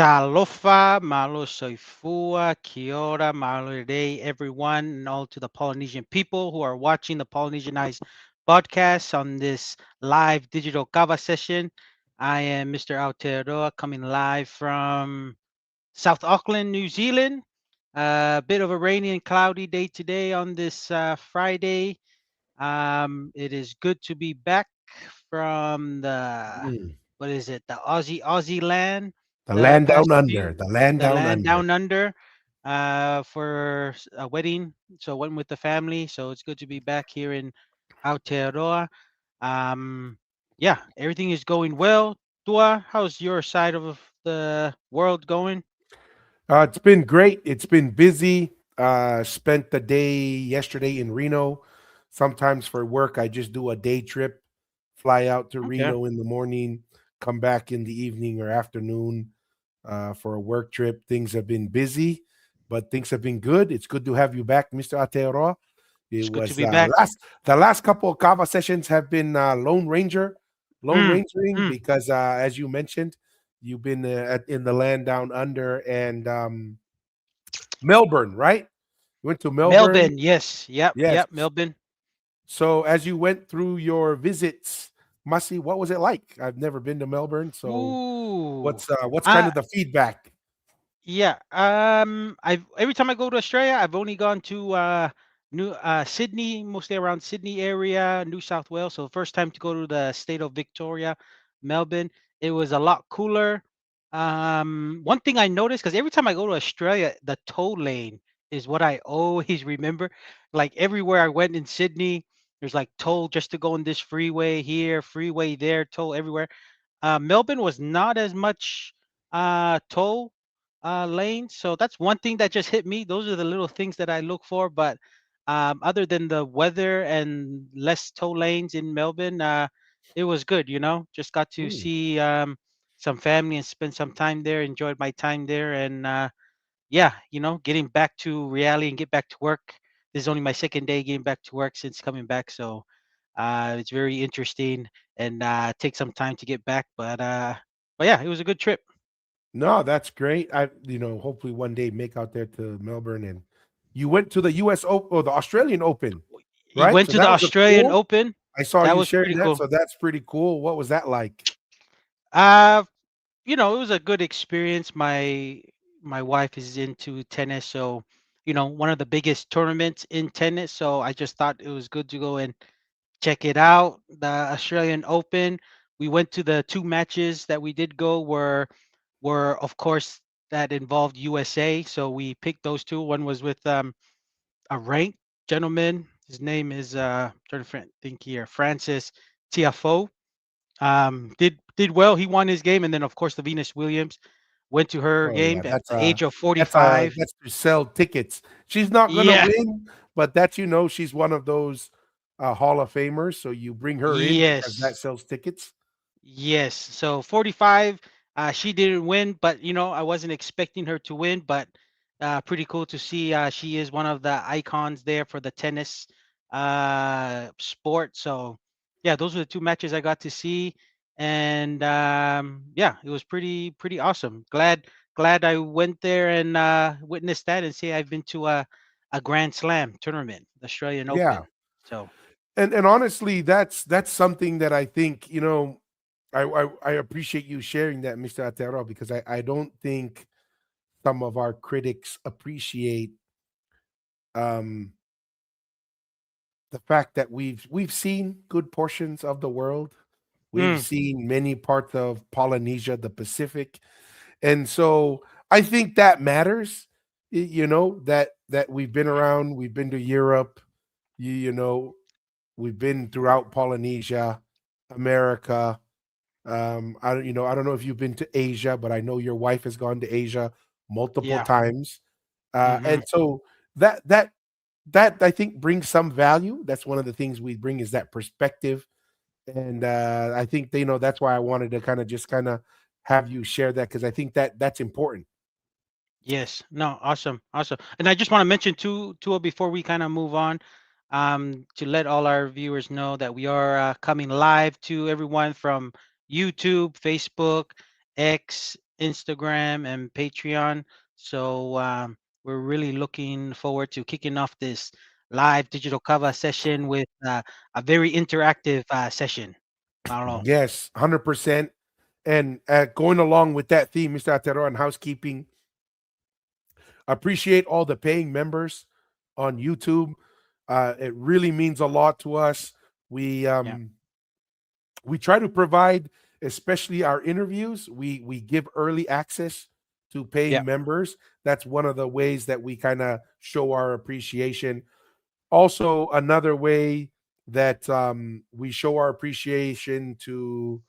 Talofa, malo soifua, kia ora, malo day, everyone, and all to the Polynesian people who are watching the Polynesianized podcast on this live digital kava session. I am Mr. Aotearoa coming live from South Auckland, New Zealand. A bit of a rainy and cloudy day today on this Friday. It is good to be back from Mm. what is it? The Aussie land, The the land down past under, few, the land the down land under. down under, for a wedding. So went with the family. So it's good to be back here in Aotearoa. Um, yeah, everything is going well. Tua, how's your side of the world going? It's been great. It's been busy. Spent the day yesterday in Reno. Sometimes for work, I just do a day trip, fly out to Okay. Reno in the morning, come back in the evening or afternoon for a work trip. Things have been busy, but things have been good. It's good to have you back, Mr. Ateroa. It It's good to was be back. the last couple of Kava sessions have been Lone Mm, Rangering mm. because as you mentioned, you've been in the land down under and Melbourne, right? You went to Melbourne, Melbourne, yes. Yep, yes. yep, Melbourne. So as you went through your visits, Mussy, what was it like? I've never been to Melbourne, so Ooh. what's kind Uh of the feedback? yeah. I've every time I go to Australia, I've only gone to New Sydney, mostly around Sydney area, New South Wales. So first time to go to the state of Victoria, Melbourne, it was a lot cooler. One thing I noticed, because every time I go to Australia, the toll lane is what I always remember. Like everywhere I went in Sydney, there's like toll just to go on this freeway here, freeway there, toll everywhere. Melbourne was not as much toll lanes, so that's one thing that just hit me. Those are the little things that I look for. But other than the weather and less toll lanes in Melbourne, it was good. Just got to Hmm. see some family and spend some time there. Enjoyed my time there, and yeah, getting back to reality and get back to work. This is only my second day getting back to work since coming back, so it's very interesting and take some time to get back. But yeah, it was a good trip. No, that's great. Hopefully one day make out there to Melbourne and you went to the US Open or the Australian Open, He right? went So to the that was a Australian cool. Open. I saw That you was sharing pretty that, cool. so that's pretty cool. What was that like? Uh, it was a good experience. My wife is into tennis, so one of the biggest tournaments in tennis. So I just thought it was good to go and check it out. The Australian Open. We went to the two matches that we did go were of course that involved USA. So we picked those two. One was with a ranked gentleman. His name is trying to think here, Francis Tiafoe. Did well. He won his game, and then of course the Venus Williams went to her Oh yeah, game at the age of that's 45. that's to sell tickets. She's not gonna Yeah. win, but she's one of those Hall of Famers. So you bring her in because that Yes. sells tickets. Yes. So 45, she didn't win, but I wasn't expecting her to win, but pretty cool to see. She is one of the icons there for the tennis sport. So yeah, those were the two matches I got to see, and yeah, it was pretty awesome. Glad I went there and witnessed that, and see I've been to a Grand Slam tournament, the Australian Yeah, Open. So and honestly, that's something that I think I appreciate you sharing that, Mr. Atero, because I don't think some of our critics appreciate um the fact that we've seen good portions of the world. We've mm, seen many parts of Polynesia, the Pacific. And so I think that matters, that we've been around, we've been to Europe, you know, we've been throughout Polynesia, America. I don't know if you've been to Asia, but I know your wife has gone to Asia multiple yeah. times. Hmm. And so that that that I think brings some value. That's one of the things we bring is that perspective. And I think that's why I wanted to kind of have you share that because I think that's important. Yes. No, awesome. Awesome. And I just want to mention too before we kind of move on, to let all our viewers know that we are coming live to everyone from YouTube, Facebook, X, Instagram, and Patreon. So we're really looking forward to kicking off this live digital cover session with a very interactive session. Marlon. Yes, 100%. And going along with that theme, Mr. Atero, and housekeeping, appreciate all the paying members on YouTube. It really means a lot to us. We Yeah. um, we try to provide, especially our interviews. We give early access to Yeah. paying members. That's one of the ways that we kind of show our appreciation. Also, another way that we show our appreciation to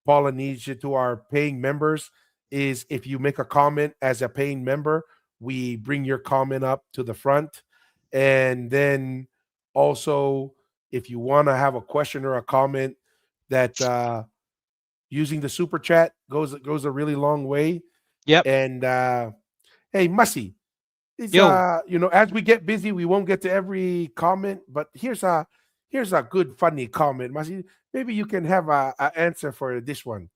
Polynesia, to our paying members, is if you make a comment as a paying member, we bring your comment up to the front. And then also, if you want to have a question or a comment, that using the super chat goes a really long way. Yep. And hey, Mussy, it's Yo. as we get busy, we won't get to every comment, but here's a good funny comment, Mussy. Maybe you can have a answer for this one.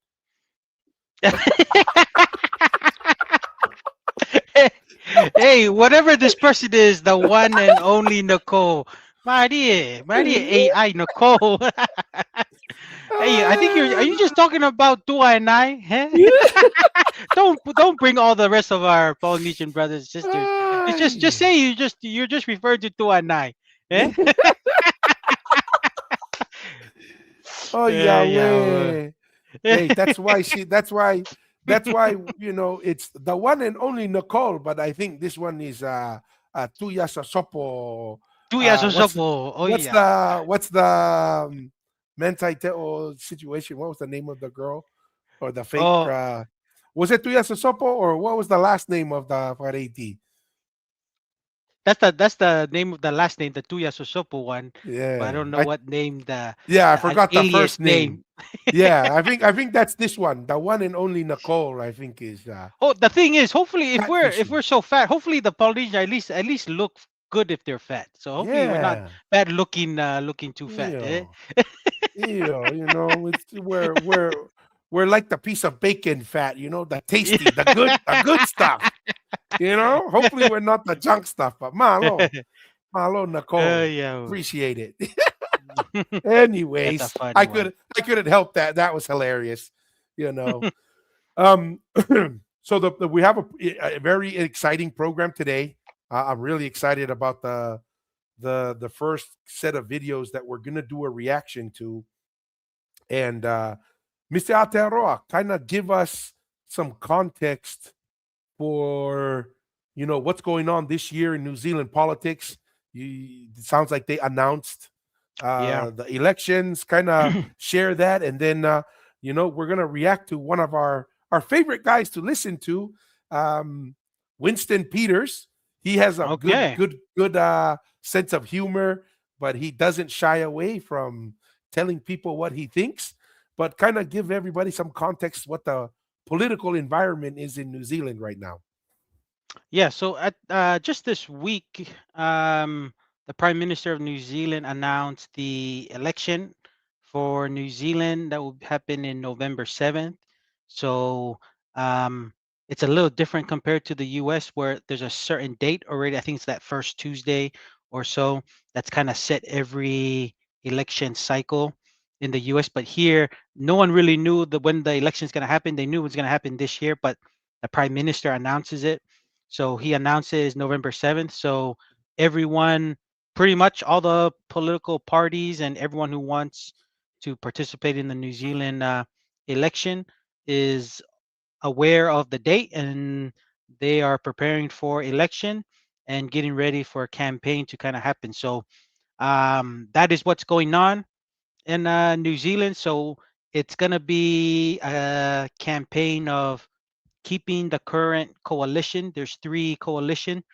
Hey, whatever this person is, the one and only Nicole. Maria AI Nicole. Hey, I think are you just talking about Tua and I? Huh? Don't bring all the rest of our Polynesian brothers and sisters. It's just Ay. say you're just referring to Tua and I. Eh? Oh Yeah. Yahweh. Hey, that's why it's the one and only Nicole, but I think this one is Tuya Sosopo. Tuya Uh what's Sosopo. Oh what's yeah. the Mentai Teo situation? What was the name of the girl or the fake Oh, was it Tuya Sosopo, or what was the last name of the Fariti? that's the name of the last name, the Tuya Sosopo one. But I Yeah. don't know what name the I the forgot the alias first name. name. Yeah, I think that's this one. The one and only Nicole, I think, is Oh, the thing is, hopefully, if we're catfishing. so fat, hopefully the Polynesian at least look good if they're fat. So hopefully we're not Yeah. bad looking too fat. Eh? Ew. Ew. It's we're like the piece of bacon fat, the tasty, the good stuff. Hopefully we're not the junk stuff, but Malo Nicole. Yeah. Appreciate it. That's a Anyways, I funny one. could I couldn't help that. That was hilarious. You know. Um, so we have a very exciting program today. I'm really excited about the first set of videos that we're gonna do a reaction to, and Mr. Aotearoa, kind of give us some context for what's going on this year in New Zealand politics. It sounds like they announced Yeah. the elections. Kind of share that, and then we're gonna react to one of our favorite guys to listen to, um, Winston Peters. He has a good Okay. good good sense of humor, but he doesn't shy away from telling people what he thinks. But kind of give everybody some context what the political environment is in New Zealand right now. Yeah, so at just this week, the Prime Minister of New Zealand announced the election for New Zealand that will happen in November 7th. So um, it's a little different compared to the US, where there's a certain date already. I think it's that first Tuesday or so that's kind of set every election cycle in the US. But here, no one really knew when the election is going to happen. They knew it was going to happen this year, but the Prime Minister announces it. So he announces November 7th. So everyone, pretty much all the political parties and everyone who wants to participate in the New Zealand election is aware of the date, and they are preparing for election and getting ready for a campaign to kind of happen. So that is what's going on in New Zealand. So it's going to be a campaign of keeping the current coalition. There's three coalition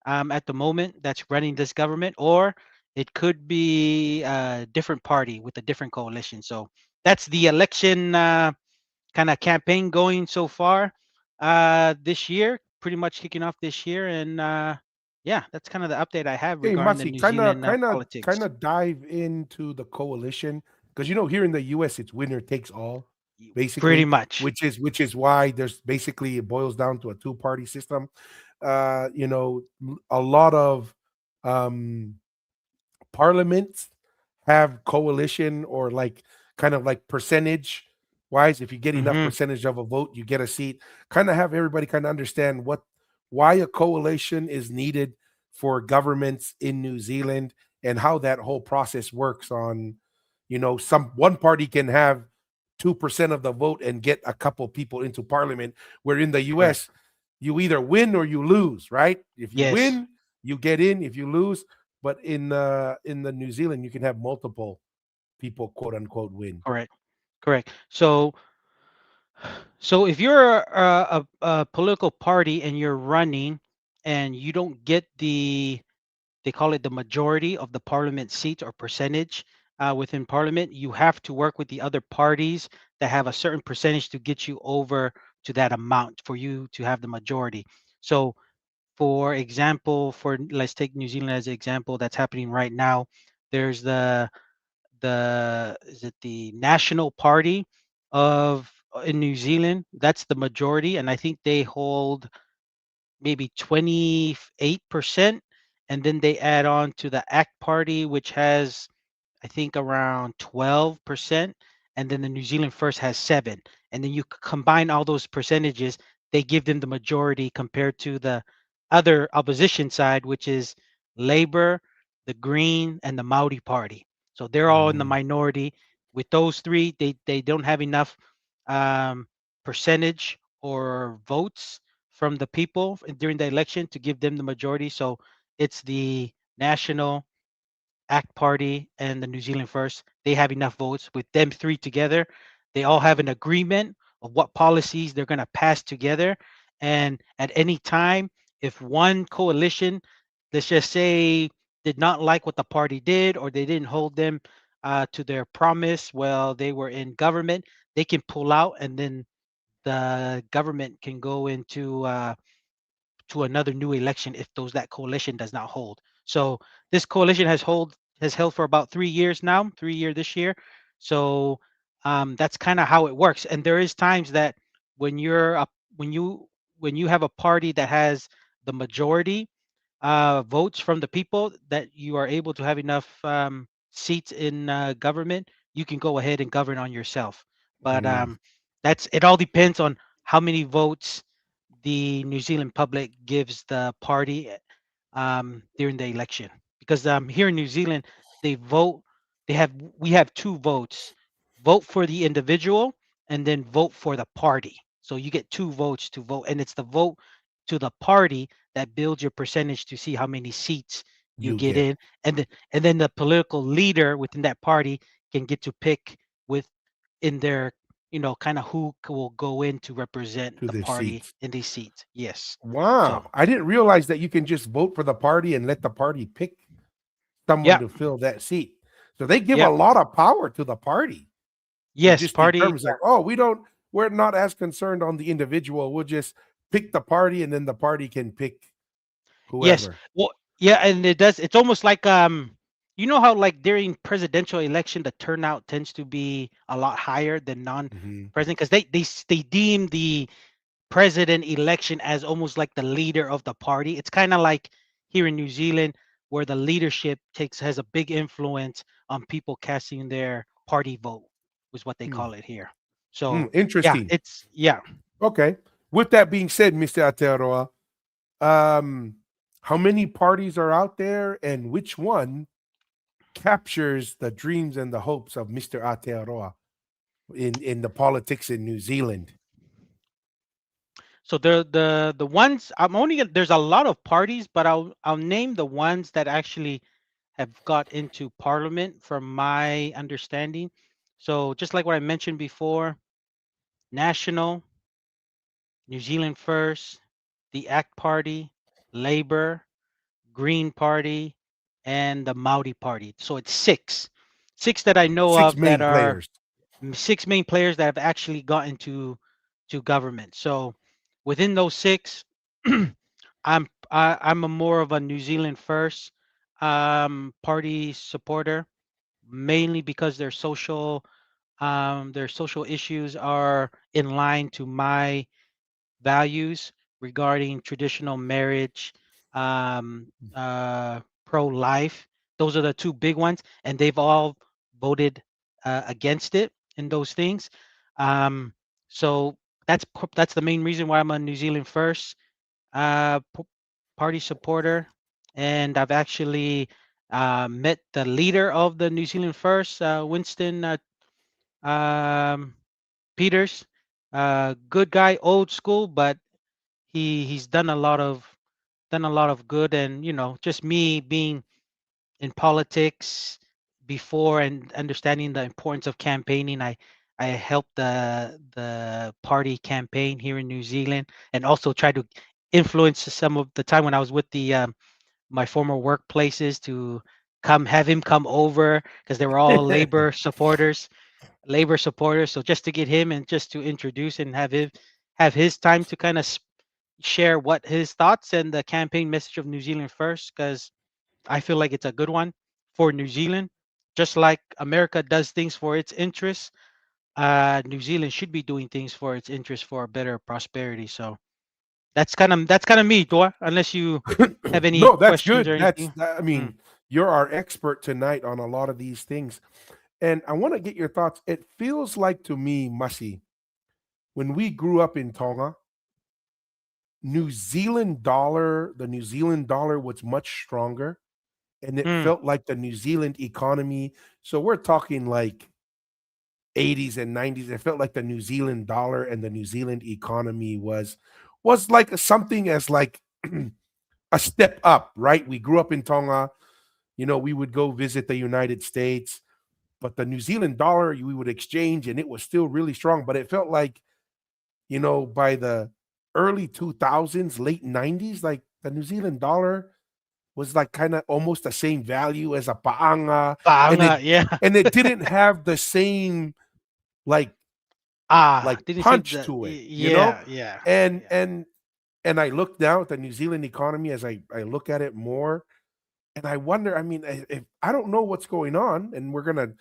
at the moment that's running this government, or it could be a different party with a different coalition. So that's the election kind of campaign going so far this year, pretty much kicking off this year. And yeah, that's kind of the update I have Hey, regarding the Masi, New kind of, Zealand kind of, politics. kind of dive into the coalition, because here in the U.S. it's winner takes all. Pretty basically, much. which is why there's basically it boils down to a two-party system. A lot of um parliaments have coalition or like kind of like percentage wise. If you get enough Hmm. percentage of a vote, you get a seat. Kind of have everybody kind of understand why a coalition is needed for governments in New Zealand and how that whole process works. On, some one party can have 2% of the vote and get a couple people into parliament, where in the Correct. US you either win or you lose, right? If you Yes. win, you get in. If you lose, but in the New Zealand, you can have multiple people, quote unquote, win. Correct. Correct. So if you're a political party and you're running and you don't get they call it the majority of the parliament seats or percentage within parliament, you have to work with the other parties that have a certain percentage to get you over to that amount for you to have the majority. So, for example, for let's take New Zealand as an example, that's happening right now. There's the is it the National Party of in New Zealand? That's the majority, and I think they hold maybe 28%, and then they add on to the ACT Party, which has I think around 12%, and then the New Zealand First has 7. And then you combine all those percentages, they give them the majority compared to the other opposition side, which is Labor, the Green, and the Maori Party. So they're all in the Mm, minority. With those three, they don't have enough um, percentage or votes from the people during the election to give them the majority. So it's the National ACT Party and the New Zealand First, they have enough votes. With them three together, they all have an agreement of what policies they're going to pass together. And at any time, if one coalition, let's just say, did not like what the party did or they didn't hold them to their promise while they were in government, they can pull out and then the government can go into to another new election if those that coalition does not hold. So this coalition has held for about 3 years now, 3 year this year. So that's kind of how it works. And there is times that when you're up when you have a party that has the majority votes from the people that you are able to have enough seats in government, you can go ahead and govern on yourself. But mm. that's it. All depends on how many votes the New Zealand public gives the party during the election. Because here in New Zealand, they vote. They have we have two votes: vote for the individual and then vote for the party. So you get two votes to vote, and it's the vote to the party that builds your percentage to see how many seats you You get get in, and then the political leader within that party can get to pick with in their kind of who will go in to represent to the the party seats. in these seats. Yes. So Wow, I didn't realize that you can just vote for the party and let the party pick someone yeah, to fill that seat. So they give a yeah, lot of power to the party to yes, just party. determine, like, oh, we're not as concerned on the individual. We'll just pick the party, and then the party can pick Yes. whoever. Well, yeah, and it does. It's almost like you know how like during presidential election the turnout tends to be a lot higher than Hmm. non-president because they deem the president election as almost like the leader of the party. It's kind of like here in New Zealand where the leadership takes has a big influence on people casting their party vote, is what they call it here. So yeah, Interesting. it's yeah. Okay. With that being said, Mr. Atearoa, um, how many parties are out there, and which one captures the dreams and the hopes of Mr. Atearoa in the politics in New Zealand? So the ones there's a lot of parties, but I'll name the ones that actually have got into parliament from my understanding. So just like what I mentioned before, National, New Zealand First, the ACT Party, Labor, Green Party, and the Maori Party. So it's six that I know Six of that main are players. six main players that have actually gotten to government. So within those six, I'm a more of a New Zealand First party supporter, mainly because their social Their social issues are in line to my values regarding traditional marriage, pro-life. Those are the two big ones, and they've all voted against it in those things. Um, so that's the main reason why I'm a New Zealand First party supporter, and I've actually met the leader of the New Zealand First, Winston um, Peters. Good guy, old school, but he's done a lot of good. And just me being in politics before and understanding the importance of campaigning, I helped the party campaign here in New Zealand, and also try to influence some of the time when I was with the my former workplaces to have him come over, because they were all labor supporters. So just to get him and just to introduce and have his time to kind of share what his thoughts and the campaign message of New Zealand First, because I feel like it's a good one for New Zealand. Just like America does things for its interests, New Zealand should be doing things for its interests for a better prosperity. So that's kind of me, Dor. Unless you have any No, that's questions or good. anything. I Mm, mean, you're our expert tonight on a lot of these things. And I want to get your thoughts. It feels like to me, Masi, when we grew up in Tonga, the New Zealand dollar was much stronger, and it mm, felt like the New Zealand economy. So we're talking like 80s and 90s. It felt like the New Zealand dollar and the New Zealand economy was like something as like a step up, right? We grew up in Tonga. We would go visit the United States, but the New Zealand dollar we would exchange, and it was still really strong. But it felt like, by the early 2000s, late 90s, like the New Zealand dollar was like kind of almost the same value as a paanga, and it Paanga, yeah. and it didn't have the same like Didn't seem punch that. to it, Yeah, yeah, and yeah. and and I look now at the New Zealand economy as I look at it more, and I wonder. I mean, if I don't know what's going on, and we're gonna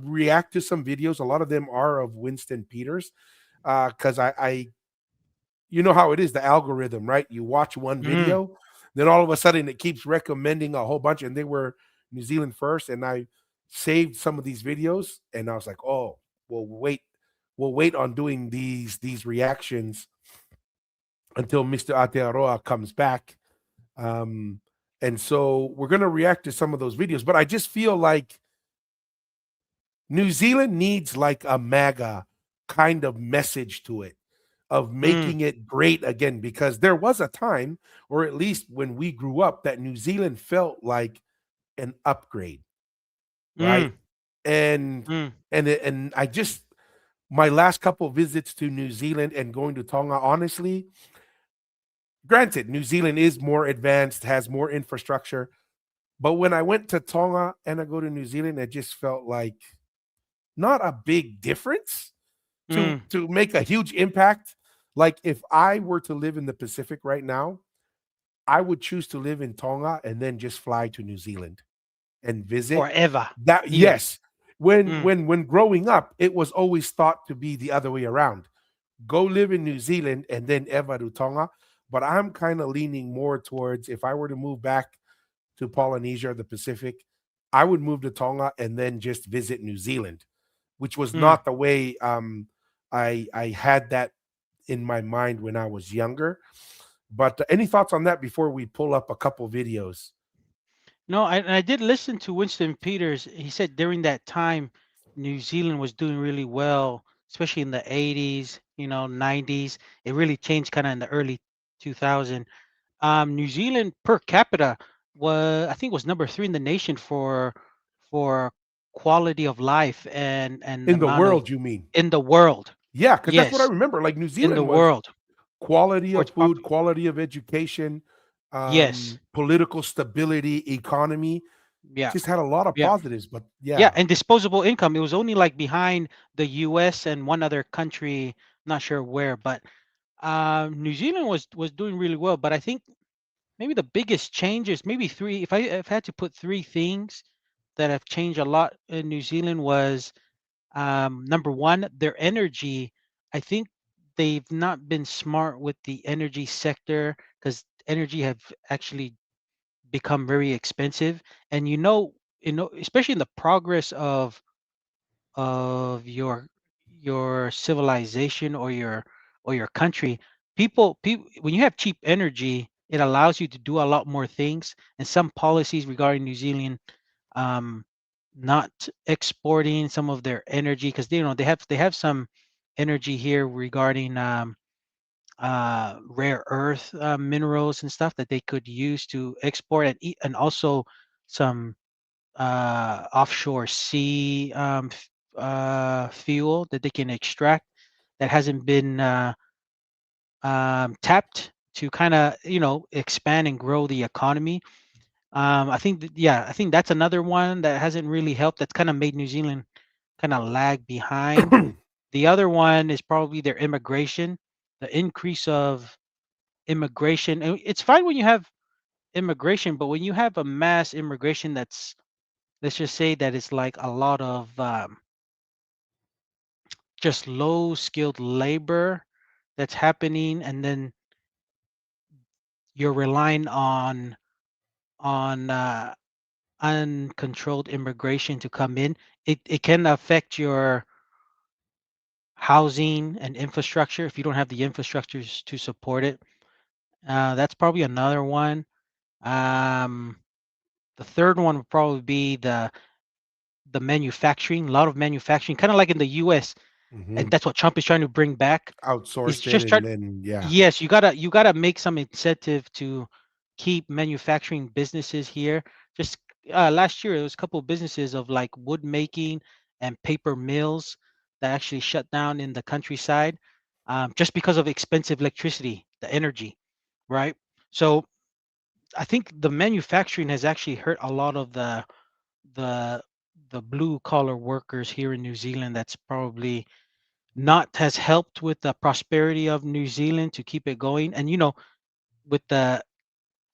react to some videos. A lot of them are of Winston Peters, because I you know how it is, the algorithm, right? You watch one Mm, video, then all of a sudden it keeps recommending a whole bunch, and they were New Zealand First, and I saved some of these videos, and I was like, oh, we'll wait on doing these reactions until Mr. Aotearoa comes back. Um, and so we're gonna react to some of those videos, but I just feel like New Zealand needs like a MAGA kind of message to it of mm, making it great again, because there was a time, or at least when we grew up, that New Zealand felt like an upgrade, right? mm, And mm, and I just, my last couple visits to New Zealand and going to Tonga, honestly, granted, New Zealand is more advanced, has more infrastructure, but when I went to Tonga and I go to New Zealand, it just felt like not a big difference to mm, to make a huge impact. Like if I were to live in the Pacific right now, I would choose to live in Tonga and then just fly to New Zealand and visit. forever That, here. yes. When Mm, when when growing up, it was always thought to be the other way around. Go live in New Zealand and then ever to Tonga. But I'm kind of leaning more towards, if I were to move back to Polynesia or the Pacific, I would move to Tonga and then just visit New Zealand, which was mm. not the way I had that in my mind when I was younger. But any thoughts on that before we pull up a couple videos? No, I did listen to Winston Peters. He said during that time, New Zealand was doing really well, especially in the 80s, 90s. It really changed kind of in the early 2000. New Zealand per capita I think, was number three in the nation for quality of life and In the amount of world, you mean? in the world. Yeah, because that's what I Yes, remember. Like New in the Zealand was world quality for of its food, quality of education, yes, political stability, economy. yeah, Just had a lot of yeah. positives. But Yeah, yeah, and disposable income. It was only like behind the U.S. and one other country, not sure where, but New Zealand was doing really well. But I think maybe the biggest changes, maybe three. If I had to put three things that have changed a lot in New Zealand was Number one, their energy. I think they've not been smart with the energy sector because energy have actually become very expensive. And especially in the progress of your civilization or your country, people when you have cheap energy, it allows you to do a lot more things. And some policies regarding New Zealand, um, not exporting some of their energy because they have some energy here regarding rare earth minerals and stuff that they could use to export and also some offshore sea fuel that they can extract that hasn't been tapped to kind of expand and grow the economy. I think that's another one that hasn't really helped. That's kind of made New Zealand kind of lag behind. The other one is probably their immigration, the increase of immigration. And it's fine when you have immigration, but when you have a mass immigration that's, let's just say that it's like a lot of just low skilled labor that's happening, and then you're relying on uncontrolled immigration to come in. It can affect your housing and infrastructure if you don't have the infrastructures to support it. That's probably another one. Um, the third one would probably be the manufacturing. A lot of manufacturing, kind of like in the U.S., and Hmm. that's what Trump is trying to bring back. Is Outsource it, just and trying. then yeah. Yes, you gotta make some incentive to keep manufacturing businesses here. Just last year, there was a couple of businesses of like wood making and paper mills that actually shut down in the countryside, just because of expensive electricity, the energy, right? So I think the manufacturing has actually hurt a lot of the the blue collar workers here in New Zealand. That's probably not has helped with the prosperity of New Zealand to keep it going. And with the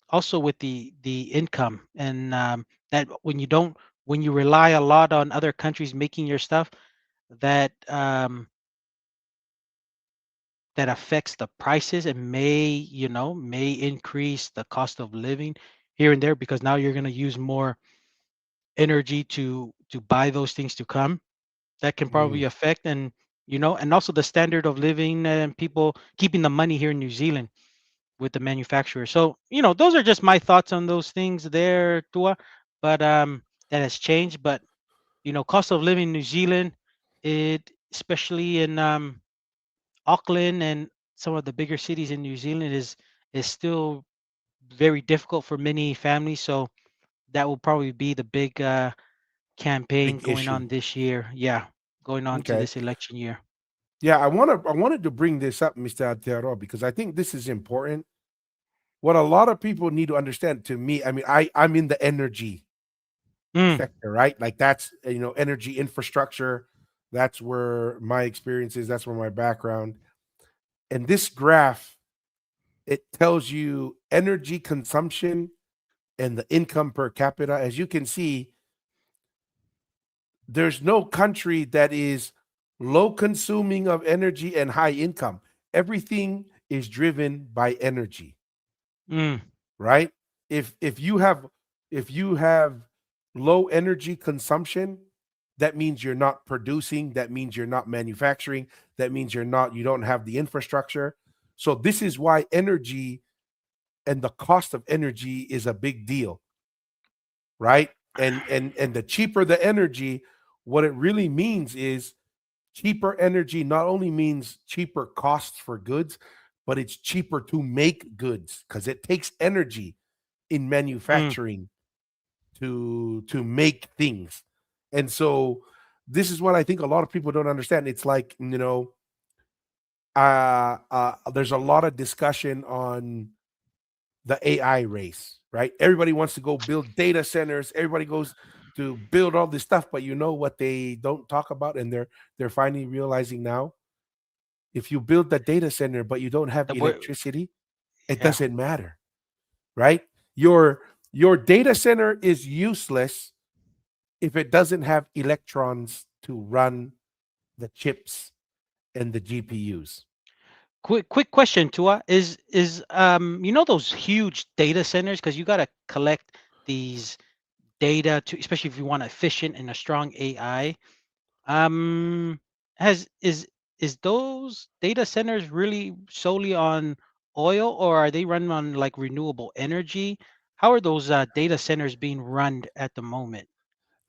also with the income and that when you rely a lot on other countries making your stuff, that that affects the prices and may increase the cost of living here and there because now you're going to use more energy to buy those things to come. That can Mm. probably affect, and also the standard of living and people keeping the money here in New Zealand with the manufacturer. So, those are just my thoughts on those things there, Tua. But that has changed. But cost of living in New Zealand, it especially in Auckland and some of the bigger cities in New Zealand is still very difficult for many families. So that will probably be the big campaign Big going issue. on this year. Yeah, going on to Okay. this election year. Yeah, I wanted to bring this up, Mr. Altero, because I think this is important. What a lot of people need to understand, to me, I mean, I'm in the energy Mm, sector, right? Like that's energy infrastructure. That's where my experience is. That's where my background. And this graph, it tells you energy consumption and the income per capita. As you can see, there's no country that is low consuming of energy and high income. Everything is driven by energy, mm, right? If you have low energy consumption, that means you're not producing, that means you're not manufacturing, that means you don't have the infrastructure. So this is why energy and the cost of energy is a big deal, right? And the cheaper the energy, what it really means is cheaper energy not only means cheaper costs for goods, but it's cheaper to make goods because it takes energy in mm, manufacturing to make things. And so this is what I think a lot of people don't understand. It's like, there's a lot of discussion on the AI race, right? Everybody wants to go build data centers. Everybody goes to build all this stuff, but you know what they don't talk about, and they're finally realizing now. If you build the data center but you don't have the word, electricity, it yeah. doesn't matter, right? Your data center is useless if it doesn't have electrons to run. the chips and the GPUs. Quick question, Tua. Is you know those huge data centers, because you got to collect these data to, especially if you want efficient and a strong AI. Um, has is those data centers really solely on oil, or are they run on like renewable energy? How are those data centers being run at the moment?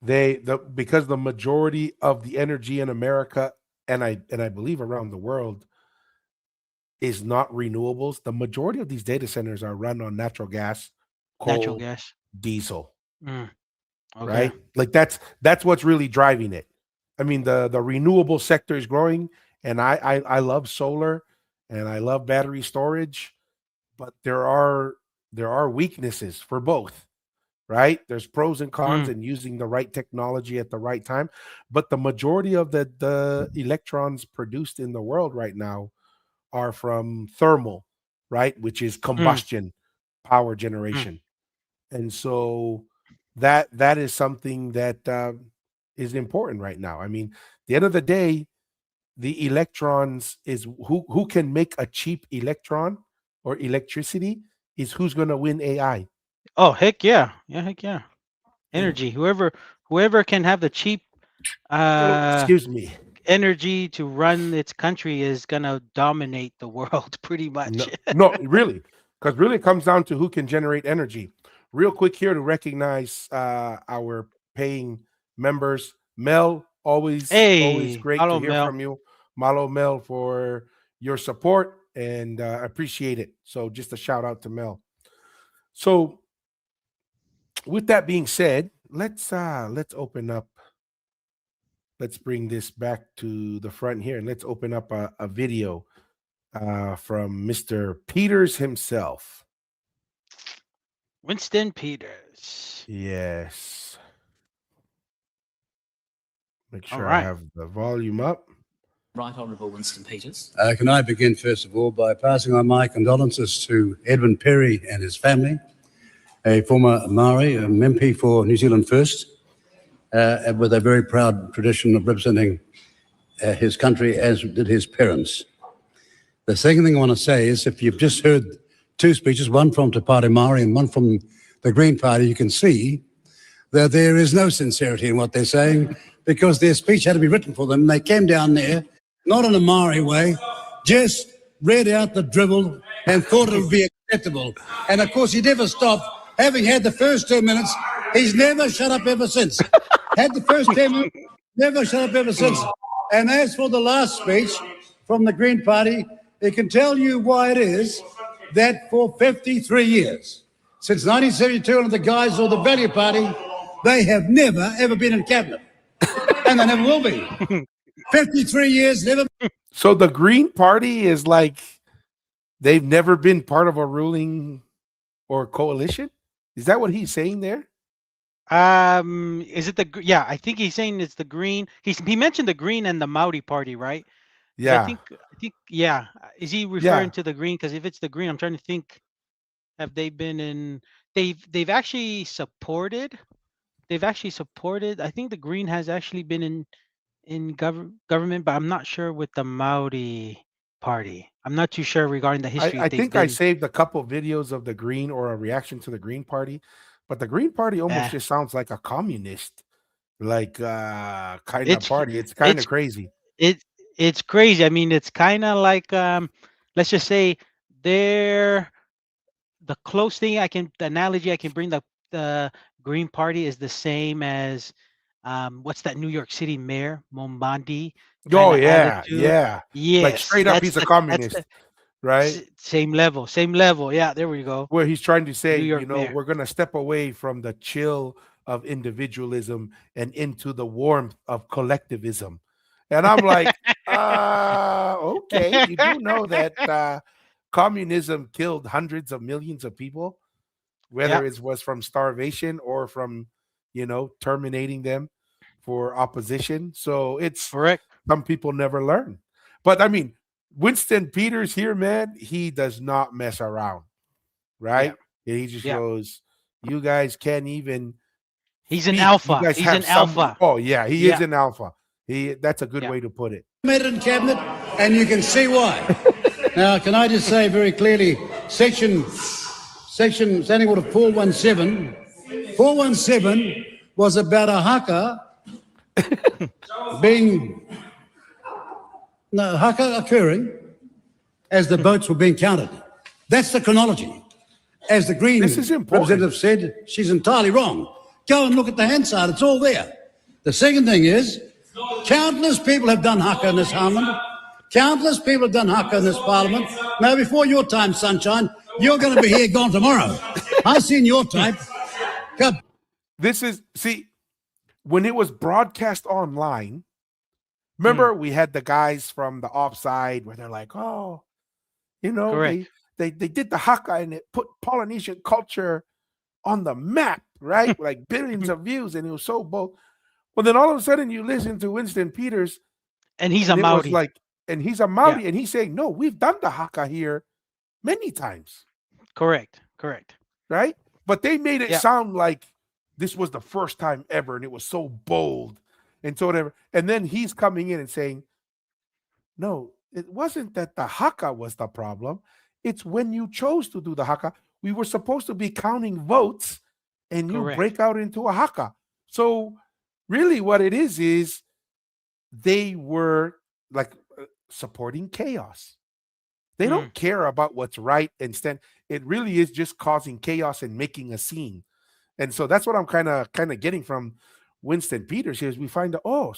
Because the majority of the energy in America, and I believe around the world, is not renewables. The majority of these data centers are run on natural gas, Natural coal, gas. diesel, Mm, okay. right? Like that's what's really driving it. I mean, the renewable sector is growing, and I love solar and I love battery storage, but there are weaknesses for both, right? There's pros and cons Mm, in using the right technology at the right time, but the majority of the electrons produced in the world right now are from thermal, right, which is mm, combustion power mm. generation. And so that is something that is important right now. I mean, at the end of the day, the electrons is who can make a cheap electron or electricity is who's going to win AI. Oh, heck yeah. Yeah, heck yeah. You know, Energy. Whoever can have the cheap oh, uh excuse me. energy to run its country is gonna dominate the world pretty much. No, no, really, because really it comes down to who can generate energy. Real quick here to recognize our paying members. Mel, always Hey, great to hello hear Mel. from you. Malo Mel for your support and appreciate it. So just a shout out to Mel. So with that being said, let's open up. Let's bring this back to the front here and let's open up a video from Mr. Peters himself. Winston Peters. Yes. Make All sure I right. have the volume up. Right Honourable Winston Peters. Can I begin, first of all, by passing on my condolences to Edwin Perry and his family, a former Maori, an MP for New Zealand First, with a very proud tradition of representing his country as did his parents. The second thing I want to say is if you've just heard two speeches, one from Te Pare Maori and one from the Green Party, you can see that there is no sincerity in what they're saying because their speech had to be written for them. They came down there, not in a Maori way, just read out the drivel and thought it would be acceptable. And of course, he never stopped. Having had the first 2 minutes, he's never shut up ever since. Had the first 10 minutes, never shut up ever since. And as for the last speech from the Green Party, it can tell you why it is that for 53 years, since 1972 under the guise of the Value Party, they have never, ever been in cabinet. And they never will be. 53 years, never. So the Green Party is like they've never been part of a ruling or coalition. Is that what he's saying there? Is it yeah, I think he's saying it's the green. He mentioned the green and the Maori party, right? Because Yeah. I think yeah. Is he referring Yeah. to the green? Because if it's the green, I'm trying to think. Have they been in? They've actually supported. They've actually supported. I think the green has actually been in government, but I'm not sure with the Maori party. I'm not too sure regarding the I, history if I they've think I been. saved a couple videos of the Green or a reaction to the Green Party, but the Green Party almost Uh, just sounds like a communist, like kind of it's party. It's kind it's of crazy. it it's crazy. I mean, it's kind of like let's just say they're the close thing the analogy I can bring the Green Party is the same as what's that New York City mayor Mombandi kind Oh of yeah, attitude. yeah. Like Yes, straight up, he's a that's the communist, right? same level, same level. Yeah, there we go. Where he's trying to New say, York mayor. we're going to step away from the chill of individualism and into the warmth of collectivism. And I'm like, okay, you do know that communism killed hundreds of millions of people, Yeah, whether it was from starvation or from, terminating them for opposition. So it's correct. some people never learn. But I mean, Winston Peters here, man, he does not mess around, Yeah, right? And he just yeah. goes, you guys can't even He's an speak. You alpha. guys He's have an some. alpha. Oh, yeah, he is Yeah, an alpha. That's a good Yeah. way to put it. Made it in cabinet, and you can see why. Now, can I just say very clearly, section Standing Order 417 was about a haka occurring as the votes were being counted. That's the chronology. As the Green This is important. representative said, she's entirely wrong. Go and look at the Hansard, it's all there. The second thing is, countless people have done haka in this parliament. Countless people have done haka in this parliament. Now, before your time, sunshine, you're going to be here gone tomorrow. I've seen your type. Come. See, when it was broadcast online, remember we had the guys from the offside where they're like, oh, Correct. they did the haka and it put Polynesian culture on the map, right? Like billions of views, and it was so bold. Well, then all of a sudden you listen to Winston Peters, And he's a and it was Maori. like, and he's a Maori, and he's saying, no, we've done the haka here many times, Correct. right? But they made it Yeah. sound like this was the first time ever, and it was so bold and so whatever. And then he's coming in and saying, no, it wasn't that the haka was the problem. It's when you chose to do the haka. We were supposed to be counting votes, and you Correct. break out into a haka. So really what it is they were like supporting chaos. They don't care about what's right and stand. It really is just causing chaos and making a scene. And so that's what I'm kind of getting from Winston Peters here is we find out,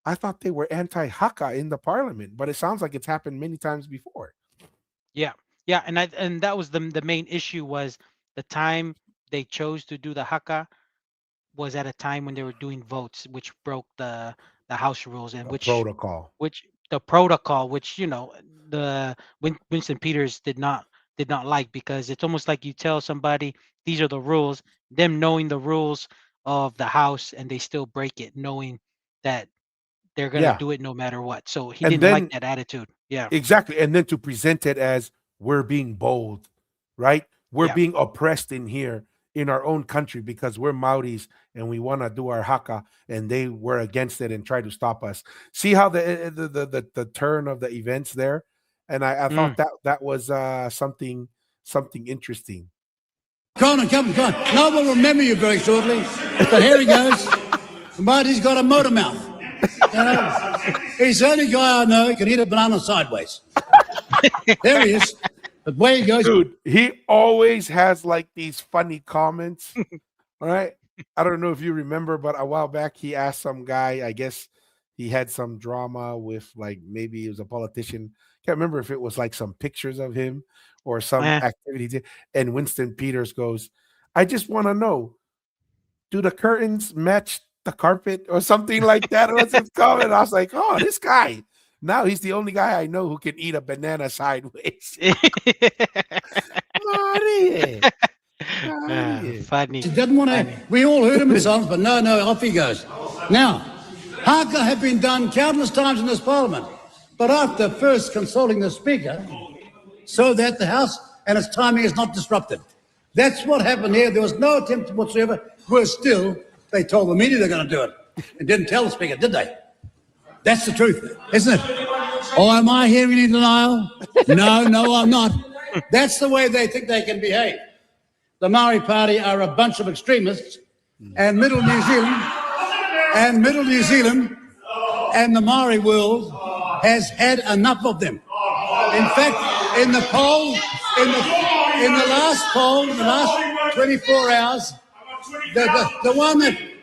I thought they were anti-haka in the parliament, but it sounds like it's happened many times before. Yeah. And that was the main issue was the time they chose to do the haka was at a time when they were doing votes, which broke the house rules and which Protocol. the protocol, which the Winston Peters did not like, because it's almost like you tell somebody these are the rules, them knowing the rules of the house, and they still break it, knowing that they're gonna Yeah. do it no matter what. So he And didn't like then that attitude. Yeah. exactly. And then to present it as we're being bold, right? We're Yeah. being oppressed in here in our own country because we're Maoris and we want to do our haka, and they were against it and tried to stop us. See how the turn of the events there? And I thought that was something interesting. Come on. No one will remember you very shortly. But here he goes. But he's got a motor mouth. He's the only guy I know who can eat a banana sideways. There he is. But where he goes. Dude, he always has like these funny comments. All right. I don't know if you remember, but a while back he asked some guy, I guess he had some drama with like maybe he was a politician. Can't remember if it was like some pictures of him or some activity. And Winston Peters goes, I just want to know, do the curtains match the carpet or something like that? What's his comment? I was like, oh, this guy. Now he's the only guy I know who can eat a banana sideways. Funny. He doesn't want to. We all heard him in silence, but no, off he goes. Now, haka have been done countless times in this parliament, but after first consulting the speaker, so that the House and its timing is not disrupted. That's what happened here. There was no attempt whatsoever. Worse still, they told the media they're going to do it and didn't tell the speaker, did they? That's the truth, isn't it? Or am I hearing in denial? No, I'm not. That's the way they think they can behave. The Maori Party are a bunch of extremists, and Middle New Zealand and the Maori world has had enough of them. In fact, in the last 24 hours, the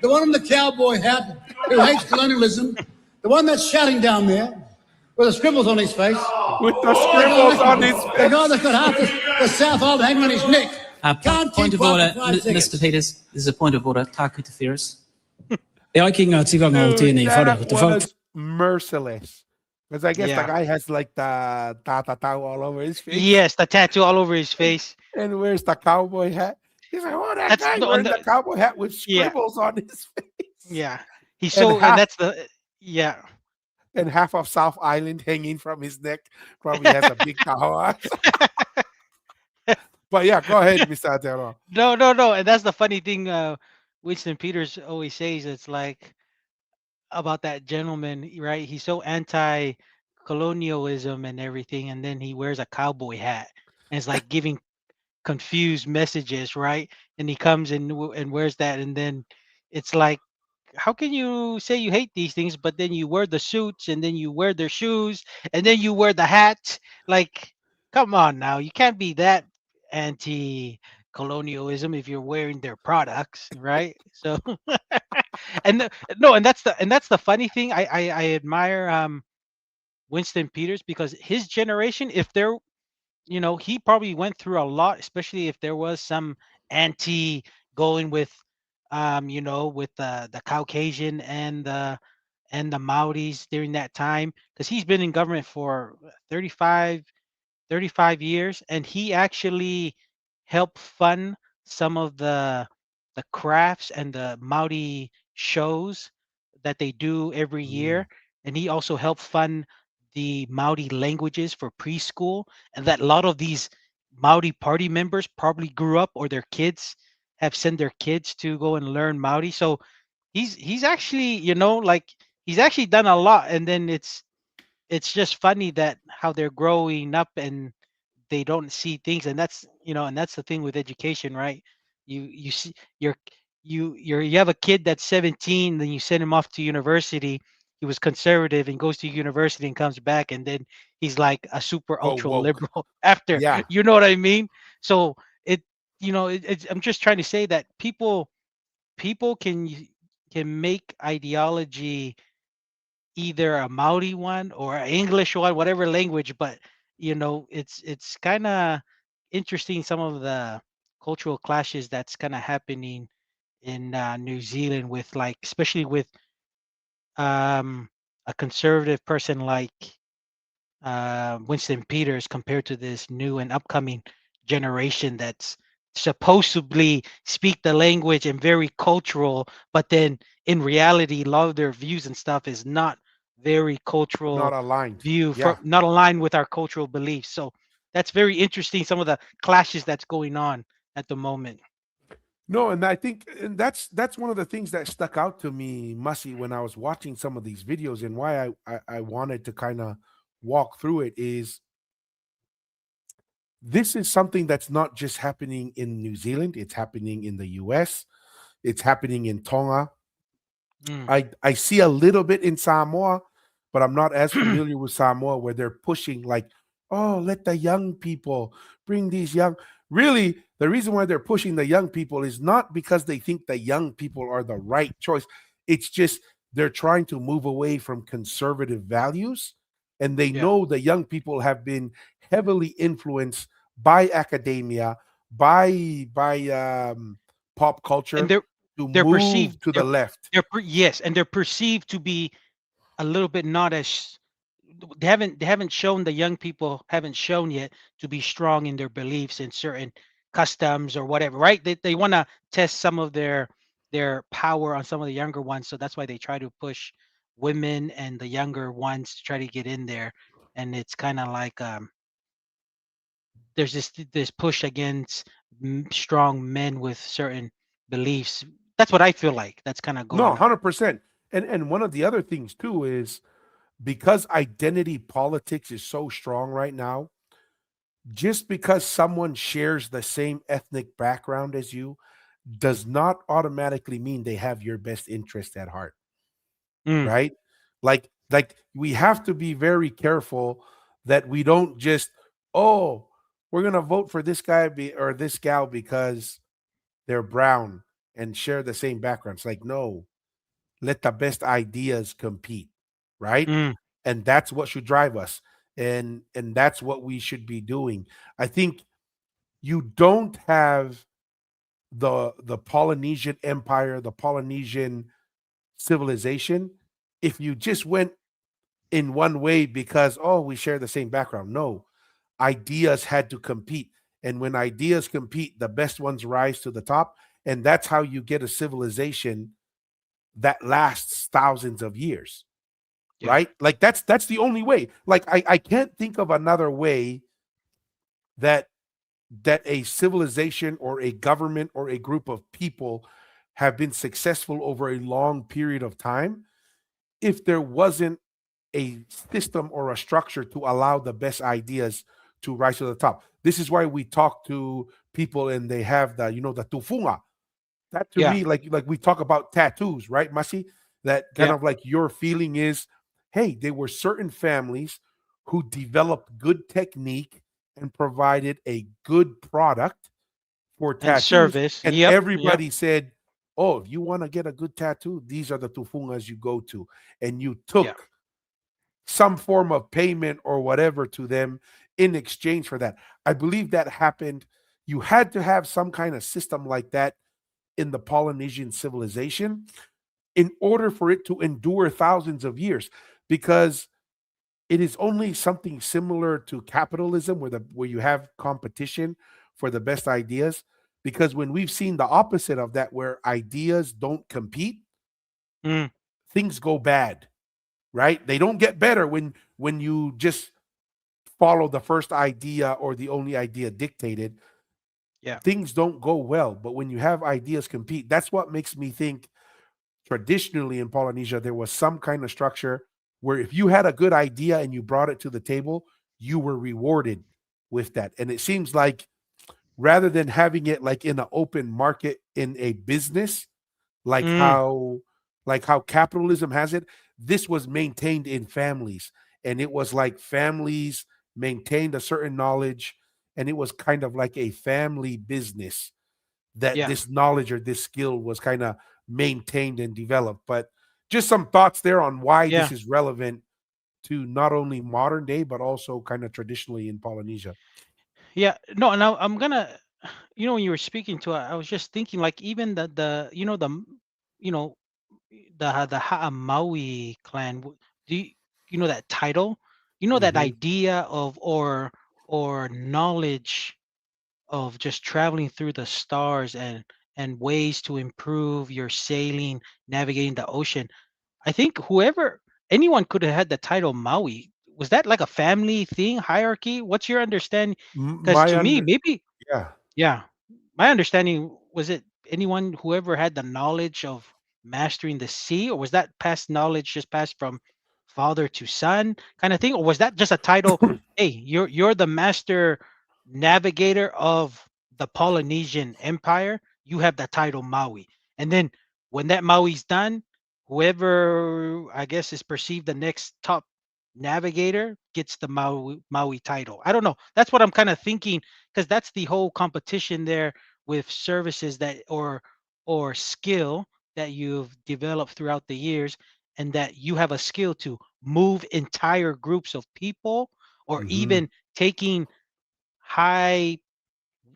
one in the cowboy hat who hates colonialism, the one that's shouting down there with the scribbles on his face. With the scribbles on his The face. guy that's got half the South Island hanging on his neck. Can't Point keep of order, quiet for 5 seconds. Mr. Peters. This is a point of order. Taku te whiris. E ai ki ngā tikanga o tēnei whare, o That te whare, was merciless. Because I guess the guy has like the tau all over his face. Yes, the tattoo all over his face. And where's the cowboy hat? He's like, oh, that That's guy the- wearing the- the cowboy hat with scribbles on his face. Yeah. He's And so, half- and that's the, yeah. And half of South Island hanging from his neck. Probably has a big tahoe. But yeah, go ahead, Mr. Aotearoa. No. And that's the funny thing Winston Peters always says. It's like, about that gentleman, right? He's so anti-colonialism and everything, and then he wears a cowboy hat, and it's like giving confused messages, right? And he comes and and wears that, and then it's like, how can you say you hate these things, but then you wear the suits, and then you wear their shoes, and then you wear the hats? Like, come on now, you can't be that anti-colonialism if you're wearing their products, right? So, and no, and that's the funny thing. I admire Winston Peters, because his generation, if they're, he probably went through a lot, especially if there was some anti going with, with the Caucasian and the Maoris during that time, because he's been in government for 35 35 years, and he actually helped fund some of the crafts and the Maori shows that they do every Mm. year. And he also helped fund the Maori languages for preschool, and that a lot of these Maori party members probably grew up, or their kids have sent their kids to go and learn Maori. So he's actually, like, he's actually done a lot. And then it's just funny that how they're growing up and they don't see things. And that's, and that's the thing with education, right? You see you have a kid that's 17, then you send him off to university. He was conservative and goes to university and comes back, and then he's like a super Go ultra woke. liberal after. Yeah. You know what I mean? So it I'm just trying to say that people can make ideology either a Maori one or an English one, whatever language. But it's kind of interesting, some of the cultural clashes that's kind of happening in New Zealand, with, like, especially with um, a conservative person like Winston Peters, compared to this new and upcoming generation that's supposedly speak the language and very cultural, but then in reality, a lot of their views and stuff is not very Not cultural aligned. view, Yeah. for not aligned with our cultural beliefs. So that's very interesting. Some of the clashes that's going on at the moment. No, and I think and that's one of the things that stuck out to me, Mussy, when I was watching some of these videos, and why I wanted to kind of walk through it is this is something that's not just happening in New Zealand, it's happening in the US, it's happening in Tonga. Mm. I see a little bit in Samoa, but I'm not as familiar with Samoa where they're pushing like, oh, let the young people bring these young. Really, the reason why they're pushing the young people is not because they think the young people are the right choice. It's just they're trying to move away from conservative values, and they Yeah, know the young people have been heavily influenced by academia, by pop and culture to they're perceived move to the they're left. yes, and they're perceived to be a little bit not as, they haven't shown, the young people haven't shown yet to be strong in their beliefs in certain customs or whatever, right? They want to test some of their power on some of the younger ones, so that's why they try to push women and the younger ones to try to get in there. And it's kind of like, there's this push against strong men with certain beliefs. That's what I feel like that's kind of No, going on. 100%. And one of the other things too is because identity politics is so strong right now, just because someone shares the same ethnic background as you does not automatically mean they have your best interest at heart, Mm, right? Like we have to be very careful that we don't just, oh, we're going to vote for this guy or this gal because they're brown and share the same background. It's like, no, let the best ideas compete, right? mm, And that's what should drive us. And that's what we should be doing. I think you don't have the Polynesian empire, the Polynesian civilization if you just went in one way because oh, we share the same background. No, ideas had to compete. And when ideas compete, the best ones rise to the top, and that's how you get a civilization that lasts thousands of years, yeah. right? Like that's the only way. Like I can't think of another way that that a civilization or a government or a group of people have been successful over a long period of time if there wasn't a system or a structure to allow the best ideas to rise to the top. This is why we talk to people and they have the, the tufunga. That to Yeah. me, like we talk about tattoos, right, Masi? That kind Yeah. of like your feeling is, hey, there were certain families who developed good technique and provided a good product for And tattoos, service. and Yep. Yep. everybody said, "Oh, if you want to get a good tattoo, these are the tufungas you go to," and you Yeah. took some form of payment or whatever to them in exchange for that. I believe that happened. You had to have some kind of system like that in the Polynesian civilization in order for it to endure thousands of years, because it is only something similar to capitalism where you have competition for the best ideas. Because when we've seen the opposite of that, where ideas don't compete, Mm, things go bad, right? They don't get better when you just follow the first idea or the only idea dictated. yeah. Things don't go well. But when you have ideas compete, that's what makes me think traditionally in Polynesia, there was some kind of structure where if you had a good idea and you brought it to the table, you were rewarded with that. And it seems like rather than having it like in an open market in a business, like Mm, how like how capitalism has it, this was maintained in families. And it was like families maintained a certain knowledge, and it was kind of like a family business that yeah. this knowledge or this skill was kind of maintained and developed. But just some thoughts there on why this Yeah. is relevant to not only modern day but also kind of traditionally in Polynesia. Yeah. No, and I'm gonna, when you were speaking to it, I was just thinking like even you know, the Maui clan. Do you know that title? You know that Hmm. idea of or knowledge of just traveling through the stars and ways to improve your sailing, navigating the ocean. I think anyone could have had the title Maui. Was that like a family thing, hierarchy? What's your understanding? Because My to me, under maybe, Yeah. yeah, my understanding was it anyone whoever had the knowledge of mastering the sea, or was that past knowledge just passed from father to son kind of thing, or was that just a title? Hey, you're the master navigator of the Polynesian Empire. You have the title Maui, and then when that Maui's done, whoever I guess is perceived the next top navigator gets the Maui title. I don't know. That's what I'm kind of thinking because that's the whole competition there with services that or skill that you've developed throughout the years and that you have a skill to move entire groups of people or Hmm. even taking high,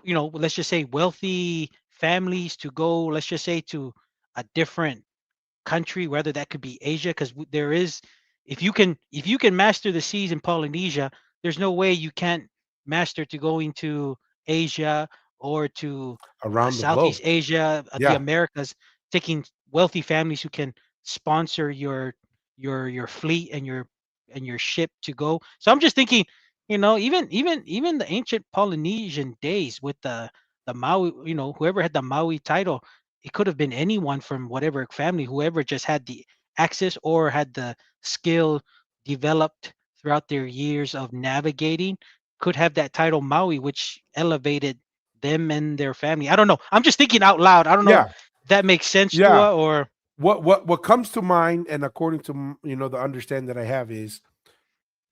let's just say wealthy families to go, let's just say to a different country, whether that could be Asia, because there is, if you can master the seas in Polynesia, there's no way you can't master to going to Asia or to Around the globe. Southeast Asia, the Yeah. Americas, taking wealthy families who can sponsor your fleet and your ship to go. So I'm just thinking, even the ancient Polynesian days with the Maui, whoever had the Maui title, it could have been anyone from whatever family, whoever just had the access or had the skill developed throughout their years of navigating could have that title Maui, which elevated them and their family. I don't know. I'm just thinking out loud. I don't know Yeah. if that makes sense to Yeah. or What comes to mind, and according to the understanding that I have, is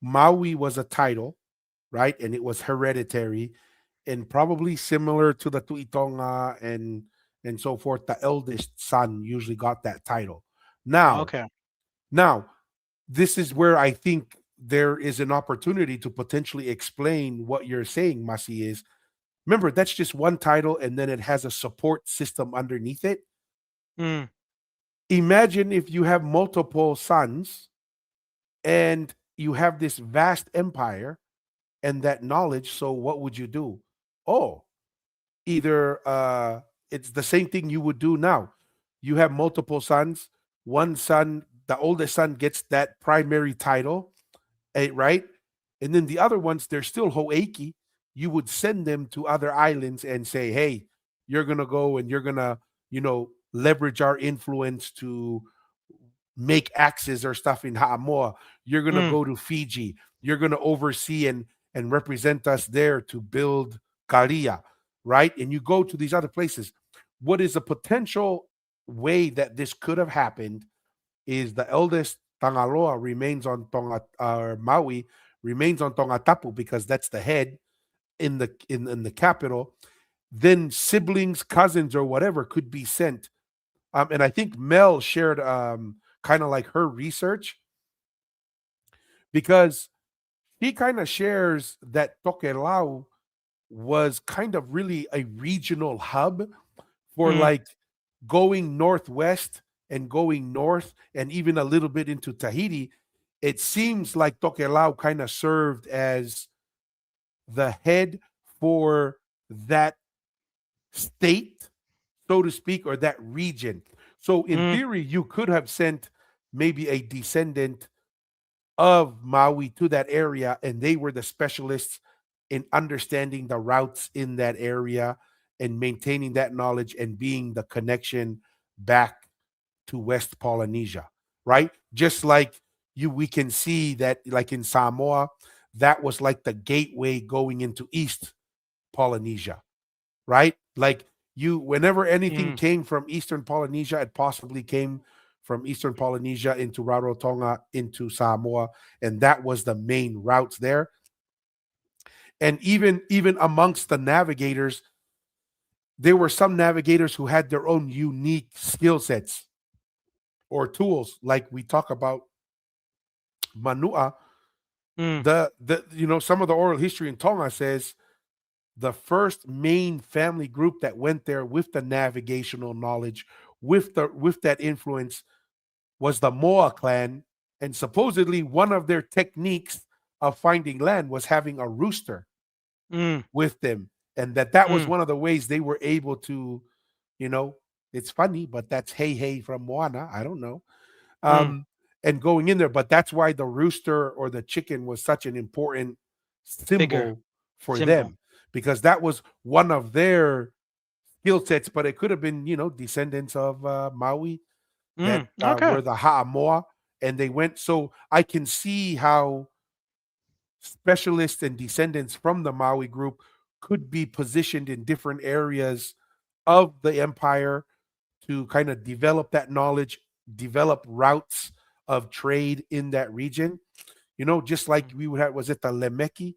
Maui was a title, right? And it was hereditary, and probably similar to the Tuitonga and so forth. The eldest son usually got that title. Now, okay. now this is where I think there is an opportunity to potentially explain what you're saying, Masi. Is remember that's just one title, and then it has a support system underneath it. Mm, Imagine if you have multiple sons and you have this vast empire and that knowledge. So what would you do? Oh, either it's the same thing you would do now. You have multiple sons. One son, the oldest son, gets that primary title, right? And then the other ones, they're still Ho'eiki. You would send them to other islands and say, hey, you're gonna go and you're gonna, leverage our influence to make axes or stuff in Ha'amoa. You're going to Mm. go to Fiji. You're going to oversee and represent us there to build Kalia, right? And you go to these other places. What is a potential way that this could have happened is the eldest Tangaloa remains on Tonga, Maui remains on Tongatapu because that's the head in the capital. Then siblings, cousins, or whatever could be sent. And I think Mel shared kind of like her research because he kind of shares that Tokelau was kind of really a regional hub for Mm. like going northwest and going north and even a little bit into Tahiti. It seems like Tokelau kind of served as the head for that state, so to speak, or that region. So in Mm. theory, you could have sent maybe a descendant of Maui to that area, and they were the specialists in understanding the routes in that area and maintaining that knowledge and being the connection back to West Polynesia, right? Just like we can see that, like in Samoa, that was like the gateway going into East Polynesia, right? Like whenever anything Mm. came from Eastern Polynesia, it possibly came from Eastern Polynesia into Rarotonga into Samoa, and that was the main routes there. And even amongst the navigators, there were some navigators who had their own unique skill sets or tools, like we talk about Manua. Mm. The some of the oral history in Tonga says the first main family group that went there with the navigational knowledge, with that influence, was the Moa clan, and supposedly one of their techniques of finding land was having a rooster Mm. with them, and that was Mm. one of the ways they were able to, you know, it's funny, but that's hey hey from Moana. I don't know. Mm. Um, and going in there, but that's why the rooster or the chicken was such an important Figure. symbol for Symbol. them because that was one of their skill sets. But it could have been, descendants of Maui that Mm. Okay. were the Ha'amoa, and they went. So I can see how specialists and descendants from the Maui group could be positioned in different areas of the empire to kind of develop that knowledge, develop routes of trade in that region. Just like Mm. we would have, was it the Lemeki?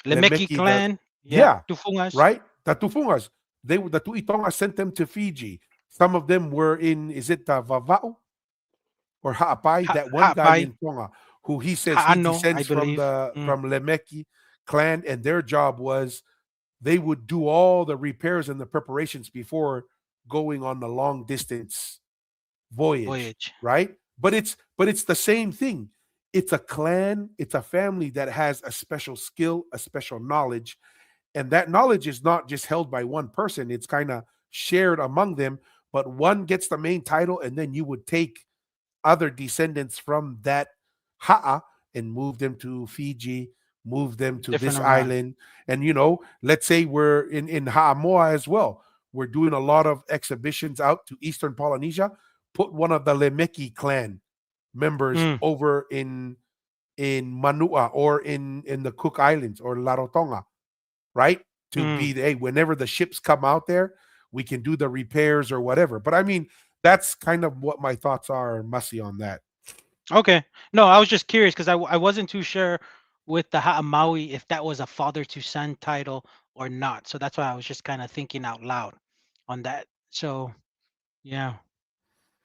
Lemeki The clan. Yeah. yeah, Tufungas. right? The Tufungas. The Tuitonga sent them to Fiji. Some of them were in, is it the Vava'u or Ha'apai? That one guy Ha'apai. in Tonga who he says he Ha'ano, I descends from believe. the Mm. from Lemeki clan, and their job was they would do all the repairs and the preparations before going on the long distance voyage, Voyage. right? But it's the same thing. It's a clan, it's a family that has a special skill, a special knowledge, and that knowledge is not just held by one person. It's kind of shared among them, but one gets the main title, and then you would take other descendants from that Ha'a and move them to Fiji, move them to Different this around. island. And let's say we're in Ha'amoa as well. We're doing a lot of exhibitions out to Eastern Polynesia. Put one of the Lemeki clan members Mm. over in Manua or in the Cook Islands or Larotonga, right? To Mm. be hey, whenever the ships come out there, we can do the repairs or whatever. But I mean, that's kind of what my thoughts are, Mussy, on that. Okay. No, I was just curious because I wasn't too sure with the Ha'amaui if that was a father to son title or not. So that's why I was just kind of thinking out loud on that. So yeah.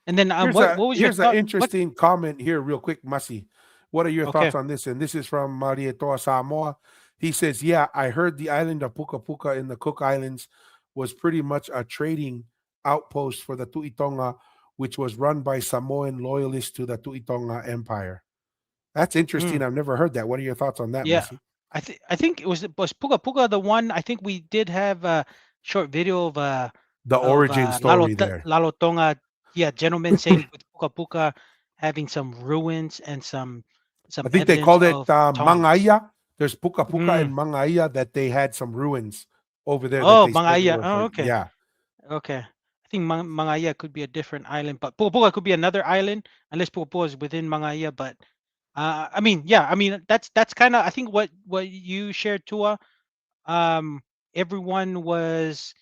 And then Here's what a what was your here's an thought? What? interesting comment here, real quick, Mussy. What are your Okay. thoughts on this? And this is from Marietoa Samoa. He says, "Yeah, I heard the island of Puka Puka in the Cook Islands was pretty much a trading outpost for the Tuitonga, which was run by Samoan loyalists to the Tuitonga Empire." That's Mm. interesting. I've never heard that. What are your thoughts on that, Yeah. Mussy? I think it was Puka Puka the one. I think we did have a short video The of origin story there. Lalo Tonga, yeah, gentleman saying with Puka Puka having some ruins and I some think they evidence called it of tongues. Mangaya. There's Puka Puka Mm. and Mangaya that they had some ruins over there that Oh, they said Bangaya. were Oh, for, okay. yeah. Okay. I think Mangaya could be a different island, but Pupuga could be another island unless Pupua is within Mangaya. But I mean, yeah, I mean that's kind of I think what you shared, Tua. Um, everyone was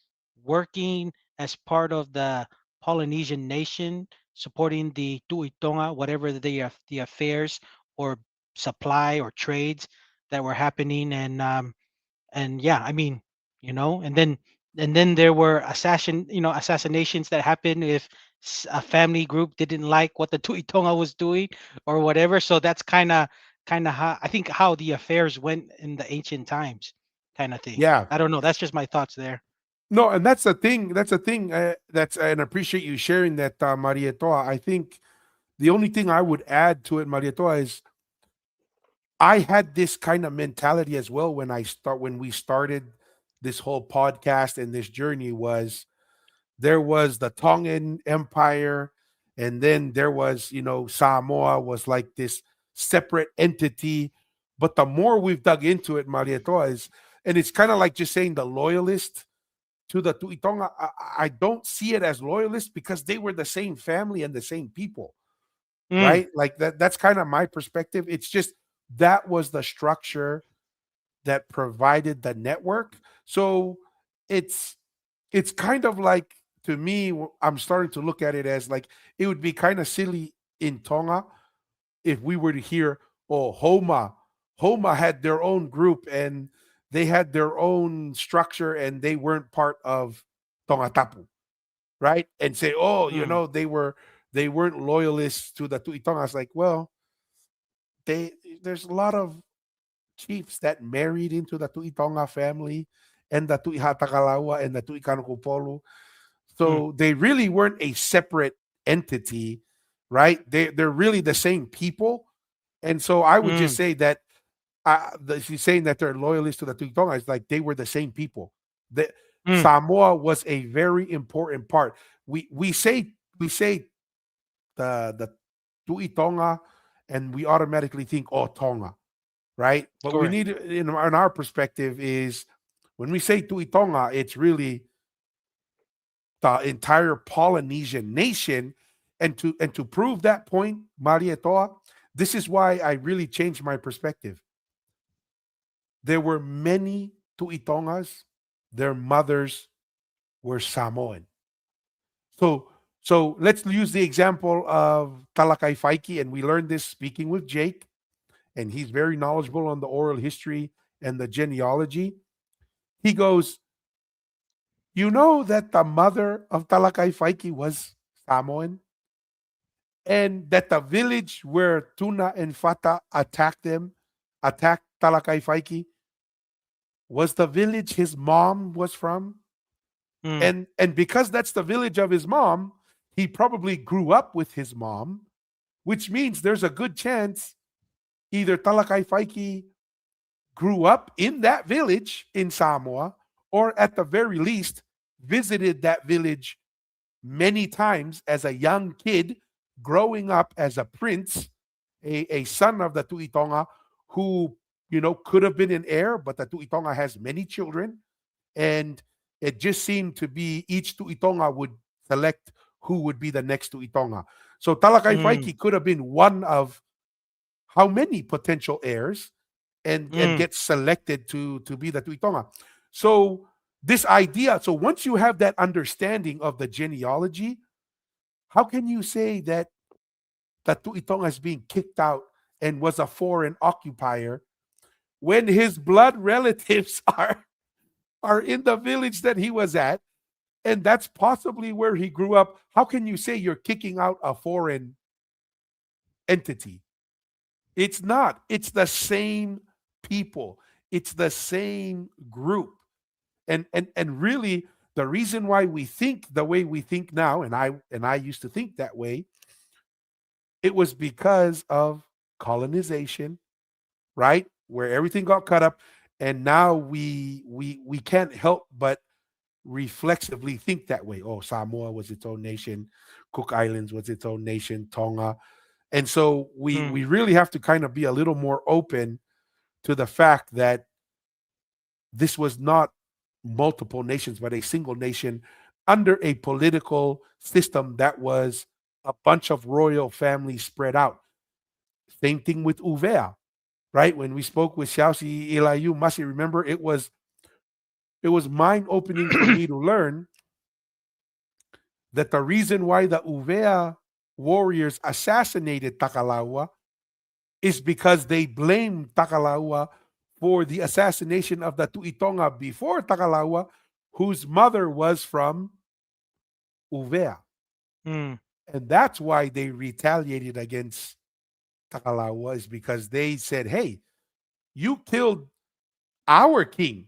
working as part of the Polynesian nation, supporting the Tuitonga, whatever the affairs or supply or trades that were happening, and yeah, I mean, and then there were assassinations that happened if a family group didn't like what the Tuitonga was doing or whatever. So that's kind of how I think how the affairs went in the ancient times, kind of thing. Yeah. I don't know. That's just my thoughts there. No, and that's the thing. That's the thing. That's and I appreciate you sharing that, Marietoa. I think the only thing I would add to it, Marietoa, is I had this kind of mentality as well when we started this whole podcast and this journey. Was there was the Tongan Empire, and then there was, Samoa was like this separate entity. But the more we've dug into it, Marietoa, and it's kind of like just saying the loyalist to the Tuitonga. I don't see it as loyalists because they were the same family and the same people, Mm, right? Like that's kind of my perspective. It's just that was the structure that provided the network. So it's it's kind of like, to me, I'm starting to look at it as like it would be kind of silly in Tonga if we were to hear, oh, Homa had their own group and they had their own structure and they weren't part of Tonga Tapu, right? And say, oh, mm, they weren't loyalists to the Tuitongas. Like, well, they there's a lot of chiefs that married into the Tuitonga family and the Tuihatakalaua and the Tuikanokopolu. mm, So they really weren't a separate entity, right? They're really the same people. And so I would just mm, say that she's saying that they're loyalists to the Tuitonga. It's like they were the same people. The mm, Samoa was a very important part. We say the Tuitonga, and we automatically think, oh, Tonga, right? But we correct. need in our perspective is when we say Tuitonga, it's really the entire Polynesian nation. And to prove that point, Marietoa, this is why I really changed my perspective. There were many Tuitongas, their mothers were Samoan. So so let's use the example of Talakai Faiki, and we learned this speaking with Jake, and he's very knowledgeable on the oral history and the genealogy. He goes, you know that the mother of Talakai Faiki was Samoan, and that the village where Tuna and Fata attacked Talakai Faiki, was the village his mom was from. Mm, And because that's the village of his mom, he probably grew up with his mom, which means there's a good chance either Talakai Faiki grew up in that village in Samoa, or at the very least visited that village many times as a young kid, growing up as a prince, a son of the Tuitonga, who could have been an heir, but the Tuitonga has many children, and it just seemed to be each Tuitonga would select who would be the next Tuitonga. So Talakai mm, Faiki could have been one of how many potential heirs, and mm, get selected to be the Tuitonga. So this idea, so once you have that understanding of the genealogy, how can you say that Tuitonga is being kicked out and was a foreign occupier when his blood relatives are in the village that he was at, and that's possibly where he grew up? How can you say you're kicking out a foreign entity? It's not. It's the same people. It's the same group. And really, the reason why we think the way we think now, and I used to think that way, it was because of colonization, right? Where everything got cut up, and now we can't help but reflexively think that way. Oh, Samoa was its own nation, Cook Islands was its own nation, Tonga. And so we mm, we really have to kind of be a little more open to the fact that this was not multiple nations, but a single nation under a political system that was a bunch of royal families spread out. Same thing with Uvea, right? When we spoke with Xiaoxi Ilayu, Masi, remember it was mind opening for me to learn that the reason why the Uvea warriors assassinated Takalawa is because they blamed Takalawa for the assassination of the Tuitonga before Takalawa, whose mother was from Uvea. Mm. And that's why they retaliated against Takalawa, is because they said, hey, you killed our king,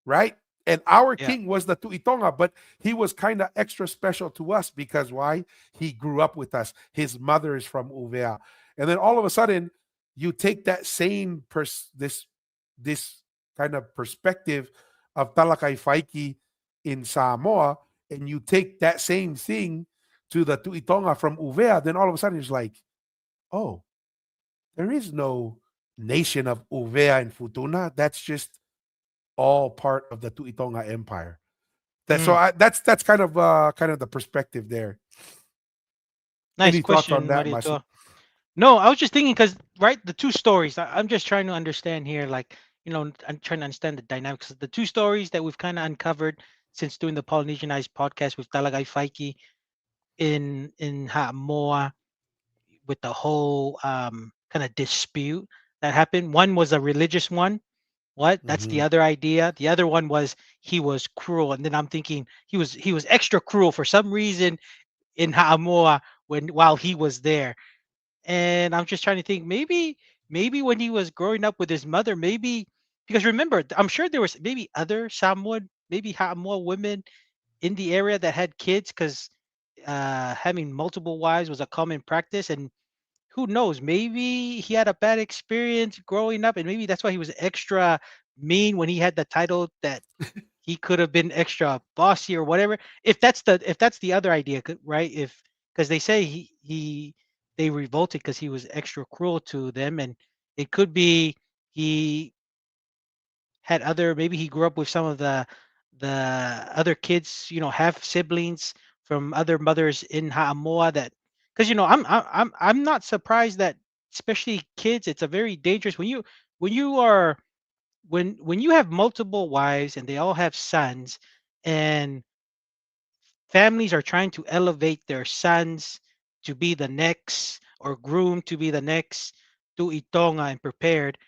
right? And our Yeah. king was the Tuitonga, but he was kind of extra special to us because why? He grew up with us. His mother is from Uvea. And then all of a sudden, you take that same this kind of perspective of Talakai Faiki in Samoa, and you take that same thing to the Tuitonga from Uvea, then all of a sudden it's like, oh, there is no nation of Uvea and Futuna. That's just all part of the Tuitonga Empire. Mm. That's kind of the perspective there. Nice Any thoughts on question, that, Masi? Marito. No, I was just thinking because right, the two stories. I'm just trying to understand here, like I'm trying to understand the dynamics. The two stories that we've kind of uncovered since doing the Polynesianized podcast with Talagay Faiki in Haamoa with the whole kind of dispute that happened. One was a religious one. What? That's the Hmm. other idea. The other one was he was cruel, and then I'm thinking he was extra cruel for some reason in Haamoa while he was there. And I'm just trying to think maybe when he was growing up with his mother, maybe because remember, I'm sure there was maybe other Samoan, maybe Haamoa women in the area that had kids because having multiple wives was a common practice. And who knows, maybe he had a bad experience growing up, and maybe that's why he was extra mean when he had the title that he could have been extra bossy or whatever. If that's the other idea, right? If because they say they revolted because he was extra cruel to them, and it could be he had other, maybe he grew up with some of the other kids, have siblings from other mothers in Haamoa that because I'm not surprised that especially kids, it's a very dangerous when you are when you have multiple wives and they all have sons, and families are trying to elevate their sons to be the next or groom to be the next to Itonga and prepared,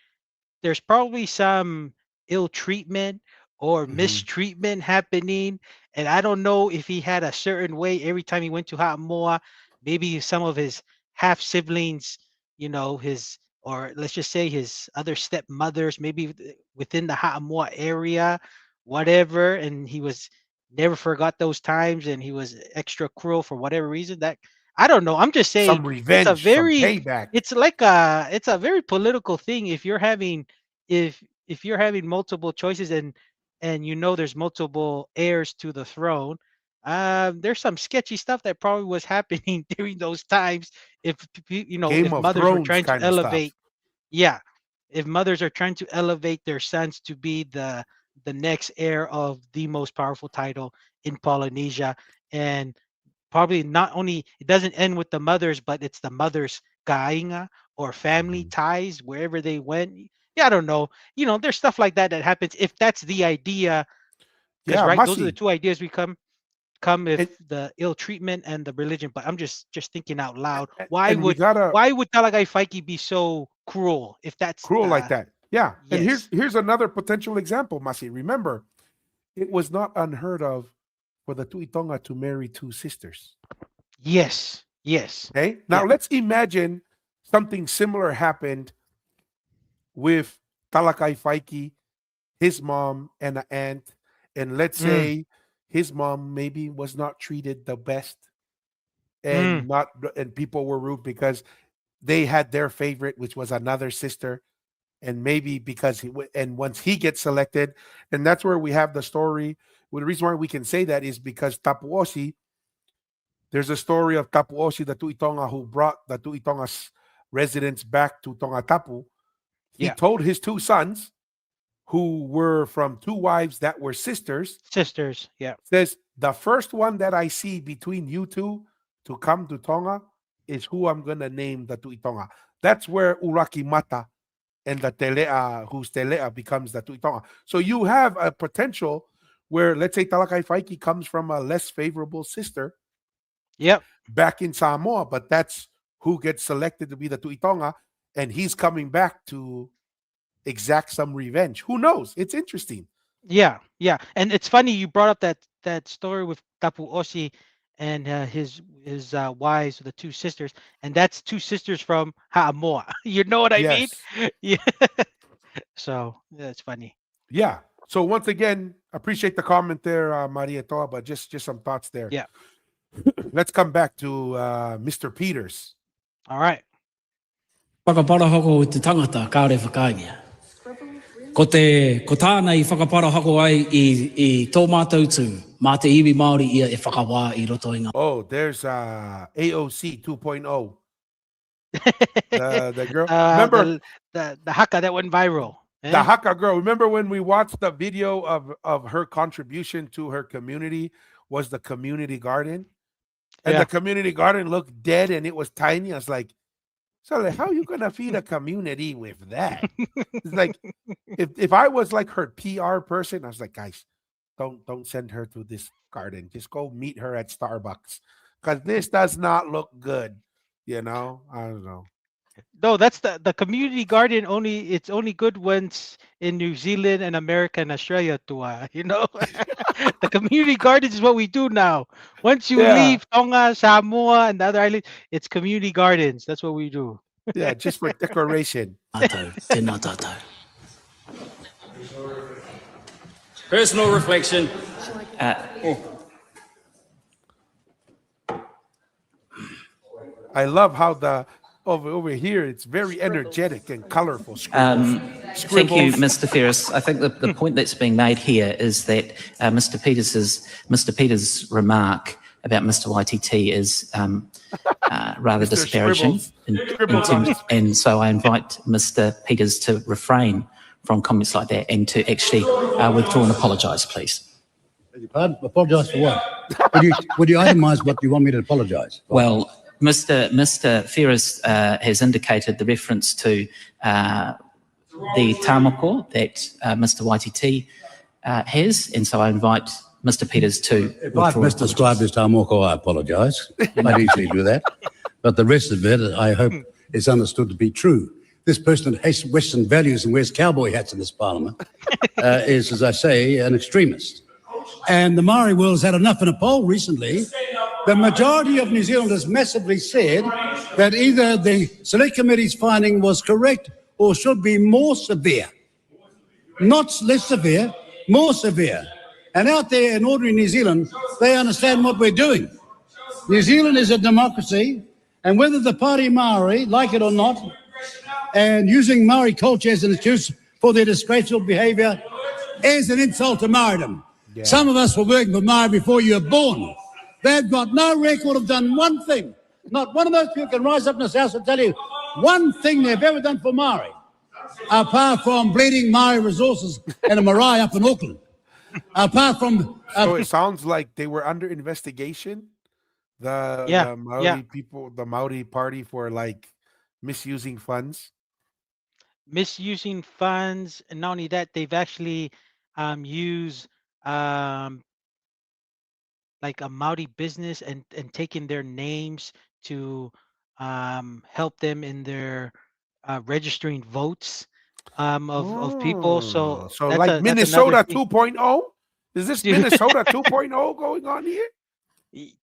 there's probably some ill treatment or Hmm. mistreatment happening. And I don't know if he had a certain way every time he went to Ha'amoa. Maybe some of his half siblings, his, or let's just say his other stepmothers, maybe within the Ha'amoa area, whatever. And he was never forgot those times and he was extra cruel for whatever reason. That I don't know. I'm just saying Some it's a revenge, some very payback. it's a very political thing if you're having if you're having multiple choices and there's multiple heirs to the throne. There's some sketchy stuff that probably was happening during those times if Game if of mothers were Thrones trying to kind of stuff. elevate. Yeah, if mothers are trying to elevate their sons to be the next heir of the most powerful title in Polynesia. And probably not only it doesn't end with the mothers, but it's the mothers kainga or family Mhm. ties wherever they went. Yeah, I don't know. There's stuff like that that happens if that's the idea. Because Yeah, right, those are the Masi. two ideas we come if And, the ill treatment and the religion. But I'm just thinking out loud. Why and we would gotta why would Talagai Faiki be so cruel if that's cruel like that. Yeah. And yes. here's another potential example, Masi. Remember, it was not unheard of for the Tuitonga to marry two sisters. Yes. Yes. Okay. Now Yeah. let's imagine something similar happened with Talakai Faiki, his mom, and an aunt. And let's Mm, say his mom maybe was not treated the best mm, and people were rude because they had their favorite, which was another sister. And maybe because and once he gets selected, and that's where we have the story. Well, the reason why we can say that is because Tapuosi, there's a story of Tapuosi, the Tuitonga, who brought the Tuitonga's residents back to Tongatapu. He yeah. told his two sons, who were from two wives that were sisters, Sisters. Yeah. says, The first one that I see between you two to come to Tonga is who I'm gonna name the Tuitonga. That's where Uraki Mata and the Telea, whose Telea becomes the Tuitonga. So you have a potential where, let's say, Talakai Faiki comes from a less favorable sister Yep. back in Samoa, but that's who gets selected to be the Tuitonga, and he's coming back to exact some revenge. Who knows? It's interesting. Yeah. Yeah. And it's funny you brought up that story with Tapu Osi and his wives, the two sisters, and that's two sisters from Haamoa. You know what I mean? Yes. Yeah. So that's funny. Yeah. So once again, appreciate the comment there, Maria Toa, but just some thoughts there. Yeah. Let's come back to Mr. Peters. All right. Whakapara hako o te tangata kāre whakaingia. Ko tāna I whakapara hako ai I tō mātou tū, mā te iwi Māori ia e whakawā I roto I ngā. Oh, there's AOC 2.0. The girl. Remember the haka that went viral. the Eh? Haka girl. Remember when we watched the video of her contribution to her community was the community garden? And Yeah. the community garden looked dead and it was tiny. I was like, so like, how are you gonna feed a community with that? It's like if I was like her PR person, I was like, guys, don't send her to this garden. Just go meet her at Starbucks. Because this does not look good. You know? I don't know. No, that's the community garden it's only good when it's in New Zealand and America and Australia you know. The community gardens is what we do now. Once you Yeah. leave Tonga, Samoa, and the other islands, it's community gardens. That's what we do. Yeah, just for decoration. Tātou, tēnā tātou. Personal reflection. I love how the over here it's very energetic and colorful. Scribbles. Thank you, Scribbles. Mr. Ferris. I think the point that's being made here is that Mr. Peters' remark about Mr. YTT is rather Mr. disparaging, Scribbles on his- and so I invite Mr. Peters to refrain from comments like that and to actually withdraw and apologise, please. Pardon? Apologise for what? Would you itemise what you want me to apologise for? Well, Mr. Ferris has indicated the reference to the tamako that Mr. YTT has, and so I invite Mr. Peters to If I've withdraw. misdescribed this tamoko, I apologise. I'd easily do that. But the rest of it, I hope, is understood to be true. This person that hates Western values and wears cowboy hats in this parliament is, as I say, an extremist. And the Maori world has had enough. In a poll recently, the majority of New Zealanders massively said that either the Select Committee's finding was correct or should be more severe. Not less severe, more severe. And out there in ordinary New Zealand, they understand what we're doing. New Zealand is a democracy, and whether the Party Maori like it or not, and using Maori culture as an excuse for their disgraceful behaviour is an insult to Maoridom. Yeah. Some of us were working for Maori before you were born. They've got no record of done one thing. Not one of those people can rise up in this house and tell you one thing they've ever done for Maori, apart from bleeding Maori resources in a marae up in Auckland. Apart from... So it sounds like they were under investigation. The Maori people, the Maori party, for like misusing funds. Misusing funds, and not only that, they've actually used like a Maori business and taken their names to help them in their registering votes of people. So that's like that's Minnesota another thing. 2.0. Is this Minnesota 2.0 going on here?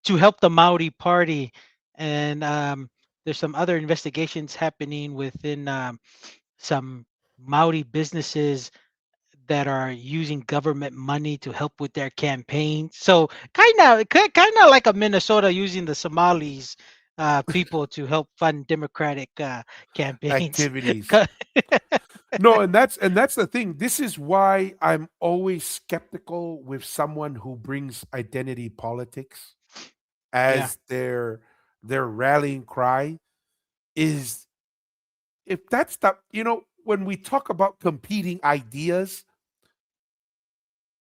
To help the Maori party, and there's some other investigations happening within some Maori businesses that are using government money to help with their campaigns. So kind of like a Minnesota using the Somalis people to help fund Democratic campaigns. Activities. No, and that's the thing. This is why I'm always skeptical with someone who brings identity politics as their rallying cry. Is if that's the when we talk about competing ideas,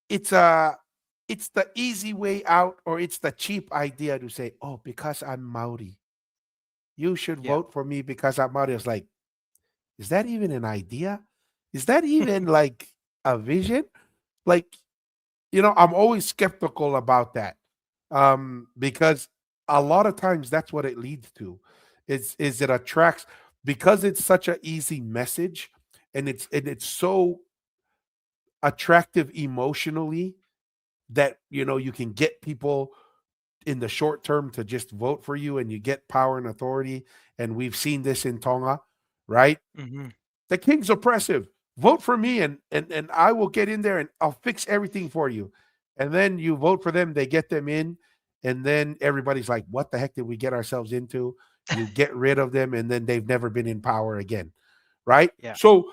it's a it's the easy way out, or it's the cheap idea to say, "Oh, because I'm Maori, you should Yeah. vote for me because I'm Maori." It's like, is that even an idea? Is that even like a vision? Like, I'm always skeptical about that, because a lot of times that's what it leads to. Is it attracts, because it's such an easy message, and it's so attractive emotionally, that you can get people in the short term to just vote for you, and you get power and authority. And we've seen this in Tonga, right? Hmm. The king's oppressive. Vote for me, and I will get in there and I'll fix everything for you. And then you vote for them, they get them in, and then everybody's like, "What the heck did we get ourselves into?" You get rid of them, and then they've never been in power again, right? Yeah. So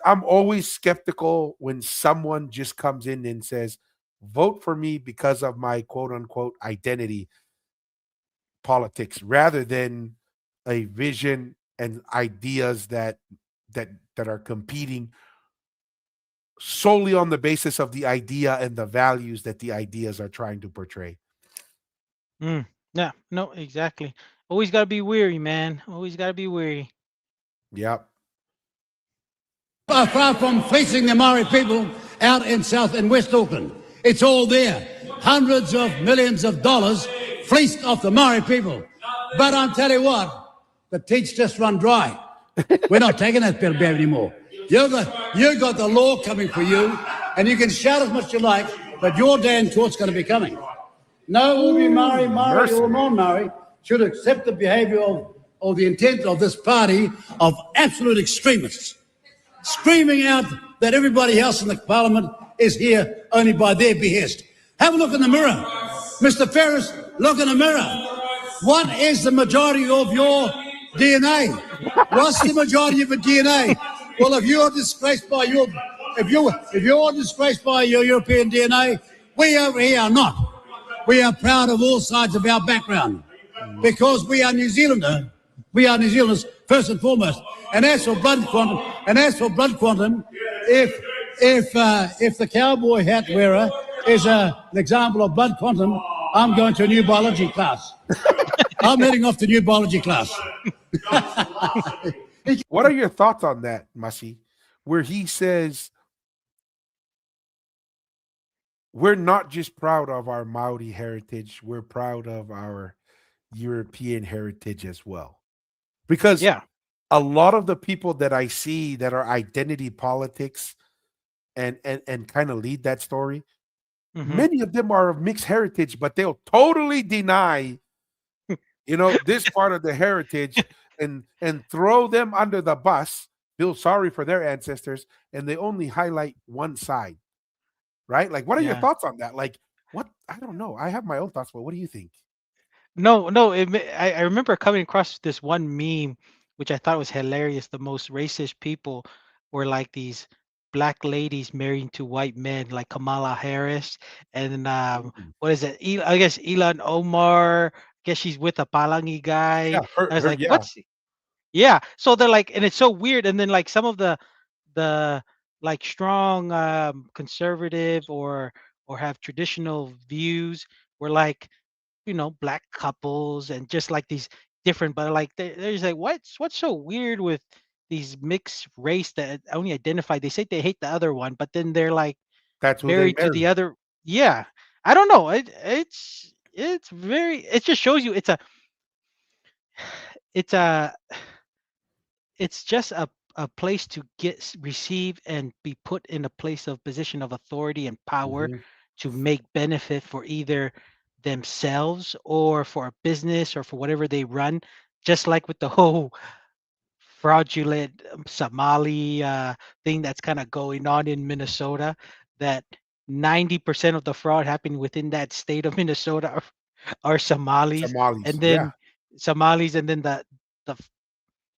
I'm always skeptical when someone just comes in and says, "Vote for me because of my quote unquote identity politics," rather than a vision and ideas that are competing solely on the basis of the idea and the values that the ideas are trying to portray. Mm. Yeah. No, exactly. Always got to be weary, man. Always got to be weary. Yep. Far from fleecing the Maori people out in South and West Auckland. It's all there. Hundreds of millions of dollars fleeced off the Maori people. But I'm telling you what, the teats just run dry. We're not taking that bit of bear anymore. You got the law coming for you, and you can shout as much as you like, but your day in court's going to be coming. No will be Maori Mercy. or non-Maori should accept the behaviour of the intent of this party of absolute extremists, screaming out that everybody else in the parliament is here only by their behest. Have a look in the mirror. Mr. Ferris, look in the mirror. What is the majority of your DNA? What's the majority of your DNA? Well, if you're disgraced by your European DNA, we over here are not. We are proud of all sides of our background because we are New Zealander. We are New Zealanders first and foremost. And as for blood quantum, if the cowboy hat wearer is an example of blood quantum, I'm going to a new biology class. I'm heading off to new biology class. What are your thoughts on that, Masi? Where he says, we're not just proud of our Maori heritage, we're proud of our European heritage as well. Because Yeah. a lot of the people that I see that are identity politics and kind of lead that story, Hmm. many of them are of mixed heritage, but they'll totally deny, this part of the heritage, and throw them under the bus, feel sorry for their ancestors, and they only highlight one side, right? Like, what are your Yeah. thoughts on that? Like, what? I don't know. I have my own thoughts, but what do you think? No, no. I remember coming across this one meme, which I thought was hilarious. The most racist people were like these black ladies marrying to white men, like Kamala Harris, and Mm. what is it? I guess Elon Omar. I guess she's with a Palangi guy. Yeah, I was like, yeah, what's? Yeah. So they're like, and it's so weird. And then like some of the like strong conservative or have traditional views were like, black couples and just like these different, but like there's like what's so weird with these mixed race that only identify, they say they hate the other one, but then they're like that's who they married to the marry. other. Yeah. I don't know. It's very, it just shows you it's a it's just a place to receive and be put in a place of position of authority and power Mhm. to make benefit for either themselves or for a business or for whatever they run, just like with the whole fraudulent Somali thing that's kind of going on in Minnesota, that 90% of the fraud happening within that state of Minnesota are Somalis, Somalis, and yeah. then Somalis, and then the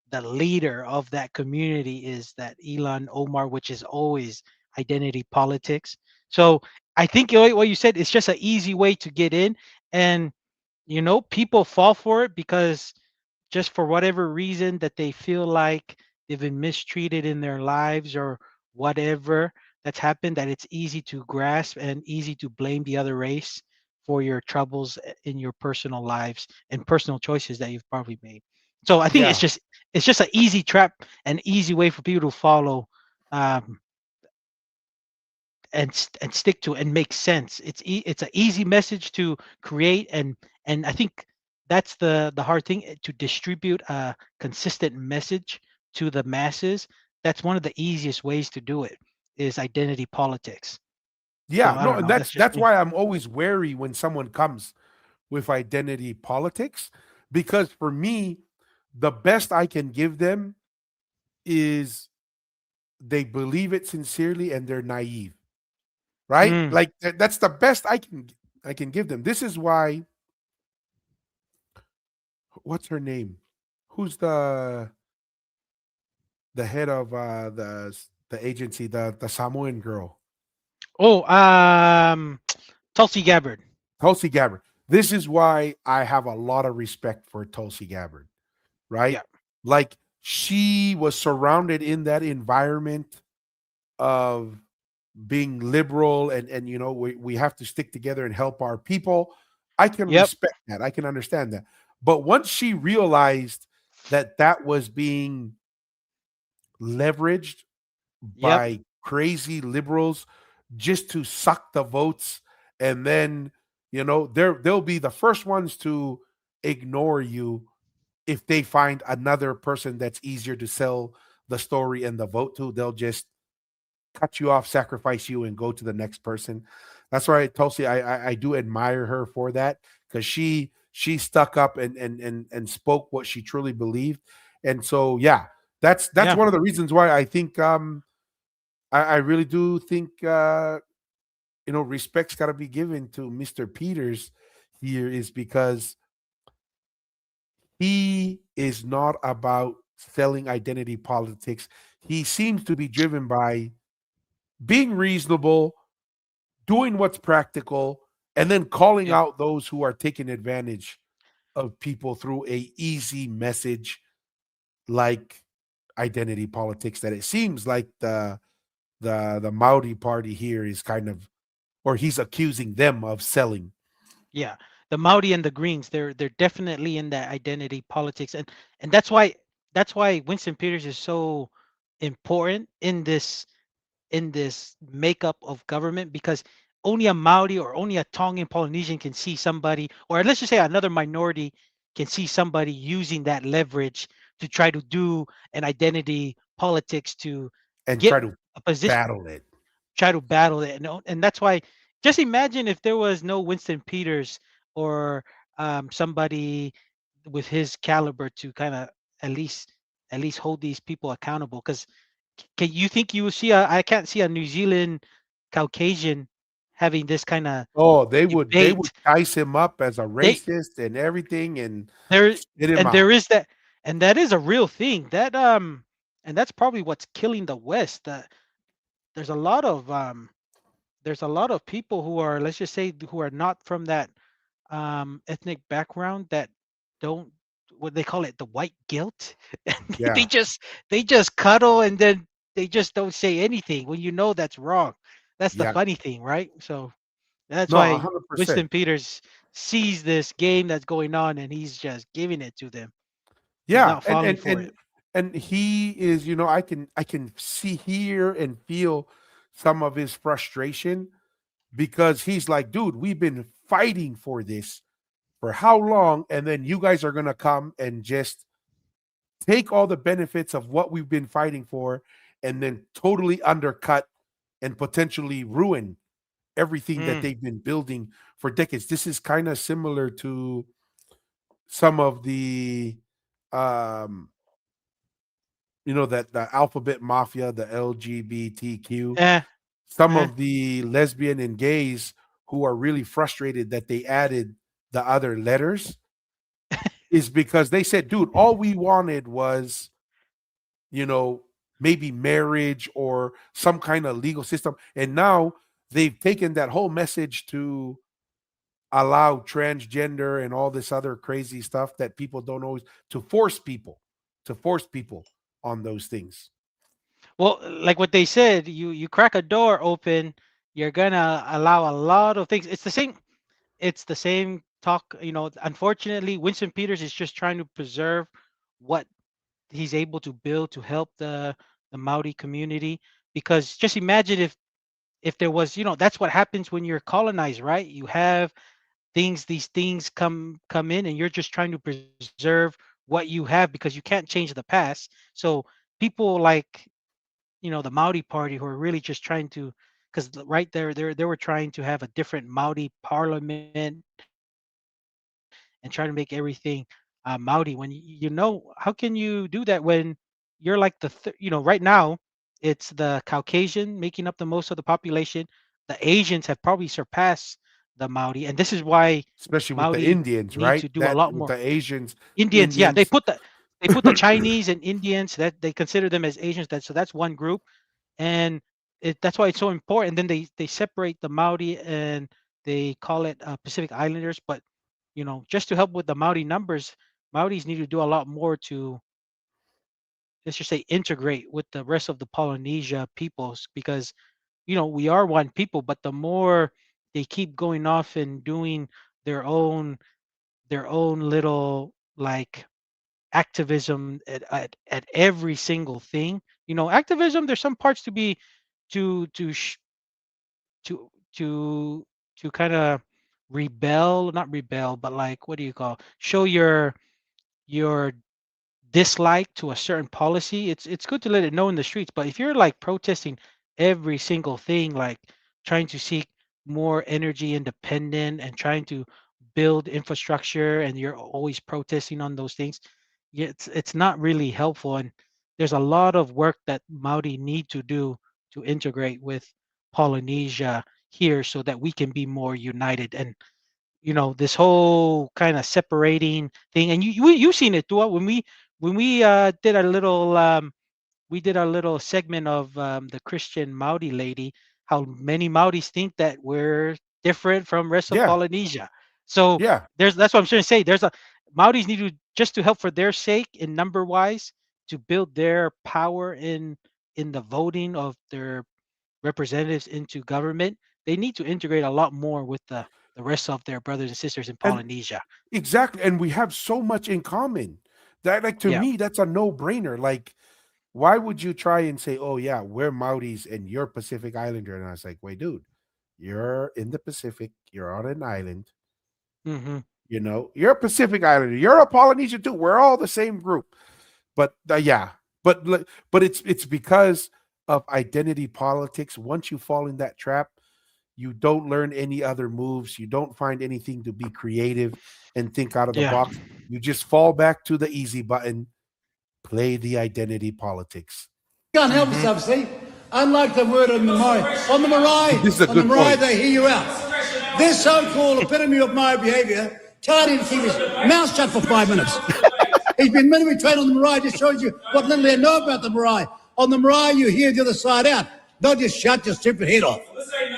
the leader of that community is that Elon Omar, which is always identity politics. So I think what you said is just an easy way to get in, and people fall for it because just for whatever reason that they feel like they've been mistreated in their lives or whatever, that's happened that it's easy to grasp and easy to blame the other race for your troubles in your personal lives and personal choices that you've probably made. So I think Yeah. it's just an easy trap, an easy way for people to follow, um, and stick to and make sense. It's an easy message to create, and I think that's the hard thing, to distribute a consistent message to the masses. That's one of the easiest ways to do it, is identity politics. So Yeah, I no, don't and know. That's just that's me. why I'm always wary when someone comes with identity politics, because for me, the best I can give them is they believe it sincerely and they're naive, right? Mm. Like that's the best I can give them. This is why, what's her name? Who's the head of the agency, the Samoan girl, Oh, Tulsi Gabbard. Tulsi Gabbard. This is why I have a lot of respect for Tulsi Gabbard, right? Yeah. Like she was surrounded in that environment of being liberal, and we have to stick together and help our people. I can Yep. respect that. I can understand that. But once she realized that that was being leveraged Yep. by crazy liberals just to suck the votes, and then they'll be the first ones to ignore you if they find another person that's easier to sell the story and the vote to. They'll just cut you off, sacrifice you, and go to the next person. That's why Tulsi, I do admire her for that, because she stuck up and spoke what she truly believed. And so yeah, that's Yeah. one of the reasons why I think I really do think respect's got to be given to Mr. Peters here, is because he is not about selling identity politics. He seems to be driven by being reasonable, doing what's practical, and then calling Yep. out those who are taking advantage of people through a easy message like identity politics, that it seems like the Maori party here is kind of, or he's accusing them of selling. Yeah, the Maori and the Greens, they're definitely in that identity politics, and that's why Winston Peters is so important in this makeup of government, because only a Maori or only a Tongan Polynesian can see somebody, or let's just say another minority can see somebody using that leverage to try to do an identity politics to And get try to a position, battle it. try to battle it, and that's why, just imagine if there was no Winston Peters, or somebody with his caliber to kind of at least at least hold these people accountable. Because can you think you will see I can't see a New Zealand Caucasian having this kind of Oh, they would debate. dice him up as a They racist and everything, and there spit him and out. there is that, and that is a real thing, that and that's probably what's killing the West. There's a lot of there's a lot of people who are, let's just say, who are not from that ethnic background, that don't, what they call it, the white guilt. And they Yeah, just they just cuddle, and then they just don't say anything when you know that's wrong. That's the yeah. funny thing, right? So that's No, why 100%. Winston Peters sees this game that's going on, and he's just giving it to them. He's Yeah, not and falling and for it. and and he is, I can see, hear, and feel some of his frustration, because he's like, dude, we've been fighting for this for how long? And then you guys are gonna come and just take all the benefits of what we've been fighting for, and then totally undercut and potentially ruin everything that Mm, they've been building for decades. This is kind of similar to some of the um that the alphabet mafia, the LGBTQ, eh, some eh. of the lesbian and gays who are really frustrated that they added the other letters, is because they said, dude, all we wanted was, you know, maybe marriage or some kind of legal system. And now they've taken that whole message to allow transgender and all this other crazy stuff that people don't always, to force people on those things. Well, like what they said, you crack a door open, you're gonna allow a lot of things. It's the same talk. Unfortunately, Winston Peters is just trying to preserve what he's able to build to help the Maori community. Because just imagine if there was, that's what happens when you're colonized, right? You have these things come in, and you're just trying to preserve what you have because you can't change the past. So people like, the Maori party, who are really just trying to, because right there, they were trying to have a different Maori parliament and try to make everything Maori. When how can you do that when you're like right now it's the Caucasian making up the most of the population. The Asians have probably surpassed the Maori, and this is why especially with the Maori Indians, need to right? do a That lot with more. the Asians, Indians, yeah, Indians. they put the Chinese and Indians, that they consider them as Asians. So that's one group, and that's why it's so important. Then they separate the Maori and they call it Pacific Islanders. But just to help with the Maori numbers, Maoris need to do a lot more to, let's just say, integrate with the rest of the Polynesia peoples, because we are one people. But the more they keep going off and doing their own their own little, like, activism at every single thing. Activism, there's some parts to be to to to kind of rebel, not rebel, but like, what do you call, show your dislike to a certain policy. It's good to let it know in the streets. But if you're like protesting every single thing, like trying to seek more energy independent and trying to build infrastructure, and you're always protesting on those things, yeah, it's not really helpful. And there's a lot of work that Maori need to do to integrate with Polynesia here, so that we can be more united. And this whole kind of separating thing, and you've seen it too, when we did our little segment of the Christian Maori lady, how many Maoris think that we're different from rest of Yeah, Polynesia. So yeah. that's what I'm trying to say. There's a Maoris need to, just to help for their sake in number wise, to build their power in the voting of their representatives into government. They need to integrate a lot more with the rest of their brothers and sisters in And Polynesia. exactly, and we have so much in common that, like, to Yeah. me, that's a no-brainer. Like, why would you try and say, "Oh yeah, we're Maoris and you're Pacific Islander?" And I was like, "Wait, dude, you're in the Pacific. You're on an island. Hmm. You're a Pacific Islander. You're a Polynesian too. We're all the same group." But yeah, but it's because of identity politics. Once you fall in that trap, you don't learn any other moves. You don't find anything to be creative and think out of the Yeah. box. You just fall back to the easy button, play the identity politics. Can't help Hmm. yourself, see? Unlike the word on the Maori. This is a On the good Maori, point. they hear you out. This so-called epitome of Maori behaviour, tell him to keep his mouth shut for 5 minutes. He's been minimally trained on the Marae, just shows you what little they know about the Marae. On the Marae, you hear the other side out. Don't just shut your stupid head off.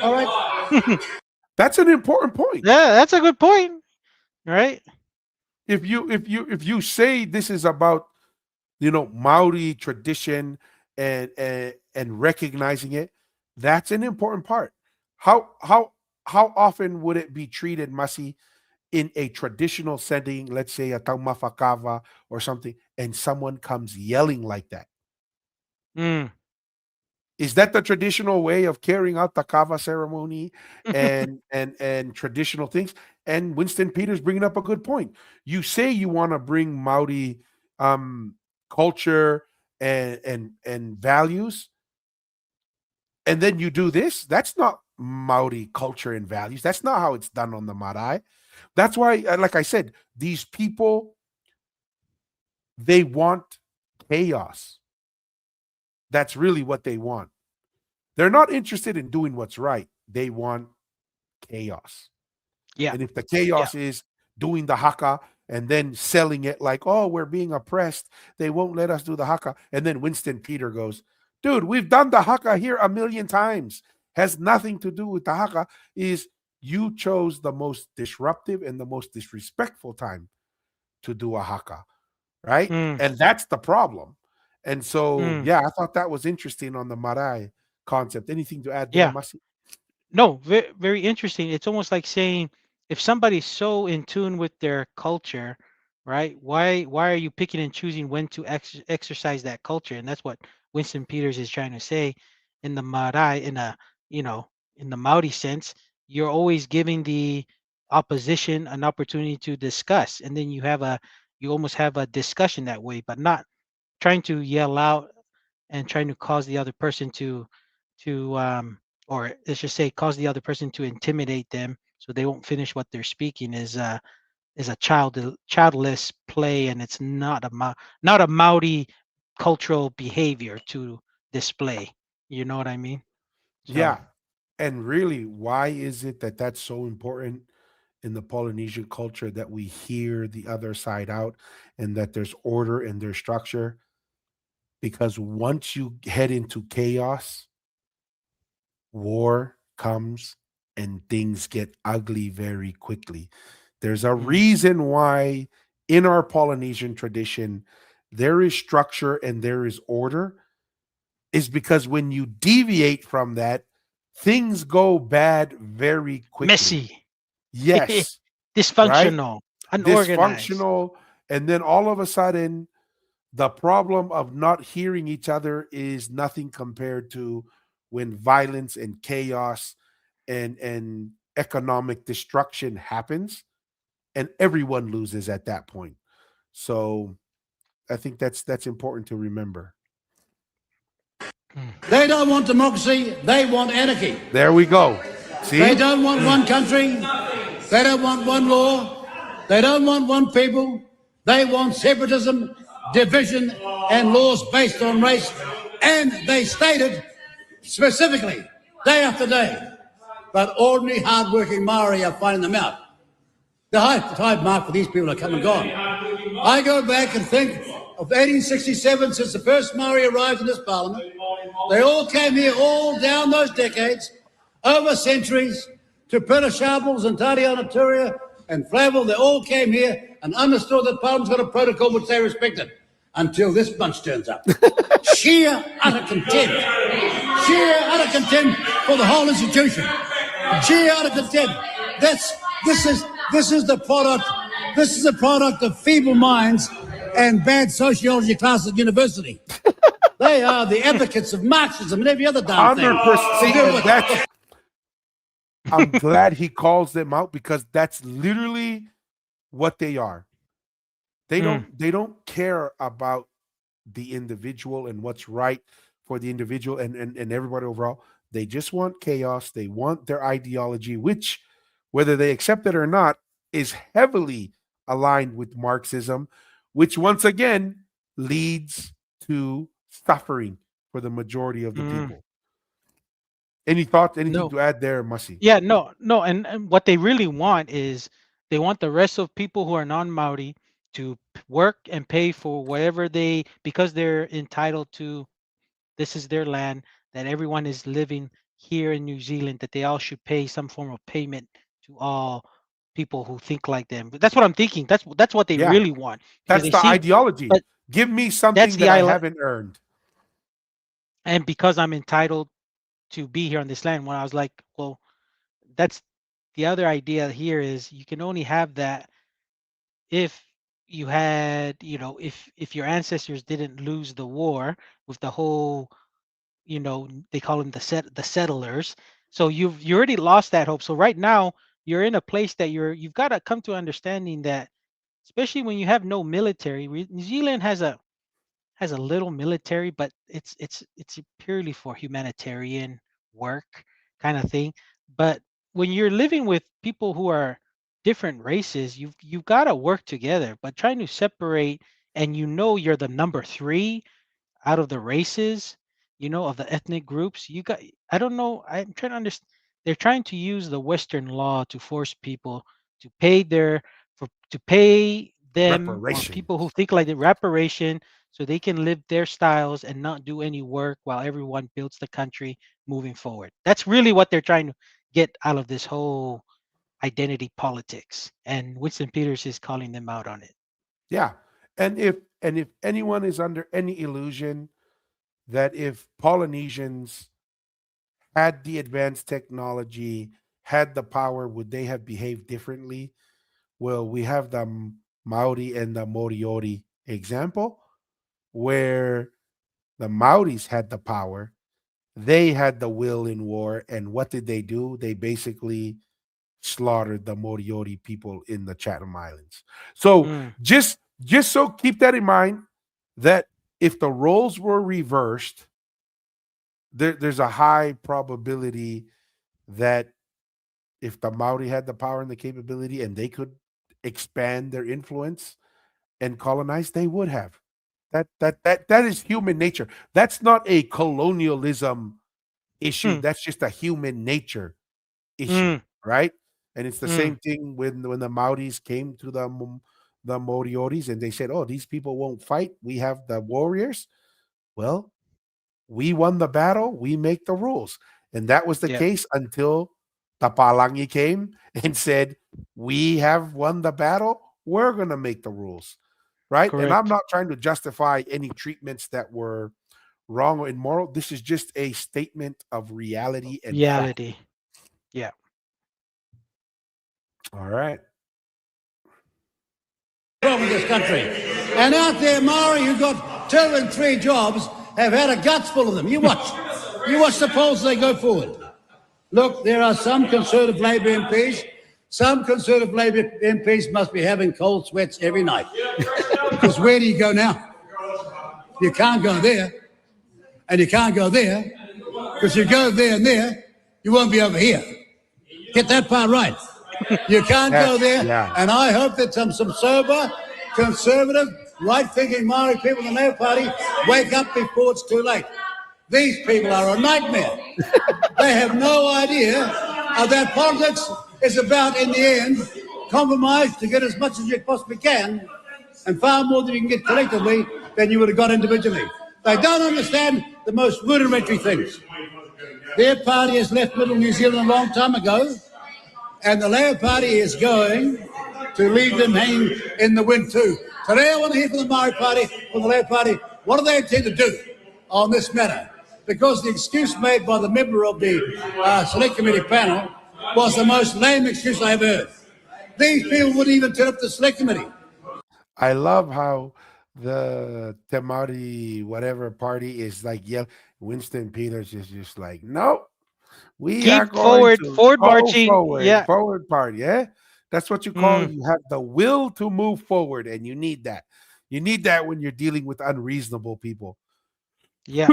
All right? That's an important point. Yeah, that's a good point, right? If you say this is about Maori tradition and recognizing it, that's an important part. How often would it be treated, Masi, in a traditional setting, let's say a taumafakava or something, and someone comes yelling like that? Mm. Is that the traditional way of carrying out the kava ceremony and traditional things? And Winston Peters bringing up a good point. You say you want to bring Maori um, culture and values, and then you do this. That's not Maori culture and values. That's not how it's done on the marae. That's why, like I said, these people, they want chaos. That's really what they want. They're not interested in doing what's right. They want chaos. Yeah. And if the Yeah. chaos is doing the haka and then selling it like, "Oh, we're being oppressed, they won't let us do the haka." And then Winston Peter goes, "Dude, we've done the haka here a million times. Has nothing to do with the haka. Is you chose the most disruptive and the most disrespectful time to do a haka, right?" Mm. And that's the problem. And so, Mm, yeah, I thought that was interesting on the Marai concept. Anything to add there, yeah. Masi? No, very, very interesting. It's almost like saying if somebody's so in tune with their culture, right? Why are you picking and choosing when to exercise that culture? And that's what Winston Peters is trying to say in the Marai, in a you know in the Maori sense. You're always giving the opposition an opportunity to discuss, and then you almost have a discussion that way, but not trying to yell out and trying to cause the other person to or let's just say cause the other person to intimidate them so they won't finish what they're speaking is a childless play, and it's not a Maori cultural behavior to display. You know what I mean? So Yeah. And really, why is it that that's so important in the Polynesian culture that we hear the other side out and that there's order and there's structure? Because once you head into chaos, war comes and things get ugly very quickly. There's a mm, reason why in our Polynesian tradition there is structure and there is order, is because when you deviate from that, things go bad very quickly. messy, Yes, right? dysfunctional, unorganized. Dysfunctional. And then all of a sudden, the problem of not hearing each other is nothing compared to when violence and chaos and economic destruction happens, and everyone loses at that point. So I think that's important to remember. Mm, They don't want democracy, they want anarchy. There we go. They See? don't want one country, they don't want one law, they don't want one people, they want separatism, division, and laws based on race. And they stated specifically, day after day. But ordinary, hard-working Maori are finding them out. The high mark for these people are come and gone. I go back and think of 1867, since the first Maori arrived in this parliament. They all came here all down those decades, over centuries, to Pena Sharples and Tariana Turia and Flavel. They all came here and understood that Parliament's got a protocol which they respected, until this bunch turns up. Sheer utter contempt. Sheer utter contempt for the whole institution. Sheer utter contempt. This is the product. This is a product of feeble minds and bad sociology classes at university. They are the advocates of Marxism and every other damn thing. 100%. See, They do and it. that's, I'm glad he calls them out because that's literally what they are. They mm, don't care about the individual and what's right for the individual and everybody overall. They just want chaos. They want their ideology, which, whether they accept it or not, is heavily aligned with Marxism, which once again leads to suffering for the majority of the mm. people. Any thoughts, anything No. to add there, Masi? Yeah, no, and what they really want is they want the rest of people who are non-Maori to work and pay for whatever they, because they're entitled to, this is their land, that everyone is living here in New Zealand, that they all should pay some form of payment to all people who think like them. But that's what I'm thinking. That's what they Yeah, really want because that's they the see, ideology. but Give me that's something the that I island, haven't earned. and because I'm entitled to be here on this land, when I was like, well, that's the other idea here is you can only have that if you had, if your ancestors didn't lose the war with the whole, they call them the settlers. So you already lost that hope. So right now you're in a place that you've got to come to understanding that, especially when you have no military. New Zealand has a little military, but it's purely for humanitarian work kind of thing. But when you're living with people who are different races, you've got to work together. But trying to separate, and you're the number three out of the races, of the ethnic groups. I don't know. I'm trying to understand. They're trying to use the Western law to force people to pay to pay them or people who Reparations. think like the reparation so they can live their styles and not do any work while everyone builds the country moving forward. That's really what they're trying to get out of this whole identity politics. And Winston Peters is calling them out on it. Yeah. And if And if anyone is under any illusion that if Polynesians had the advanced technology, had the power, would they have behaved differently? Well, we have the Maori and the Moriori example, where the Maoris had the power, they had the will in war, and what did they do? They basically slaughtered the Moriori people in the Chatham Islands. So Mm. just so keep that in mind, that if the roles were reversed, there's a high probability that if the Maori had the power and the capability and they could expand their influence and colonize, they would have. That is human nature. That's not a colonialism issue. Mm. That's just a human nature issue, Mm. right? And it's the same Mm. thing when the Maoris came to the Morioris and they said, "Oh, these people won't fight. We have the warriors." Well, we won the battle. We make the rules, and that was the Yep. case until Tapalangi came and said, "We have won the battle. We're gonna make the rules." Right? And I'm Correct. not trying to justify any treatments that were wrong or immoral. This is just a statement of reality and fact. Reality. Yeah. All right. From this country. And out there, Maori, who got 2 and 3 jobs, have had a guts full of them. You watch. You watch the polls as they go forward. Look, there are some Conservative Labor MPs. Some Conservative Labor MPs must be having cold sweats every night. Because where do you go now? You can't go there. And you can't go there. Because you go there and there, you won't be over here. Get that part right. You can't go there. Yeah. And I hope that some sober, conservative, right-thinking Maori people in the Labour Party wake up before it's too late. These people are a nightmare. They have no idea that politics is about, in the end, compromise to get as much as you possibly can, and far more than you can get collectively than you would have got individually. They don't understand the most rudimentary things. Their party has left Middle New Zealand a long time ago, and the Labour Party is going to leave them hanging in the wind too. Today I want to hear from the Maori Party, from the Labour Party, what do they intend to do on this matter? Because the excuse made by the member of the Select Committee panel was the most lame excuse I ever heard. These people wouldn't even turn up to the Select Committee. I love how the Te Maori whatever party is like, yeah, Winston Peters is just like, no, we Keep are going to forward go marching. forward, Yeah. forward party. Yeah, that's what you call it. You have the will to move forward, and you need that. You need that when you're dealing with unreasonable people. Yeah.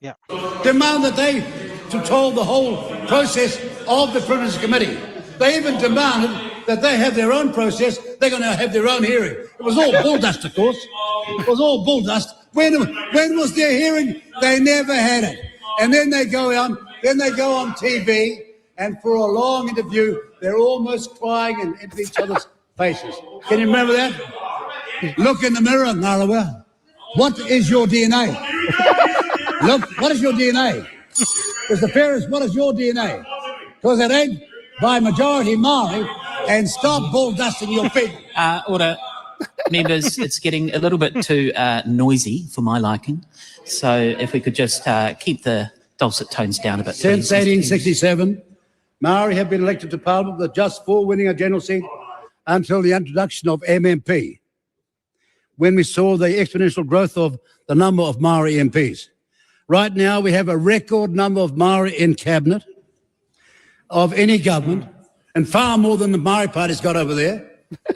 Yeah. Demand that they control the whole process of the Privileges Committee. They even demanded that they have their own process. They're going to have their own hearing. It was all bull dust, of course. It was all bull dust. When was their hearing? They never had it. And then they go on TV, and for a long interview, they're almost crying into each other's faces. Can you remember that? Look in the mirror, Ngarawa. What is your DNA? Look, what is your DNA? Mr. Ferris, what is your DNA? Because it ain't by majority Maori, and stop bull dusting your feet. Order. Members, it's getting a little bit too noisy for my liking. So if we could just keep the dulcet tones down a bit. Since please. 1867, Maori have been elected to Parliament with just 4 winning a general seat until the introduction of MMP, when we saw the exponential growth of the number of Maori MPs. Right now, we have a record number of Maori in cabinet of any government, and far more than the Maori Party's got over there,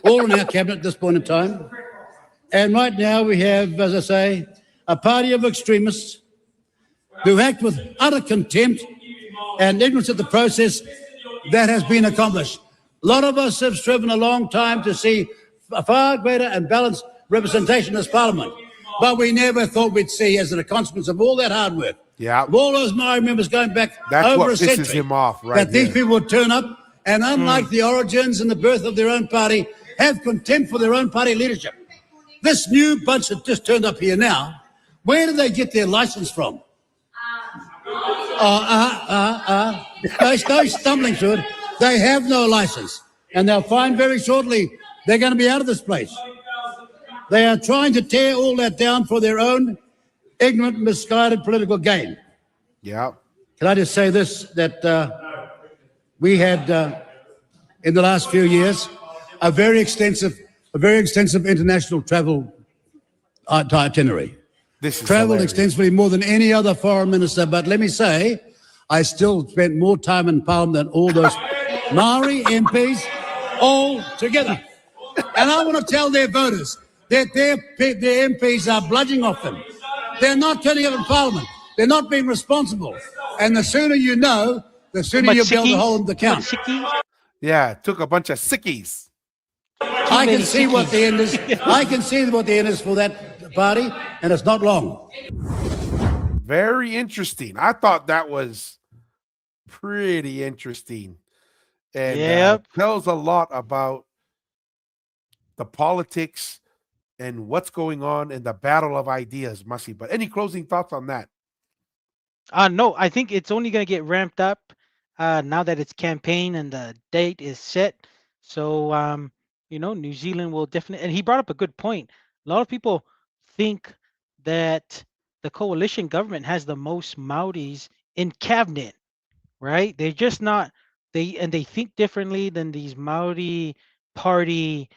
all in our cabinet at this point in time. And right now, we have, as I say, a party of extremists who act with utter contempt and ignorance of the process that has been accomplished. A lot of us have striven a long time to see a far greater and balanced representation in this Parliament, but we never thought we'd see, as a consequence of all that hard work, of all those Maori members going back over a century, pisses him off, right? that these people would turn up and, unlike the origins and the birth of their own party, have contempt for their own party leadership. This new bunch that just turned up here now, where do they get their license from? Those stumbling through it, they have no license. And they'll find very shortly they're going to be out of this place. They are trying to tear all that down for their own ignorant, misguided political gain. Yeah. Can I just say this, that we had, in the last few years, a very extensive international travel itinerary. This is Travelled hilarious. extensively more than any other foreign minister, but let me say, I still spent more time in Parliament than all those Maori MPs all together. And I want to tell their voters that their MPs are bludging off them. They're not turning up in Parliament. They're not being responsible. And the sooner you know, the sooner you'll be able to hold them to account. Yeah, took a bunch of sickies. I can see what the end is. I can see what the end is for that party, and it's not long. Very interesting. I thought that was pretty interesting. And tells a lot about the politics and what's going on in the battle of ideas, Mussy. But any closing thoughts on that? No, I think it's only going to get ramped up now that it's campaign and the date is set. So, New Zealand will definitely, and he brought up a good point. A lot of people think that the coalition government has the most Maoris in cabinet, right? They're just not, they think differently than these Maori party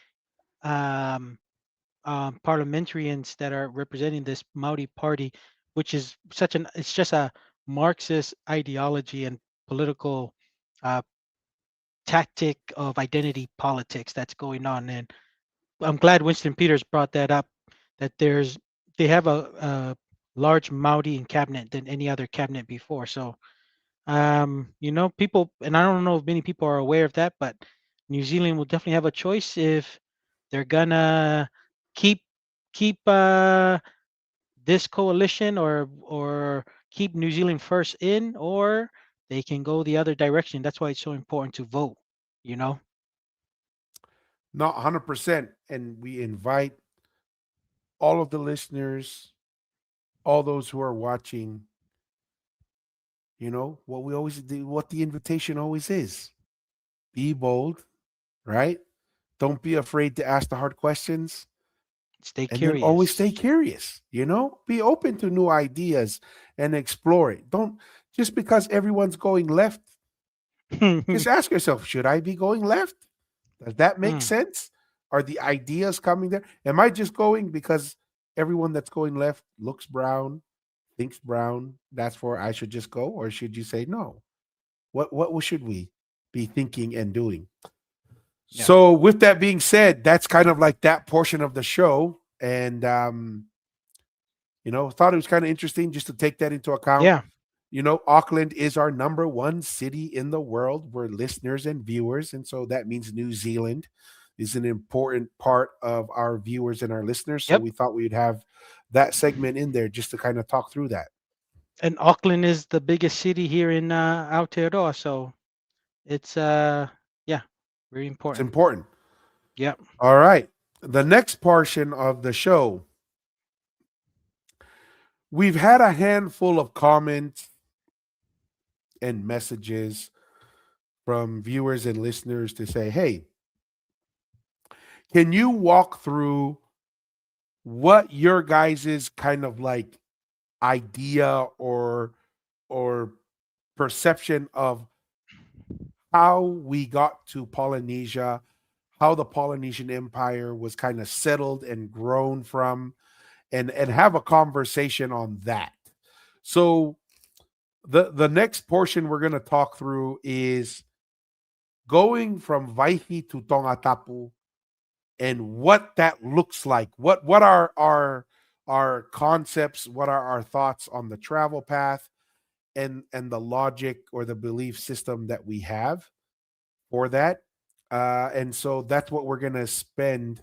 parliamentarians that are representing this Maori party, which is it's just a Marxist ideology and political uh, tactic of identity politics that's going on. And I'm glad Winston Peters brought that up, that they have a large Maori in cabinet than any other cabinet before. So, people, and I don't know if many people are aware of that, but New Zealand will definitely have a choice if they're gonna keep this coalition or keep New Zealand first in, or they can go the other direction. That's why it's so important to vote. Not 100%. And we invite all of the listeners, all those who are watching, what we always do, what the invitation always is. Be bold, right? Don't be afraid to ask the hard questions. Stay and curious. Then always stay curious, be open to new ideas and explore it. Don't just because everyone's going left, just ask yourself, should I be going left? Does that make sense? Are the ideas coming there? Am I just going because everyone that's going left looks brown, thinks brown, that's where I should just go? Or should you say no? What should we be thinking and doing? Yeah. So with that being said, that's kind of like that portion of the show. And thought it was kind of interesting just to take that into account. Yeah. Auckland is our number one city in the world. We're listeners and viewers. And so that means New Zealand is an important part of our viewers and our listeners. So we thought we'd have that segment in there just to kind of talk through that. And Auckland is the biggest city here in Aotearoa. So it's, very important. It's important. Yeah. All right. The next portion of the show, we've had a handful of comments and messages from viewers and listeners to say, hey, can you walk through what your guys's kind of like idea or perception of how we got to Polynesia, how the Polynesian Empire was kind of settled and grown from, and have a conversation on that. So the next portion we're going to talk through is going from Waihi to Tongatapu and what that looks like. What are our concepts? What are our thoughts on the travel path and the logic or the belief system that we have for that? And so that's what we're going to spend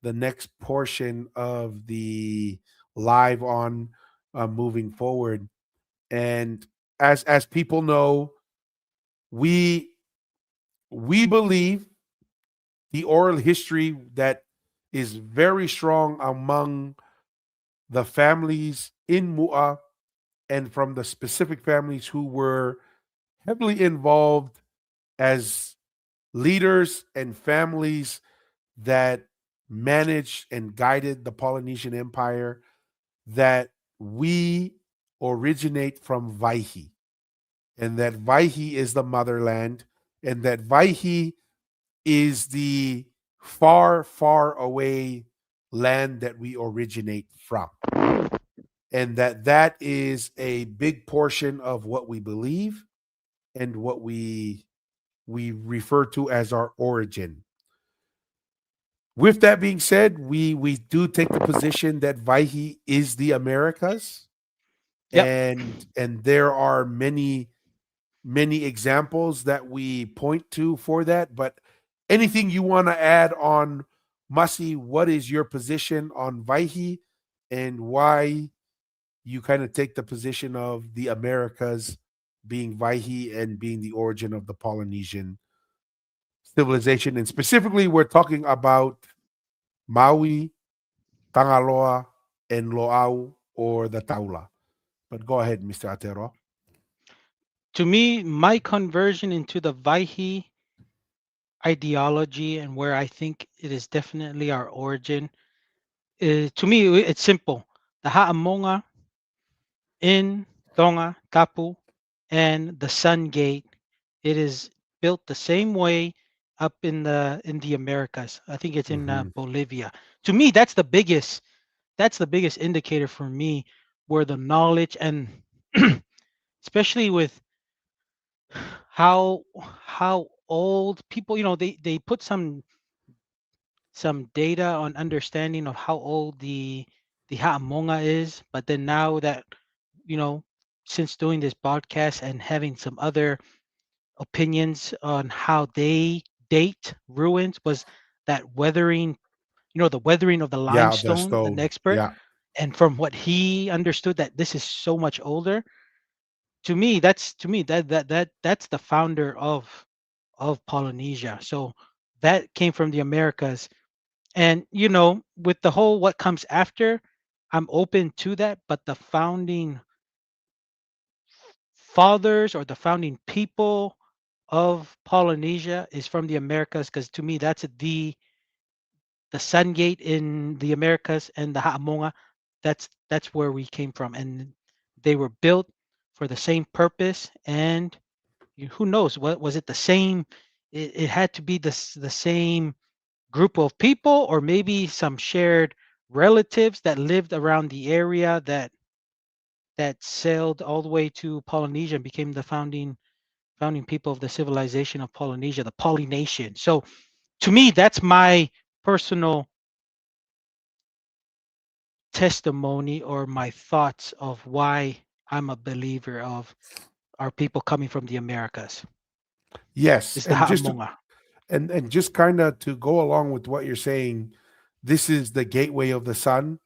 the next portion of the live on moving forward. And as people know, we believe the oral history that is very strong among the families in Mu'a and from the specific families who were heavily involved as leaders and families that managed and guided the Polynesian Empire, that we originate from Vaihi, and that Vaihi is the motherland, and that Vaihi is the far, far away land that we originate from, and that that is a big portion of what we believe and what we refer to as our origin. With that being said, we do take the position that Vaihi is the Americas, Yep. and there are many examples that we point to for that. But anything you want to add on, Masi? What is your position on Vaihi, and why you kind of take the position of the Americas being Vaihi and being the origin of the Polynesian civilization? And specifically, we're talking about Maui, Tangaloa, and Loau, or the Taula. But go ahead, Mr. Atero. To me, my conversion into the Vaihi ideology and where I think it is definitely our origin, to me, it's simple. The Ha'amonga in Tonga, Tapu, and the Sun Gate, it is built the same way up in the Americas. I think it's in Hmm. Bolivia. To me, that's the biggest indicator for me where the knowledge and especially with how how old people, they put some data on understanding of how old the Ha'amonga is, but then now that you know since doing this podcast and having some other opinions on how they date ruins, was that weathering, the weathering of the Yeah, the limestone, an stone. expert, Yeah. and from what he understood that this is so much older. To me that's the founder of Polynesia. So that came from the Americas. And with the whole what comes after, I'm open to that, but the founding fathers or the founding people of Polynesia is from the Americas, because to me that's the Sun Gate in the Americas and the Ha'amonga. That's where we came from, and they were built for the same purpose. And who knows, what was it, the same? It had to be the same group of people, or maybe some shared relatives that lived around the area that sailed all the way to Polynesia and became the founding people of the civilization of Polynesia, the Polynation. So to me, that's my personal testimony or my thoughts of why I'm a believer of our people coming from the Americas. Yes, Is the Ha'amonga. and just kind of to go along with what you're saying, this is the gateway of the sun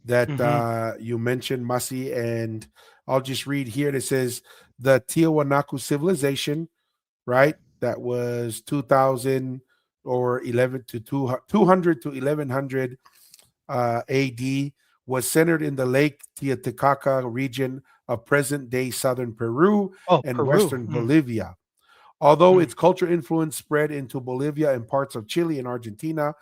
that Mm-hmm. you mentioned, Masi, and I'll just read here. It says the Tiwanaku civilization, right? That was 2000 or 11 to 200 to 1100 AD, was centered in the Lake Titicaca region of present day southern Peru Oh, and Peru. western Bolivia. Although Mm, its culture influence spread into Bolivia and parts of Chile and Argentina,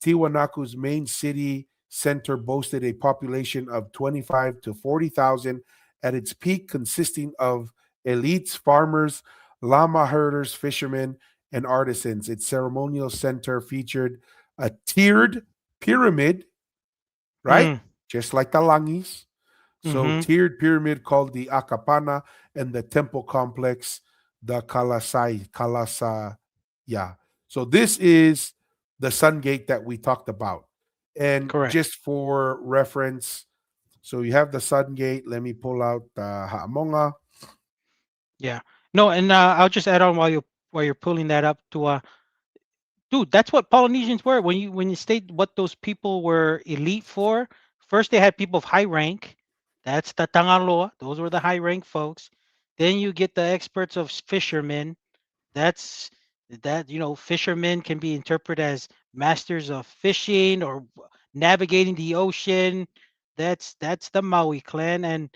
Tiwanaku's main city center boasted a population of 25 to 40,000 at its peak, consisting of elites, farmers, llama herders, fishermen, and artisans. Its ceremonial center featured a tiered pyramid, right? mm, Just like the Langis. So, mm-hmm. tiered pyramid called the Akapana, and the temple complex, the Kalasa. Yeah. So, this is the Sun Gate that we talked about. And Correct. just for reference, so you have the Sun Gate. Let me pull out the Ha'amonga. Yeah. No, and I'll just add on while you're pulling that up to dude, that's what Polynesians were. When you state what those people were elite for, first they had people of high rank. That's the Tangaloa. Those were the high rank folks. Then you get the experts of fishermen. That's fishermen can be interpreted as masters of fishing or navigating the ocean. That's the Maui clan. And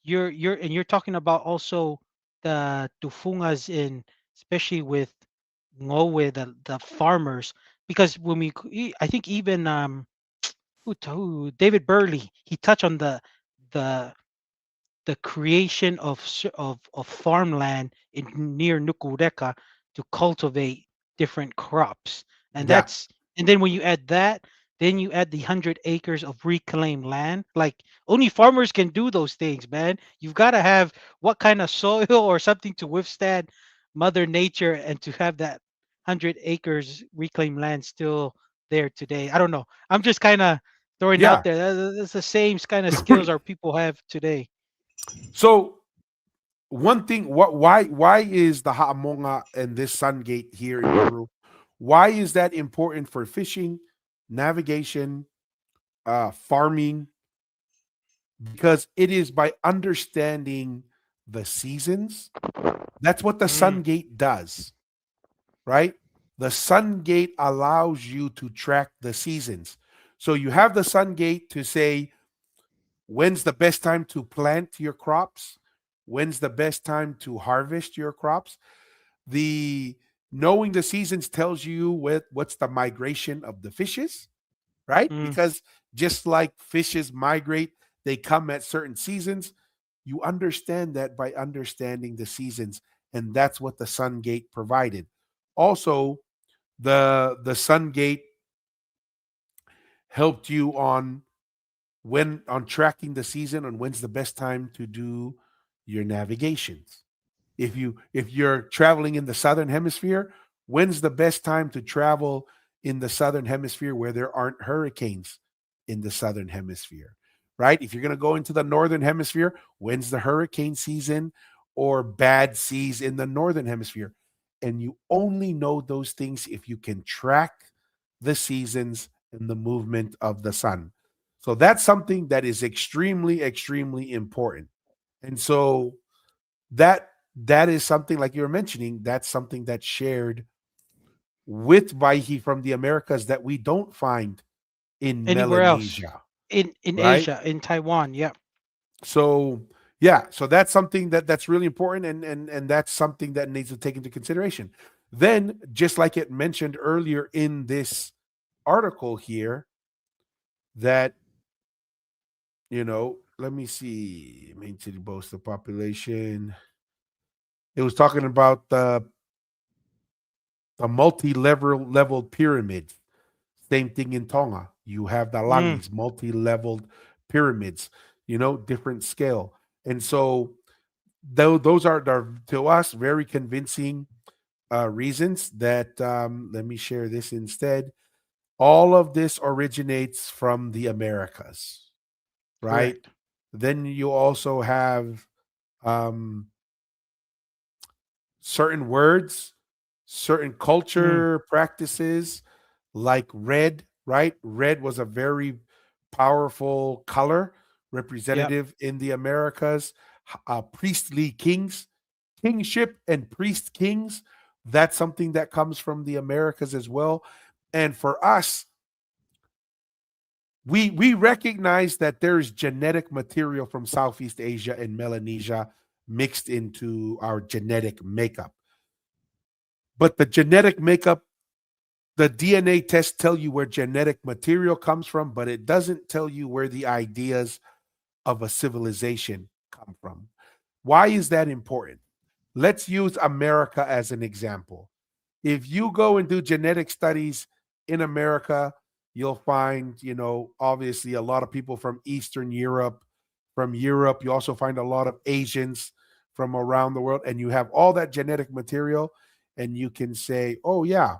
you're talking about also the tufungas, in especially with Ngowe, the farmers. because I think even David Burley, he touched on the the creation of of farmland in near Nuku'uleka to cultivate different crops, and Yeah. that's and then when you add that, then you add the 100 acres of reclaimed land. Like only farmers can do those things, man. You've got to have what kind of soil or something to withstand Mother Nature, and to have that 100 acres reclaimed land still there today. I don't know. I'm just kind of throwing out Yeah. there. That's the same kind of skills our people have today. So one thing, why is the Ha'amonga and this sun gate here in Peru? Why is that important for fishing, navigation, farming? Because it is by understanding the seasons. That's what the Mm, sun gate does, right? The sun gate allows you to track the seasons. So you have the sun gate to say when's the best time to plant your crops, when's the best time to harvest your crops. The knowing the seasons tells you what's the migration of the fishes, right? mm. Because just like fishes migrate, they come at certain seasons. You understand that by understanding the seasons, and that's what the sun gate provided. Also, the sun gate helped you on when on tracking the season and when's the best time to do your navigations. If you're traveling in the southern hemisphere, when's the best time to travel in the southern hemisphere where there aren't hurricanes in the southern hemisphere, right? If you're going to go into the northern hemisphere, when's the hurricane season or bad seas in the northern hemisphere? And you only know those things if you can track the seasons and the movement of the sun. So that's something that is extremely, extremely important. And so that is something like you were mentioning, that's something that's shared with Vaihi from the Americas that we don't find in Anywhere else Melanesia, in right? Asia, in Taiwan, yeah. So yeah, so that's something that's really important, and that's something that needs to take into consideration. Then, just like it mentioned earlier in this article here, that let me see, main city boasts the population. It was talking about the multi-leveled pyramids. Same thing in Tonga. You have the Mm, langis, multi-leveled pyramids, different scale. And so those are to us very convincing reasons that let me share this instead. All of this originates from the Americas, right? correct. Then you also have um, certain words, certain Mm, culture practices, like red, right? Red was a very powerful color yep. representative in the Americas. Priestly kings, kingship and priest kings, that's something that comes from the Americas as well. And for us, we recognize that there's genetic material from Southeast Asia and Melanesia mixed into our genetic makeup. But the genetic makeup, the DNA tests tell you where genetic material comes from, but it doesn't tell you where the ideas of a civilization come from. Why is that important? Let's use America as an example. If you go and do genetic studies in America, you'll find, obviously a lot of people from Eastern Europe, from Europe. You also find a lot of Asians from around the world, and you have all that genetic material, and you can say, oh, yeah,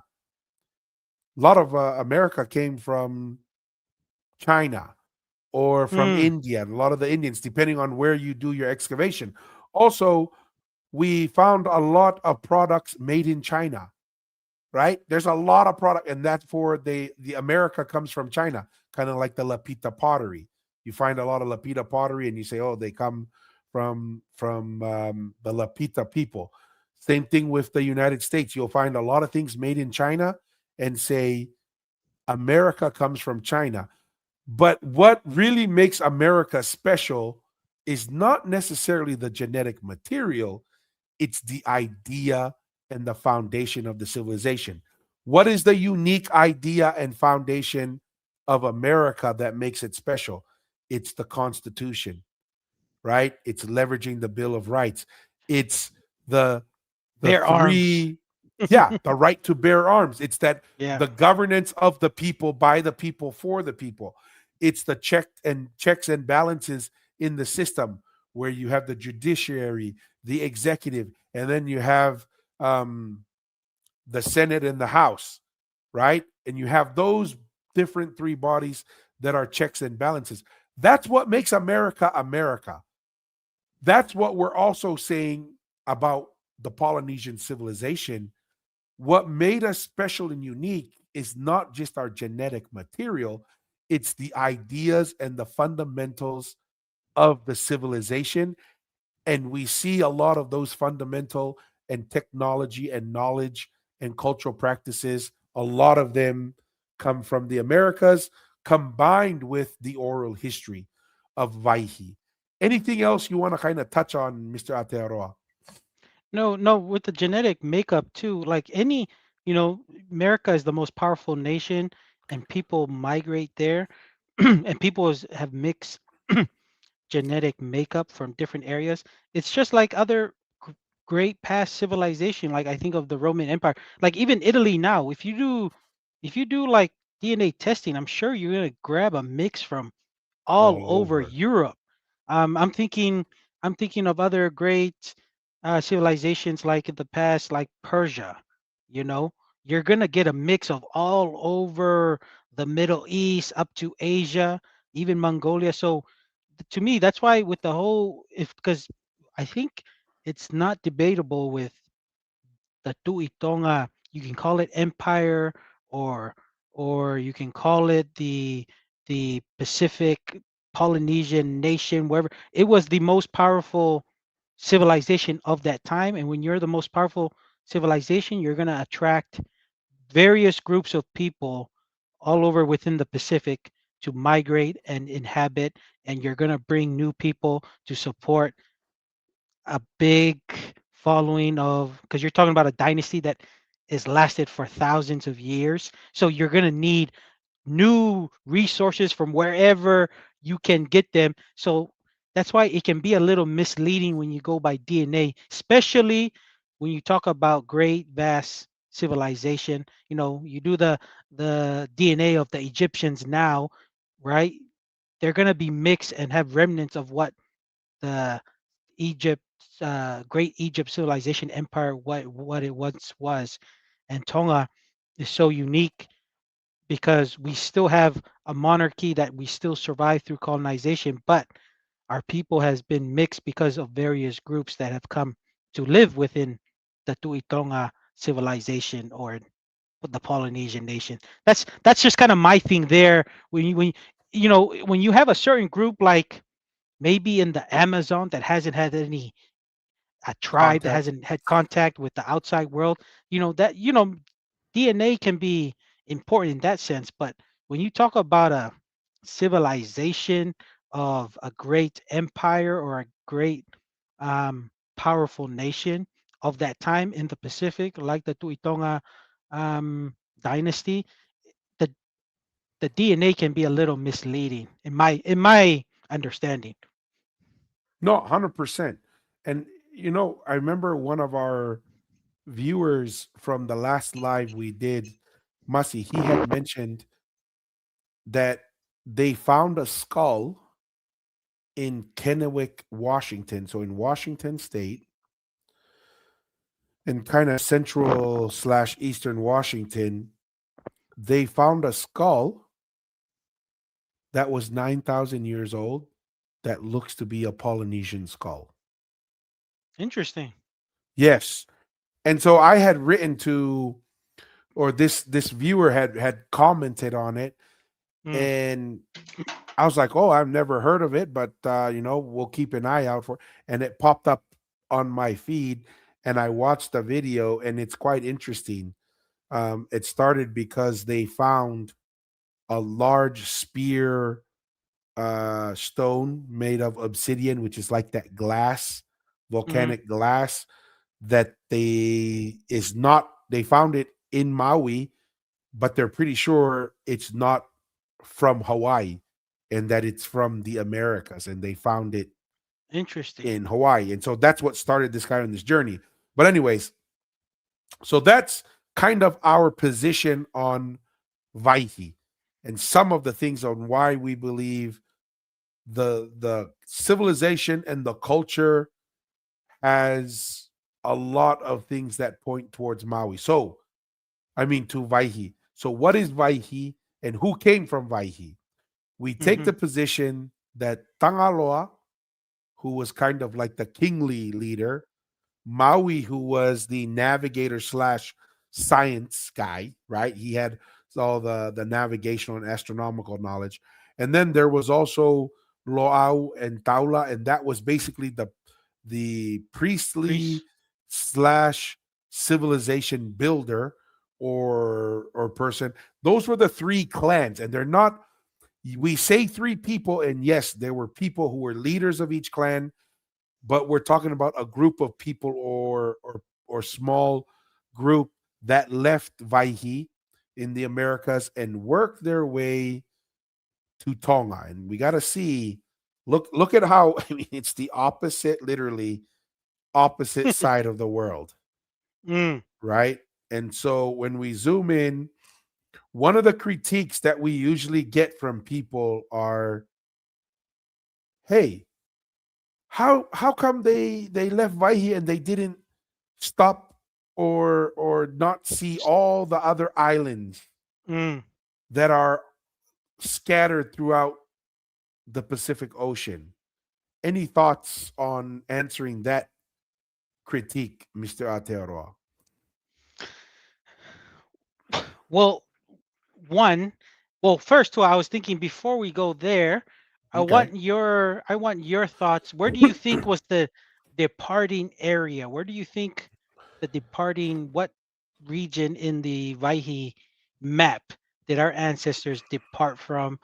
a lot of America came from China or from Mm, India. A lot of the Indians, depending on where you do your excavation. Also, we found a lot of products made in China, right? There's a lot of product, and that's for the America comes from China, kind of like the Lapita pottery. You find a lot of Lapita pottery, and you say, oh, they come from the Lapita people. Same thing with the United States. You'll find a lot of things made in China, and say America comes from China. But what really makes America special is not necessarily the genetic material, it's the idea and the foundation of the civilization. What is the unique idea and foundation of America that makes it special? It's the Constitution, right? It's leveraging the Bill of Rights. It's the Bear arms. three, yeah, the right to bear arms. It's that Yeah. the governance of the people, by the people, for the people. It's the checks and balances in the system, where you have the judiciary, the executive, and then you have the Senate and the House, right? And you have those different three bodies that are checks and balances. That's what makes America America. That's what we're also saying about the Polynesian civilization. What made us special and unique is not just our genetic material, it's the ideas and the fundamentals of the civilization. And we see a lot of those fundamental and technology and knowledge and cultural practices, a lot of them come from the Americas, combined with the oral history of Vaihi. Anything else you want to kind of touch on, Mr. Aotearoa? No, no, with the genetic makeup too, like any, America is the most powerful nation and people migrate there and have mixed genetic makeup from different areas. It's just like other great past civilization. Like I think of the Roman Empire, like even Italy now. If you do like DNA testing, I'm sure you're gonna grab a mix from all All over over. Europe. I'm thinking of other great civilizations like in the past, like Persia. You know, you're gonna get a mix of all over the Middle East up to Asia, even Mongolia. So to me, that's why with the whole, if because I think it's not debatable with the Tuitonga. You can call it empire, or you can call it the Pacific Polynesian nation, wherever. It was the most powerful civilization of that time, and when you're the most powerful civilization, you're going to attract various groups of people all over within the Pacific to migrate and inhabit, and you're going to bring new people to support a big following of, because you're talking about a dynasty that is lasted for thousands of years. So you're going to need new resources from wherever you can get them. So that's why it can be a little misleading when you go by DNA, especially when you talk about great vast civilization. You do the DNA of the Egyptians now, right? They're going to be mixed and have remnants of what the Egypt, great Egypt civilization empire, what it once was. And Tonga is so unique because we still have a monarchy that we still survive through colonization, but our people has been mixed because of various groups that have come to live within the Tuitonga civilization, or the Polynesian nation. That's just kind of my thing there. When you have a certain group, like maybe in the Amazon, that hasn't had any a tribe that Contact. hasn't had contact with the outside world, that DNA can be important in that sense. But when you talk about a civilization of a great empire or a great powerful nation of that time in the Pacific, like the Tuitonga dynasty, the DNA can be a little misleading in my understanding. No, 100%. And, I remember one of our viewers from the last live we did, Masi, he had mentioned that they found a skull in Kennewick, Washington. So in Washington State, in kind of central slash eastern Washington, they found a skull that was 9,000 years old that looks to be a Polynesian skull. Interesting. Yes. And so I had written to, or this viewer had commented on it, Mm. and I was like, "Oh, I've never heard of it, but we'll keep an eye out for it." And it popped up on my feed, and I watched the video, and it's quite interesting. It started because they found a large spear stone made of obsidian, which is like that glass, Hmm. volcanic glass, that they found it in Maui, but they're pretty sure it's not from Hawaii and that it's from the Americas, and they found it Interesting. in Hawaii. And so that's what started this guy on this journey. But anyways, so that's kind of our position on Vaihi and some of the things on why we believe the civilization and the culture has a lot of things that point towards Maui. So, I mean, to Vaihi. So, what is Vaihi and who came from Vaihi? We take Mm-hmm. the position that Tangaloa, who was kind of like the kingly leader, Maui, who was the navigator slash science guy, right? He had all the navigational and astronomical knowledge. And then there was also Loau and Taula, and that was basically the priestly Priest. slash civilization builder or person. Those were the three clans, and they're not. We say three people, and yes, there were people who were leaders of each clan, but we're talking about a group of people or small group that left Vaihi in the Americas and worked their way to Tonga. And we got to see, look at how, I mean, it's the opposite, literally opposite side of the world, Mm. right? And so when we zoom in, one of the critiques that we usually get from people are, hey, how come they left Vaihi and they didn't stop or not see all the other islands Mm. that are scattered throughout the Pacific Ocean? Any thoughts on answering that critique, Mr. Aotearoa? Well, one. Well, first, I was thinking before we go there, Okay. I want your thoughts. Where do you think was the departing area? Where do you think the departing what region in the Vaihi map did our ancestors depart from?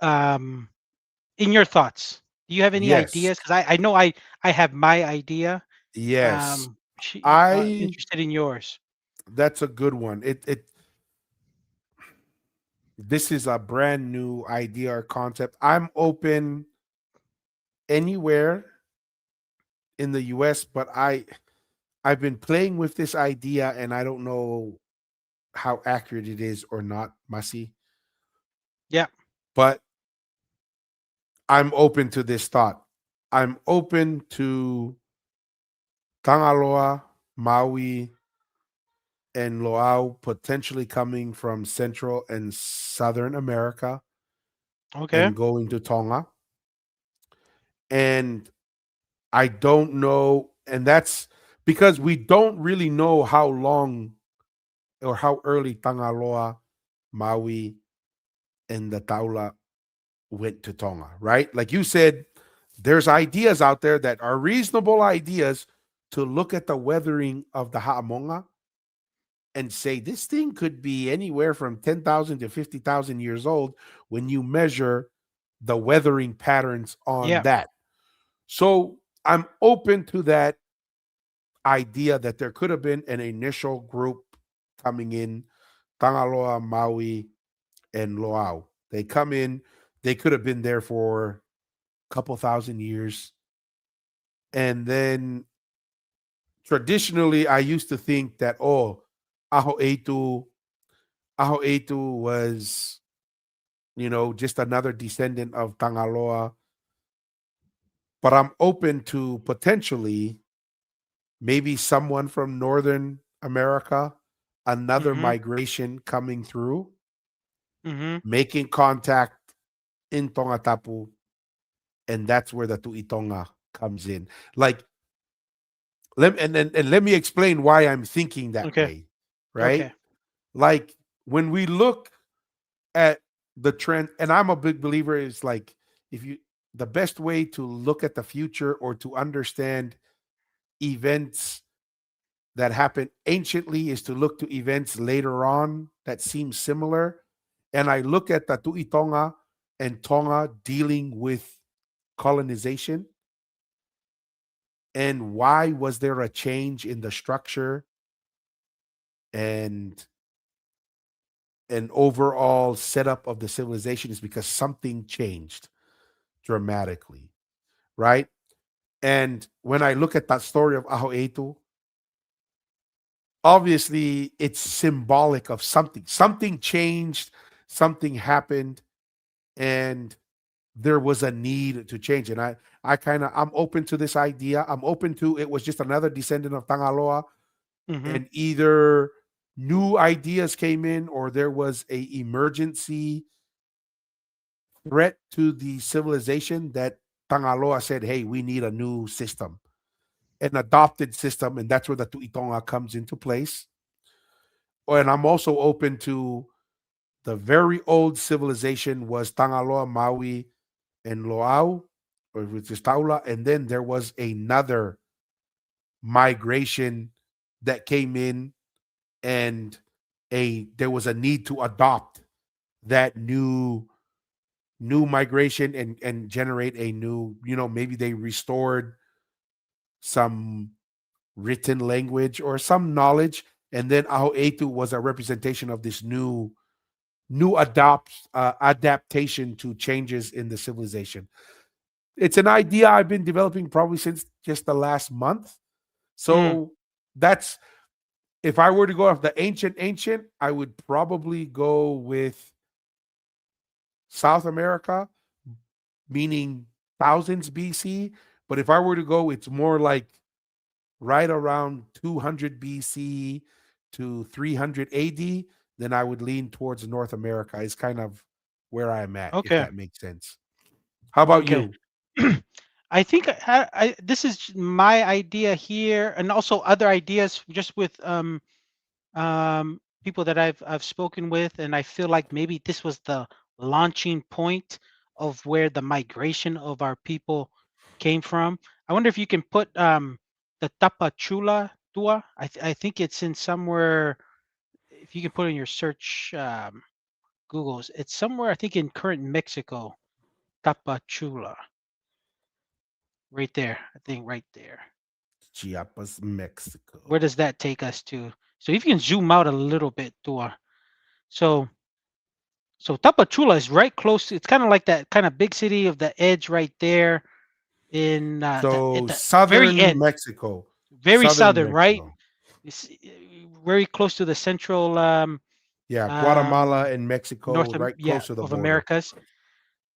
Um, in your thoughts, do you have any Yes. ideas? Because I know I have my idea. Yes. I Interested in yours. That's a good one. It This is a brand new idea or concept. I'm open anywhere in the US, but I've been playing with this idea and I don't know how accurate it is or not, Masi. Yeah. But I'm open to this thought. I'm open to Tangaloa, Maui, and Loau potentially coming from Central and Southern America Okay. and going to Tonga. And I don't know, and that's because we don't really know how long or how early Tangaloa, Maui, and the Taula went to Tonga, right? Like you said, there's ideas out there that are reasonable ideas to look at the weathering of the Ha'amonga and say this thing could be anywhere from 10,000 to 50,000 years old when you measure the weathering patterns on Yeah. that. So I'm open to that idea that there could have been an initial group coming in, Tangaloa, Maui, and Loau. They come in, they could have been there for a couple thousand years. And then traditionally, I used to think that, oh, Aho Eitu, Aho Eitu was, just another descendant of Tangaloa. But I'm open to potentially maybe someone from Northern America, another Mm-hmm. migration coming through, Mm-hmm. making contact in Tongatapu, and that's where the Tuitonga comes in. Like, and let me explain why I'm thinking that Okay. way, right? Okay. Like when we look at the trend, and I'm a big believer is like if you the best way to look at the future or to understand events that happened anciently is to look to events later on that seem similar. And I look at the Tuitonga and Tonga dealing with colonization and why was there a change in the structure and an overall setup of the civilization is because something changed dramatically, right? And when I look at that story of Aho'eitu, obviously it's symbolic of something. Something changed, something happened, and there was a need to change. And I'm open to this idea. I'm open to it was just another descendant of Tangaloa, Mm-hmm. and either new ideas came in or there was a emergency threat to the civilization that Tangaloa said, hey, we need a new system, an adopted system, and that's where the Tuitonga comes into place. And I'm also open to the very old civilization was Tangaloa, Maui, and Loau, or which is Taula, and then there was another migration that came in, and there was a need to adopt that new migration and generate a new, maybe they restored some written language or some knowledge, and then Aho'eitu was a representation of this adaptation to changes in the civilization. It's an idea I've been developing probably since just the last month. Mm. So that's, if I were to go off the ancient, I would probably go with South America, meaning thousands BC. But if I were to go, it's more like right around 200 BC to 300 AD. Then I would lean towards North America. Is kind of where I'm at, if Okay. that makes sense. How about Okay. you? I think this is my idea here, and also other ideas just with people that I've spoken with, and I feel like maybe this was the launching point of where the migration of our people came from. I wonder if you can put the Tapachula Tua. I think it's in somewhere. If you can put in your search Google's, it's somewhere I think in current Mexico. Tapachula, right there. I think right there. Chiapas, Where Mexico. does that take us to? So if you can zoom out a little bit, Tua. So So Tapachula is right close. It's kind of like that kind of big city of the edge right there in at So the very southern end, Mexico. very Southern southern, right? Mexico. It's very close to the central Yeah, Guatemala um, and Mexico, right yeah, close to the of border. Americas.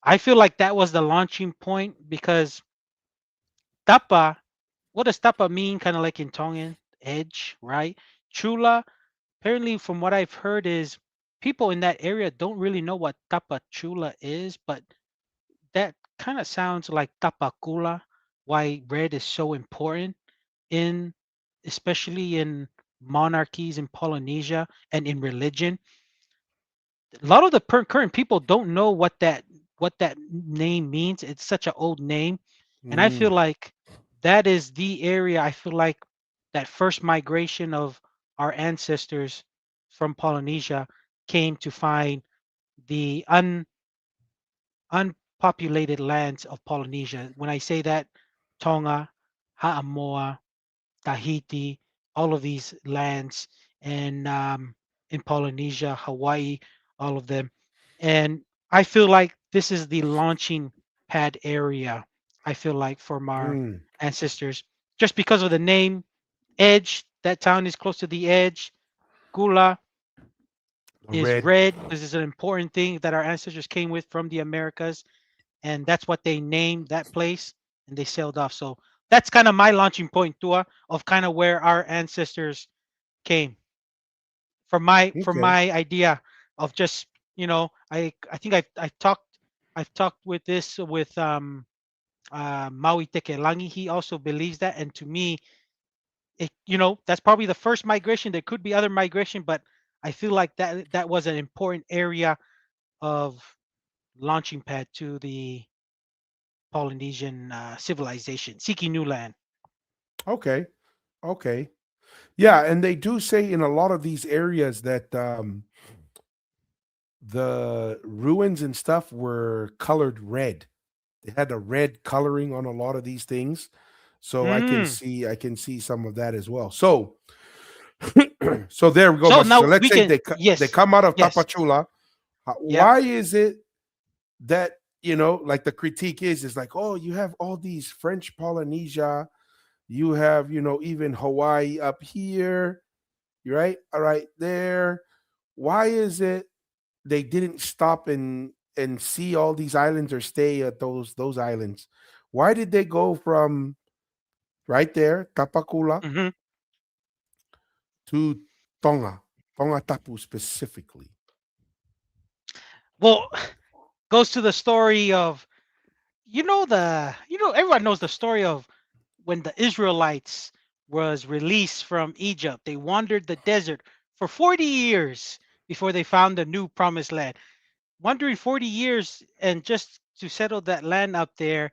I feel like that was the launching point because Tapa, what does Tapa mean? Kind of like in Tongan, edge, right? Chula, apparently from what I've heard is people in that area don't really know what Tapa Chula is, but that kind of sounds like tapakula, why red is so important in, especially in monarchies in Polynesia and in religion. A lot of the current people don't know what that name means. It's such an old name, and I feel Mm, like that is the area. I feel like that first migration of our ancestors from Polynesia came to find the unpopulated lands of Polynesia. When I say that, Tonga, Haamoa, Tahiti, all of these lands, and in Polynesia, Hawaii, all of them. And I feel like this is the launching pad area, I feel like, from our mm. ancestors, just because of the name Edge. That town is close to the edge. Gula is Red. red because it's an important thing that our ancestors came with from the Americas, and that's what they named that place, and they sailed off. So that's kind of my launching point, Tua, of kind of where our ancestors came from. Okay. My idea of just, I think I've talked with this with Maui Tekelangi. He also believes that, and to me, that's probably the first migration. There could be other migration, but I feel like that was an important area of launching pad to the Polynesian civilization, seeking new land. Okay. Okay. Yeah, and they do say in a lot of these areas that the ruins and stuff were colored red. They had a red coloring on a lot of these things. So I can Mm, see some of that as well. So So there we go, So Masi. now So let's we say can, they yes, come out of yes, Tapachula. yeah. Why is it that, like the critique is like, oh, you have all these French Polynesia, you have, even Hawaii up here, right? All right there. Why is it they didn't stop and see all these islands or stay at those islands? Why did they go from right there, Tapakula, Hmm. to Tonga, Tonga Tapu specifically? Well, goes to the story of, everyone knows the story of when the Israelites was released from Egypt. They wandered the desert for 40 years before they found the new promised land. Wandering 40 years and just to settle that land up there,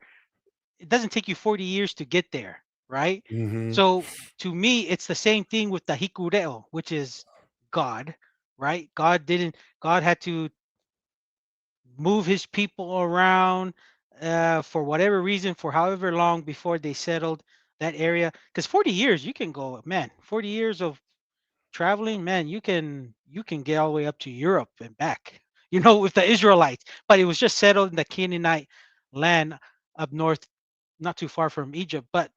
it doesn't take you 40 years to get there, right? Mm-hmm. So to me, it's the same thing with the Hikureo, which is God, right? God had to move his people around for whatever reason, for however long before they settled that area. Because 40 years, you can go, man, 40 years of traveling, man, you can get all the way up to Europe and back, with the Israelites. But it was just settled in the Canaanite land up north, not too far from Egypt. But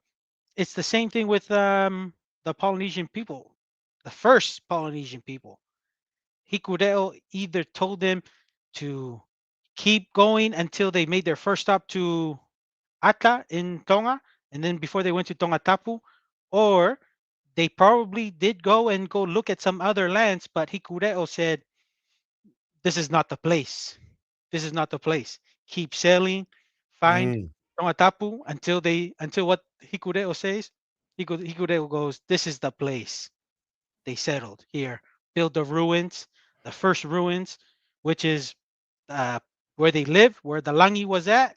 it's the same thing with the Polynesian people, the first Polynesian people. Hikudeo either told them to keep going until they made their first stop to Ata in Tonga, and then before they went to Tongatapu, or they probably did go look at some other lands, but Hikureo said, "This is not the place. This is not the place. Keep sailing, find Mm. Tongatapu until what Hikureo says." Hikureo goes, "This is the place." They settled here, built the ruins, the first ruins, which is uh, where they lived, where the Langi was at,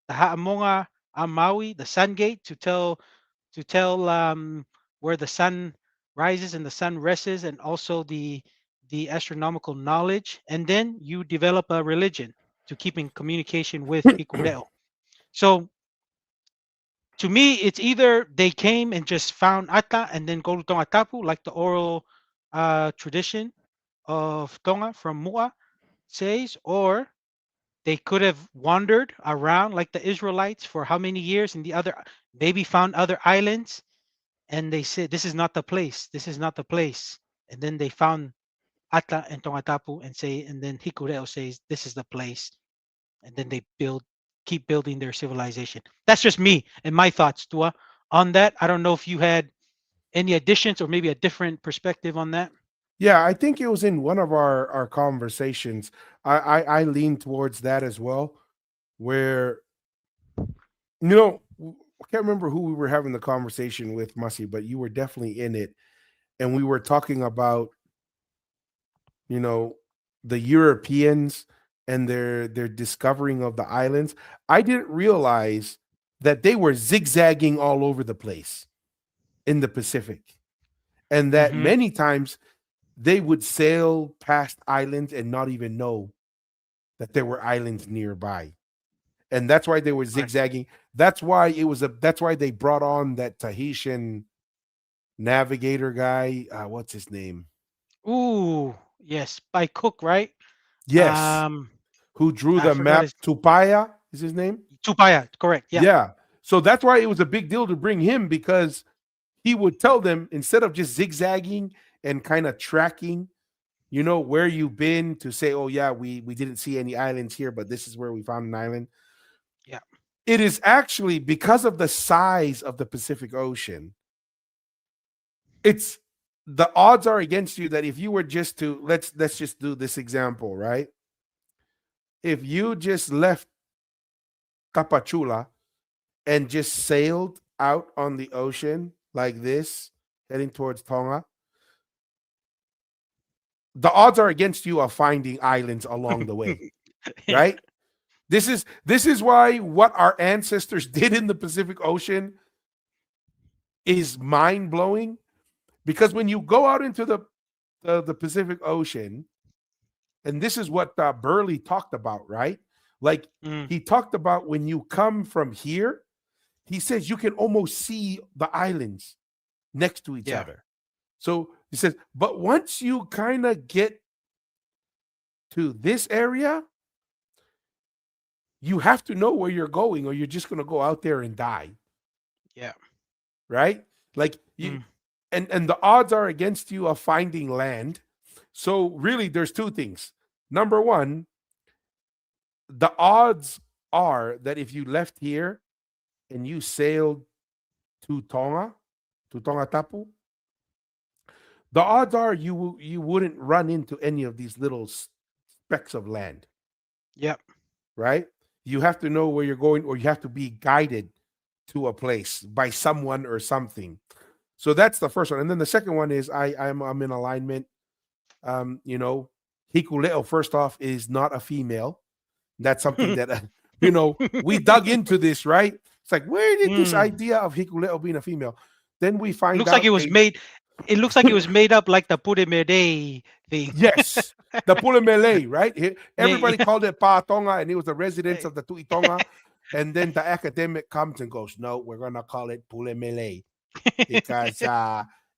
the Ha'amonga Maui, the Sun Gate, to tell where the sun rises and the sun rests, and also the astronomical knowledge. And then you develop a religion to keep in communication with Hikureo. So to me, it's either they came and just found Ata and then go to Tongatapu, like the oral tradition of Tonga from Mua says, or they could have wandered around like the Israelites for how many years in the other, maybe found other islands, and they said, "This is not the place. This is not the place." And then they found Ata and Tongatapu and then Hikureo says, "This is the place." And then they keep building their civilization. That's just me and my thoughts, Tua, on that. I don't know if you had any additions or maybe a different perspective on that. Yeah, I think it was in one of our conversations. I lean towards that as well, where I can't remember who we were having the conversation with, Mussy, but you were definitely in it, and we were talking about you know the Europeans and their discovering of the islands. I didn't realize that they were zigzagging all over the place in the Pacific, and that Hmm. many times they would sail past islands and not even know that there were islands nearby. And that's why they were Right. zigzagging. That's why they brought on that Tahitian navigator guy. What's his name? Ooh, yes, by Cook, right? Yes, Um, who drew I the forgot map? his Tupaya is his name. Tupaya, correct? Yeah, Yeah. So that's why it was a big deal to bring him, because he would tell them, instead of just zigzagging and kind of tracking, where you've been, to say, oh yeah, we didn't see any islands here, but this is where we found an island. yeah. It is actually because of the size of the Pacific Ocean. It's the odds are against you that if you were just to let's just do this example, right? If you just left Tapachula and just sailed out on the ocean like this, heading towards Tonga, the odds are against you of finding islands along the way, Yeah. right? This is why what our ancestors did in the Pacific Ocean is mind blowing, because when you go out into the Pacific Ocean, and this is what Burley talked about, right? Like, Mm, he talked about when you come from here, he says you can almost see the islands next to each yeah. other. So he says, but once you kind of get to this area, you have to know where you're going, or you're just going to go out there and die. Yeah. Right? Like you, Mm. and the odds are against you of finding land. So really, there's two things. Number one, the odds are that if you left here and you sailed to Tonga Tapu, the odds are you wouldn't run into any of these little specks of land, Yep. right? You have to know where you're going, or you have to be guided to a place by someone or something. So that's the first one, and then the second one is I'm in alignment. You know, Hikuleo first off is not a female. That's something that we dug into this, right? It's like, where did this Mm. idea of Hikuleo being a female? Then we find Looks like it out was they made. It looks like it was made up like the Puremede thing. yes, the Pulemele, right? Me. Everybody called it Pa Tonga, and it was the residents of the Tuitonga. And then the academic comes and goes, no, we're gonna call it Pulemele because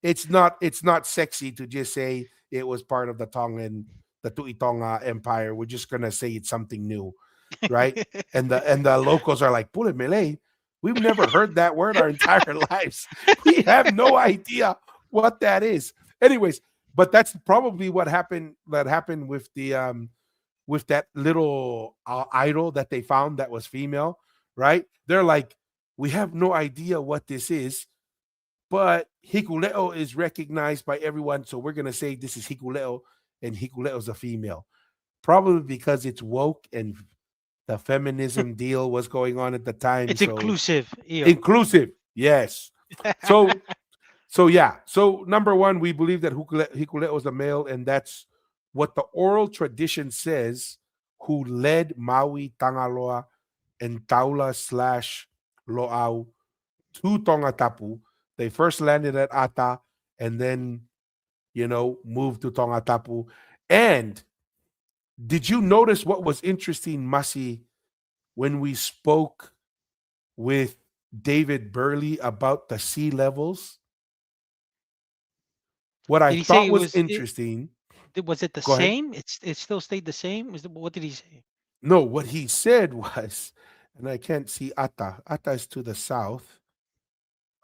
it's not sexy to just say it was part of the Tuitonga Empire. We're just gonna say it's something new, right? And the locals are like, Pulemele. We've never heard that word our entire lives. We have no idea what that is. Anyways, but that's probably what happened. That happened with that little idol that they found that was female, right? They're like, we have no idea what this is, but Hikuleo is recognized by everyone, so we're gonna say this is Hikuleo, and Hikuleo's a female, probably because it's woke and the feminism deal was going on at the time. It's So inclusive. Ew. inclusive, yes. So yeah. So number one, we believe that Hikuleo is a male, and that's what the oral tradition says. Who led Maui, Tangaloa, and Taula slash Loau to Tongatapu. They first landed at Ata, and then moved to Tongatapu. And did you notice what was interesting, Masi, when we spoke with David Burley about the sea levels? What I Did he say thought it was was? interesting. Was it the Go ahead. same? It still stayed the same. What did he say? No, what he said was, and I can't see Ata. Ata is to the south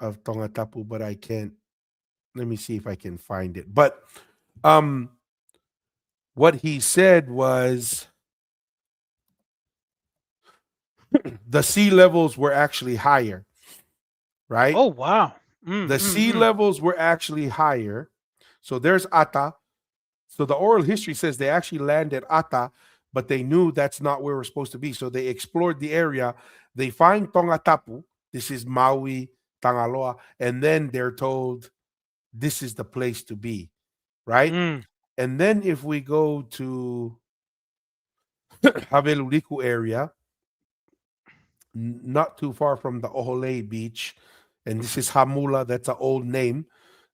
of Tongatapu, but I can't. Let me see if I can find it. But um, what he said was the sea levels were actually higher, right? Oh wow. The sea Mm. levels were actually higher. So there's Ata. So the oral history says they actually landed Ata, but they knew that's not where we're supposed to be. So they explored the area. They find Tongatapu. This is Maui, Tangaloa. And then they're told this is the place to be, right? Mm. And then if we go to Haveluliku area, not too far from the Ohole beach, and this is Hamula. That's an old name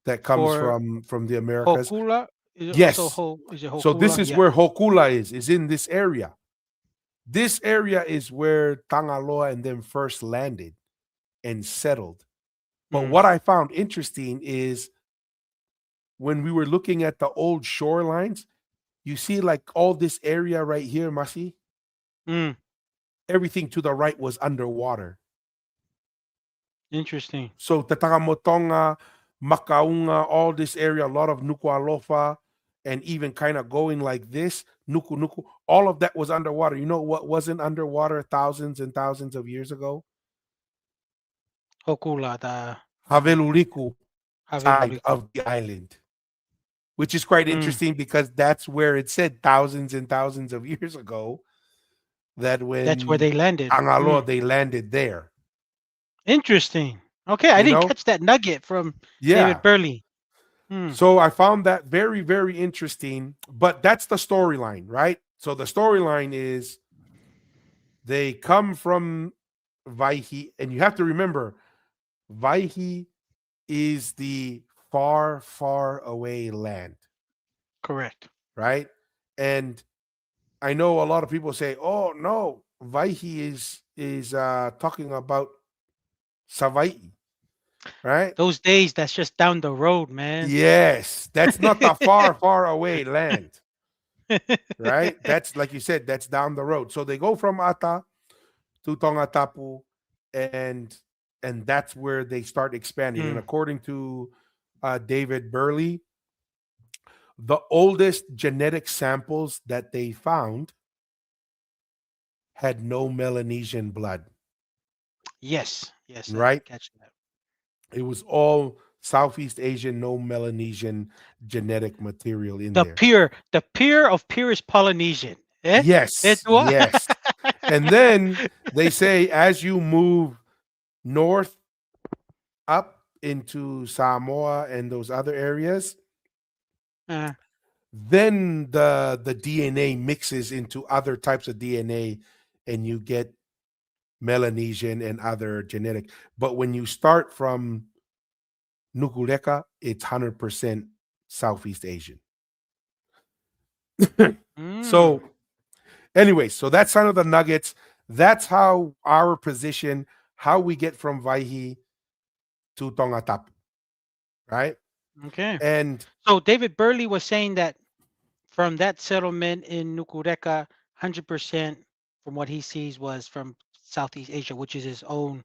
that comes For from the Americas. Hokula, is it also Yes. Is it So this Hokula? is Yeah. where Hokula is in this area. This area is where Tangaloa and them first landed and settled. But Mm. what I found interesting is when we were looking at the old shorelines, you see like all this area right here, Masi, Mm. everything to the right was underwater. Interesting. So Tatagamotonga, Makaunga, all this area, a lot of Nuku'alofa, and even kind of going like this, Nuku Nuku, all of that was underwater. You know what wasn't underwater thousands and thousands of years ago? Hokula, the Haveluliku side Haveluliku. of the island, which is quite Mm. interesting because that's where it said thousands and thousands of years ago that That's where when they landed. Angaloa, Mm. they landed there. Interesting. Okay, I You didn't know? catch that nugget from David Yeah. Burley. Mm. So I found that very, very interesting. But that's the storyline, right? So the storyline is they come from Vaihi, and you have to remember, Vaihi is the far, far away land, Correct. right? And I know a lot of people say, "Oh no, Vaihi is talking about Savai'i." right? Those days, that's just down the road, man. Yes, that's not a far, far away land, right? That's like you said, that's down the road. So they go from Ata to Tongatapu, and that's where they start expanding. And Mm, according to David Burley, the oldest genetic samples that they found had no Melanesian blood, yes, yes, I right? did catch that. It was all Southeast Asian, no Melanesian genetic material in there. The pure of purest Polynesian. Eh? It's Yes, what? yes. And then they say as you move north up into Samoa and those other areas, uh, then the DNA mixes into other types of DNA and you get Melanesian and other genetic. But when you start from Nukuleka, it's 100% Southeast Asian. mm, So, anyway, so that's kind of the nuggets. That's how our position, how we get from Vaihi to Tongatap, right? okay. And So David Burley was saying that from that settlement in Nukureka, 100% from what he sees was from Southeast Asia, which is his own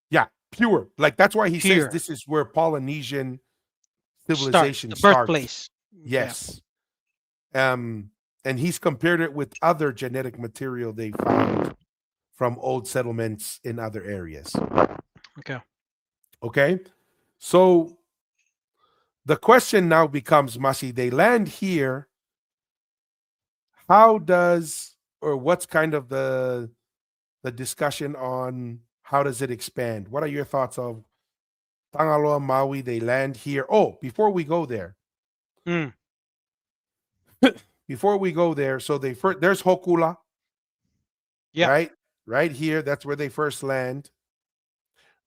yeah, pure. Like that's why he says pure this is where Polynesian starts, civilization the starts. birthplace. Yeah. Yes. Um, and he's compared it with other genetic material they found from old settlements in other areas. Okay. Okay. So the question now becomes, Masi, they land here. How does, or what's kind of the discussion on how does it expand? What are your thoughts of Tangaloa, Maui? They land here. Oh, before we go there, Mm, so they first there's Hokula, yep. right? Right here, that's where they first land,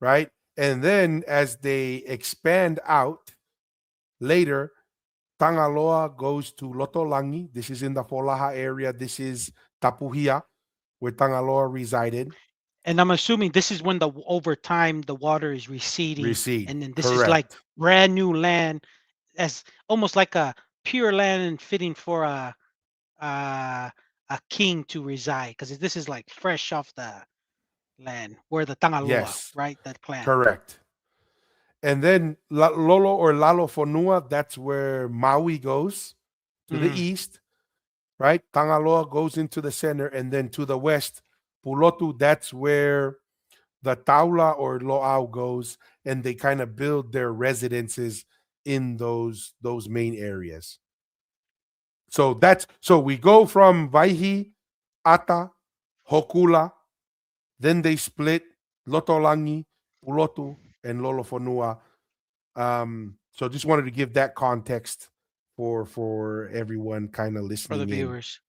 right? And then as they expand out later, Tangaloa goes to Lotolangi. This is in the Folaha area. This is Tapuhia, where Tangaloa resided. And I'm assuming this is when over time the water is receding, Recede. and then this is like Correct. brand new land, as almost like a pure land and fitting for uh, a king to reside, because this is like fresh off the land where the Tangaloa, Yes, right? That clan. correct. And then Lolo or Lalo Fonua, that's where Maui goes to the Mm, east, right? Tangaloa goes into the center, and then to the west, Pulotu, that's where the Taula or Loau goes, and they kind of build their residences in those main areas. So that's so we go from Vaihi, Ata, Hokula, then they split Lotolangi, Pulotu, and Lolofonua. So just wanted to give that context for everyone kind of for the listening in. viewers.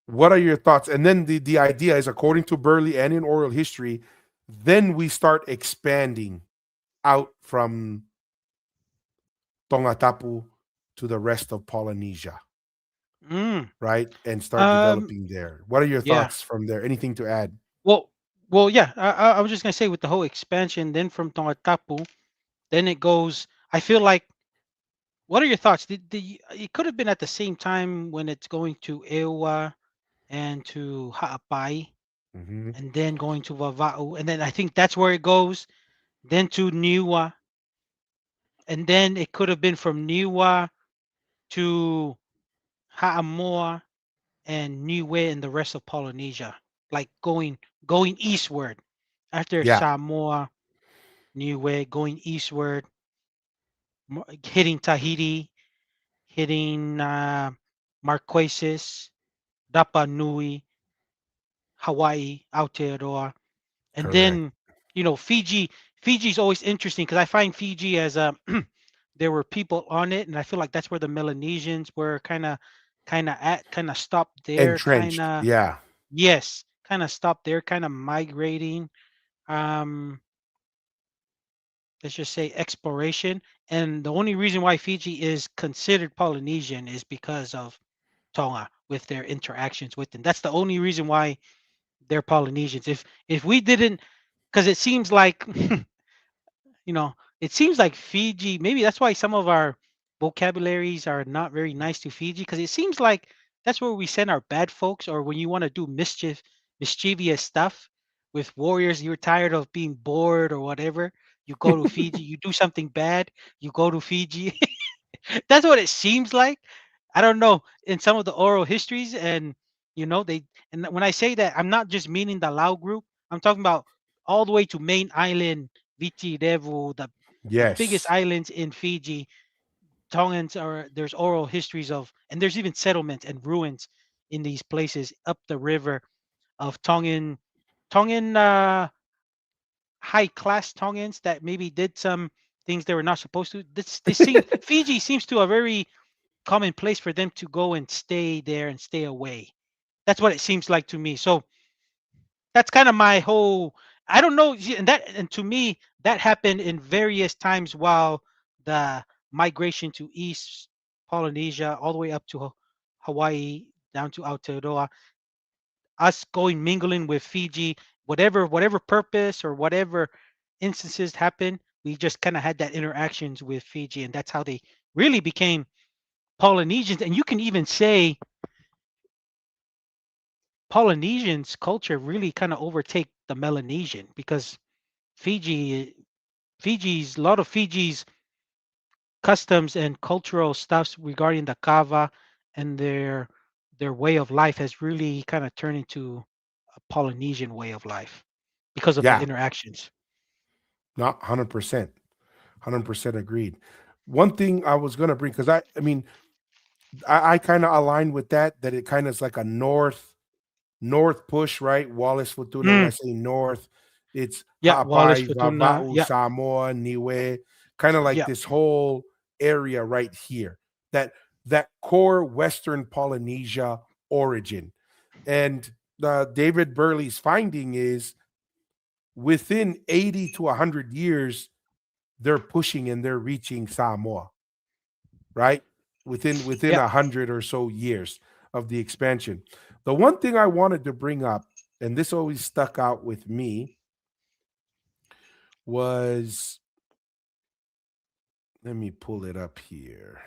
What are your thoughts? And then the idea is, according to Burley and in oral history, then we start expanding out from Tongatapu to the rest of Polynesia, Mm, right? And start um, developing there. What are your yeah. thoughts from there? Anything to add? Well, well, yeah. I was just gonna say with the whole expansion, then from Tongatapu, then it goes. I feel like. What are your thoughts? It could have been at the same time when it's going to Ewa and to Ha'apai, Hmm. and then going to Vava'u, and then I think that's where it goes. Then to Niwa, and then it could have been from Niwa to Ha'amoa and Niue and the rest of Polynesia, like going eastward after Yeah, Samoa, Niue, going eastward, hitting Tahiti, hitting Marquesas, Rapa Nui, Hawaii, Aotearoa, and correct. then Fiji. Fiji's always interesting because I find Fiji as a there were people on it, and I feel like that's where the Melanesians were kind of stopped there, kind Entrenched. of Yeah. yes, kind of stopped there, kind of migrating. Um, let's just say exploration, and the only reason why Fiji is considered Polynesian is because of Tonga with their interactions with them. That's the only reason why they're Polynesians. If we didn't because it seems like you know, it seems like Fiji, maybe that's why some of our vocabularies are not very nice to Fiji, because it seems like that's where we send our bad folks, or when you want to do mischievous stuff with warriors, you're tired of being bored or whatever, you go to Fiji, you do something bad, you go to Fiji. That's what it seems like. I don't know, in some of the oral histories, and they, and when I say that, I'm not just meaning the Lao group. I'm talking about all the way to main island, Viti Levu, the biggest Yes. islands in Fiji. Tongans are there's oral histories of, and there's even settlements and ruins in these places up the river of Tongan high class Tongans that maybe did some things they were not supposed to. This seems Fiji seems to a very common place for them to go and stay there and stay away. That's what it seems like to me. So that's kind of my whole. I don't know, and to me that happened in various times while the migration to East Polynesia, all the way up to Hawaii, down to Aotearoa, us going mingling with Fiji, whatever purpose or whatever instances happen, we just kind of had that interactions with Fiji, and that's how they really became Polynesians. And you can even say Polynesians culture really kind of overtake the Melanesian, because Fiji Fiji's a lot of Fiji's customs and cultural stuffs regarding the kava and their way of life has really kind of turned into a Polynesian way of life because of the Yeah. interactions. Not 100%. 100% agreed. One thing I was gonna bring, because I mean, I kind of align with that it kind of is like a north push, right? Wallace Fortuna. When I Mm, say north, it's yeah, Wallace Ha'apai, Futuna. Vava'u, Yeah, Samoa, Niue, kind of like yeah, this whole area right here. That that core Western Polynesia origin. And David Burley's finding is within 80 to 100 years, they're pushing and they're reaching Samoa, right? Within yeah. 100 or so years of the expansion. The one thing I wanted to bring up, and this always stuck out with me, was, let me pull it up here.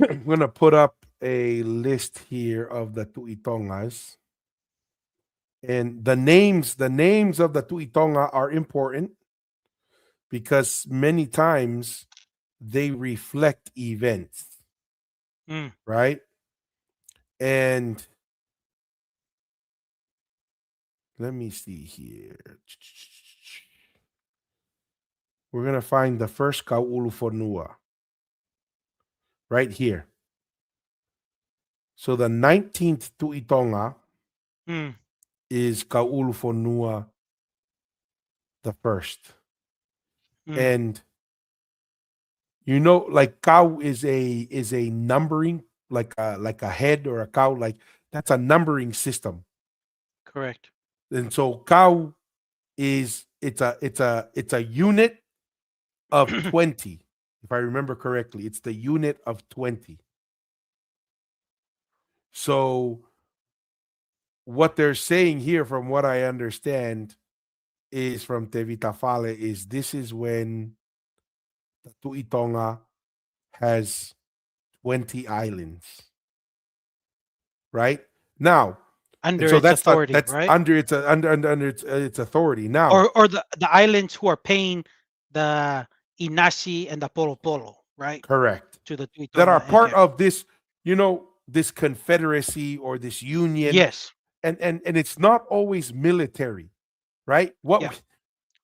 I'm going to put up a list here of the Tuitongas. And the names of the Tuitonga are important because many times they reflect events, Mm, right? And let me see here. We're going to find the first Kaulufonua right here. So the 19th Tuitonga mm, is Kaulufonua the first. mm, And like cow is a numbering, like a head or a cow, like that's a numbering system. correct. And so cow is it's a unit of 20. If I remember correctly, it's the unit of 20. So what they're saying here, from what I understand, is from Tevita Fale, is this is when the Tuitonga has 20 islands, right? Now, and Under so its that's the authority, that's right? under its authority. Now, Or the islands who are paying the Inasi and the Polo Polo, right? correct. To the That are Tuitonga. part Okay. of this confederacy or this union, Yes. and it's not always military, right? What Yeah. we,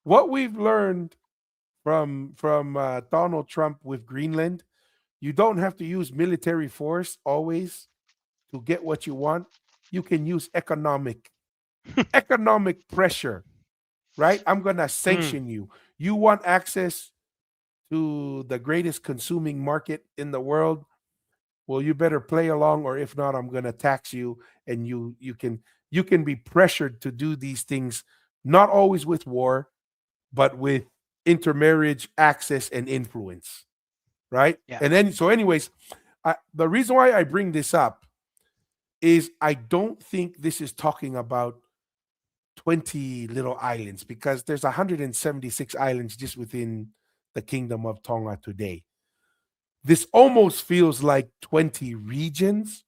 what we've learned from Donald Trump with Greenland, you don't have to use military force always to get what you want. You can use economic pressure, right? I'm going to Mm, sanction you. You want access to the greatest consuming market in the world? Well, you better play along, or if not, I'm going to tax you. And you can be pressured to do these things, not always with war, but with intermarriage, access, and influence, right? yeah. And then, so, anyways, the reason why I bring this up is I don't think this is talking about 20 little islands because there's 176 islands just within the kingdom of Tonga today. This almost feels like 20 regions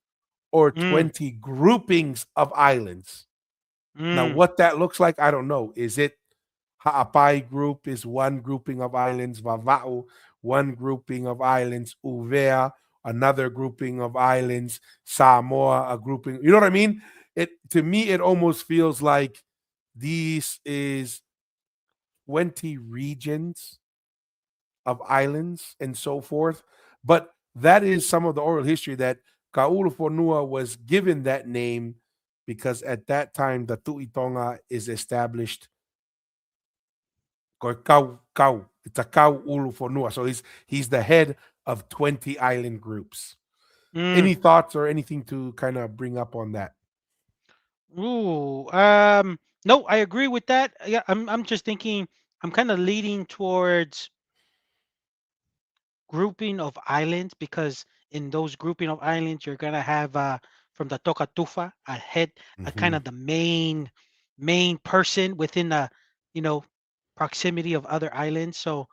or Mm, 20 groupings of islands. Now, mm, what that looks like, I don't know. Is it Ha'apai group is one grouping of islands, Vava'u, one grouping of islands, Uvea, another grouping of islands, Samoa, a grouping. You know what I mean? It to me, it almost feels like these is 20 regions of islands and so forth. But that is some of the oral history that Kaulufonua was given that name because at that time the Tu'itonga is established. It's a Kau Ulufonua. So he's the head of 20 island groups. mm. Any thoughts or anything to kind of bring up on that? Ooh, no, I agree with that. Yeah, I'm just thinking. I'm kind of leading towards grouping of islands because in those grouping of islands you're gonna have from the Tokatufa a head, a kind Hmm. of the main person within the you know proximity of other islands. So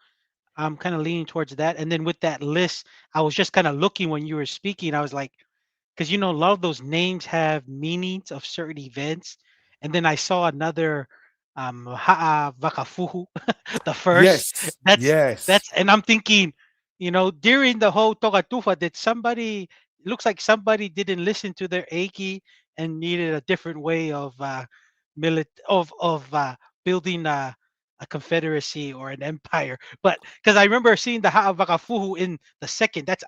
I'm kind of leaning towards that. And then with that list, I was just kind of looking when you were speaking. I was like, because a lot of those names have meanings of certain events. And then I saw another Ha'a Vakafuhu, the first. Yes, That's yes. that's and I'm thinking, during the whole Togatufa, did somebody looks like somebody didn't listen to their Eiki and needed a different way of building a confederacy or an empire. But because I remember seeing the Ha'a Vakafuhu in the second, that's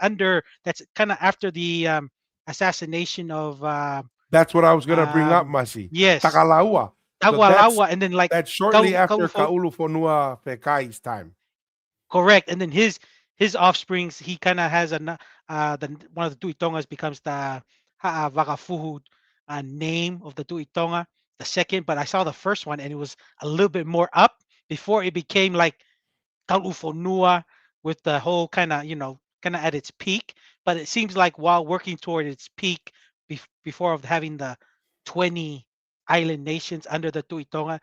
kind of after the assassination of That's what I was gonna bring up, um Masi. yes, Takalaua. So that's Tagwalawa, and then like that's shortly after Kaufo, Kaulufonua Pekai's time. correct, and then his offsprings, he kind of has the one of the Tuitongas becomes the Vagafuhu name of the Tuitonga, the second. But I saw the first one and it was a little bit more up before it became like Kalufonua with the whole kind of at its peak. But it seems like while working toward its peak before of having the 20 island nations under the Tuitonga,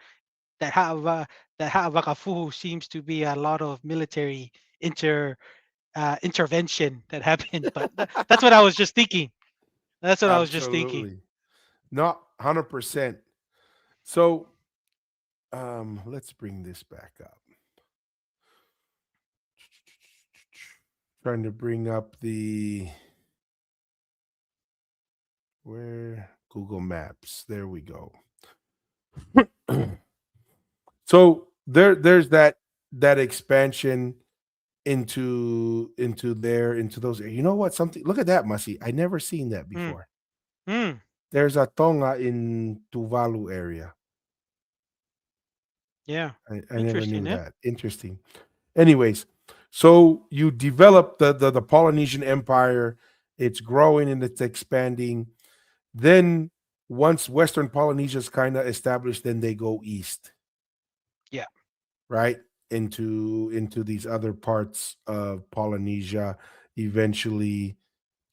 that Ha'avakafuhu seems to be a lot of military intervention that happened. But that's what I was just thinking. That's what I was just thinking. Absolutely. Not 100%. So let's bring this back up. Trying to bring up the where Google Maps. There we go. So there's that expansion into those. You know what? Something. Look at that, Masi. I never seen that Mm, before. mm, There's a Tonga in Tuvalu area. yeah, I never interesting. knew Yeah. that. Interesting. Anyways, so you develop the Polynesian Empire. It's growing and it's expanding. Then once Western Polynesia is kind of established, then they go east, Yeah. right? Into these other parts of Polynesia, eventually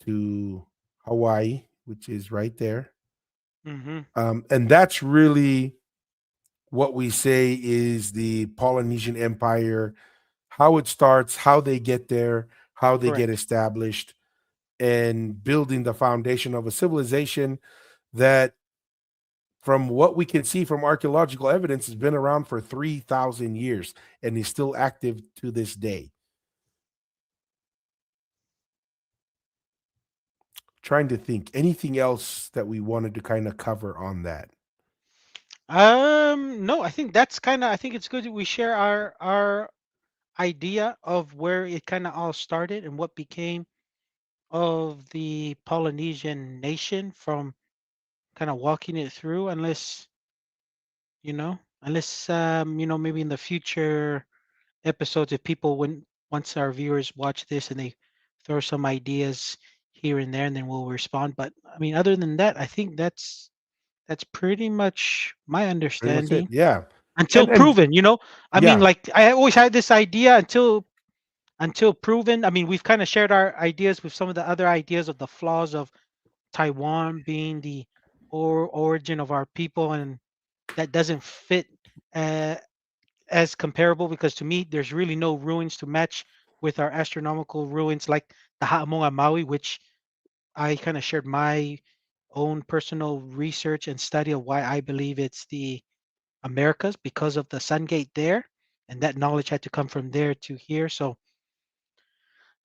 to Hawaii, which is right there. Mm-hmm. And that's really what we say is the Polynesian Empire, how it starts, how they get there, how they get Correct. established, and building the foundation of a civilization that, from what we can see from archaeological evidence, has been around for 3,000 years and is still active to this day. Trying to think anything else that we wanted to kind of cover on that. No, I think I think it's good that we share our idea of where it kind of all started and what became of the Polynesian nation from kind of walking it through, unless maybe in the future episodes, if people when once our viewers watch this and they throw some ideas here and there, and then we'll respond. But I mean, other than that, I think that's pretty much my Pretty much it. understanding Yeah. until And proven. I mean, yeah, like I always had this idea until proven. I mean, we've kind of shared our ideas with some of the other ideas of the flaws of Taiwan being the origin of our people and that doesn't fit uh, as comparable, because to me there's really no ruins to match with our astronomical ruins like the Ha'amonga Maui, which I kind of shared my own personal research and study of why I believe it's the Americas because of the Sun Gate there, and that knowledge had to come from there to here. So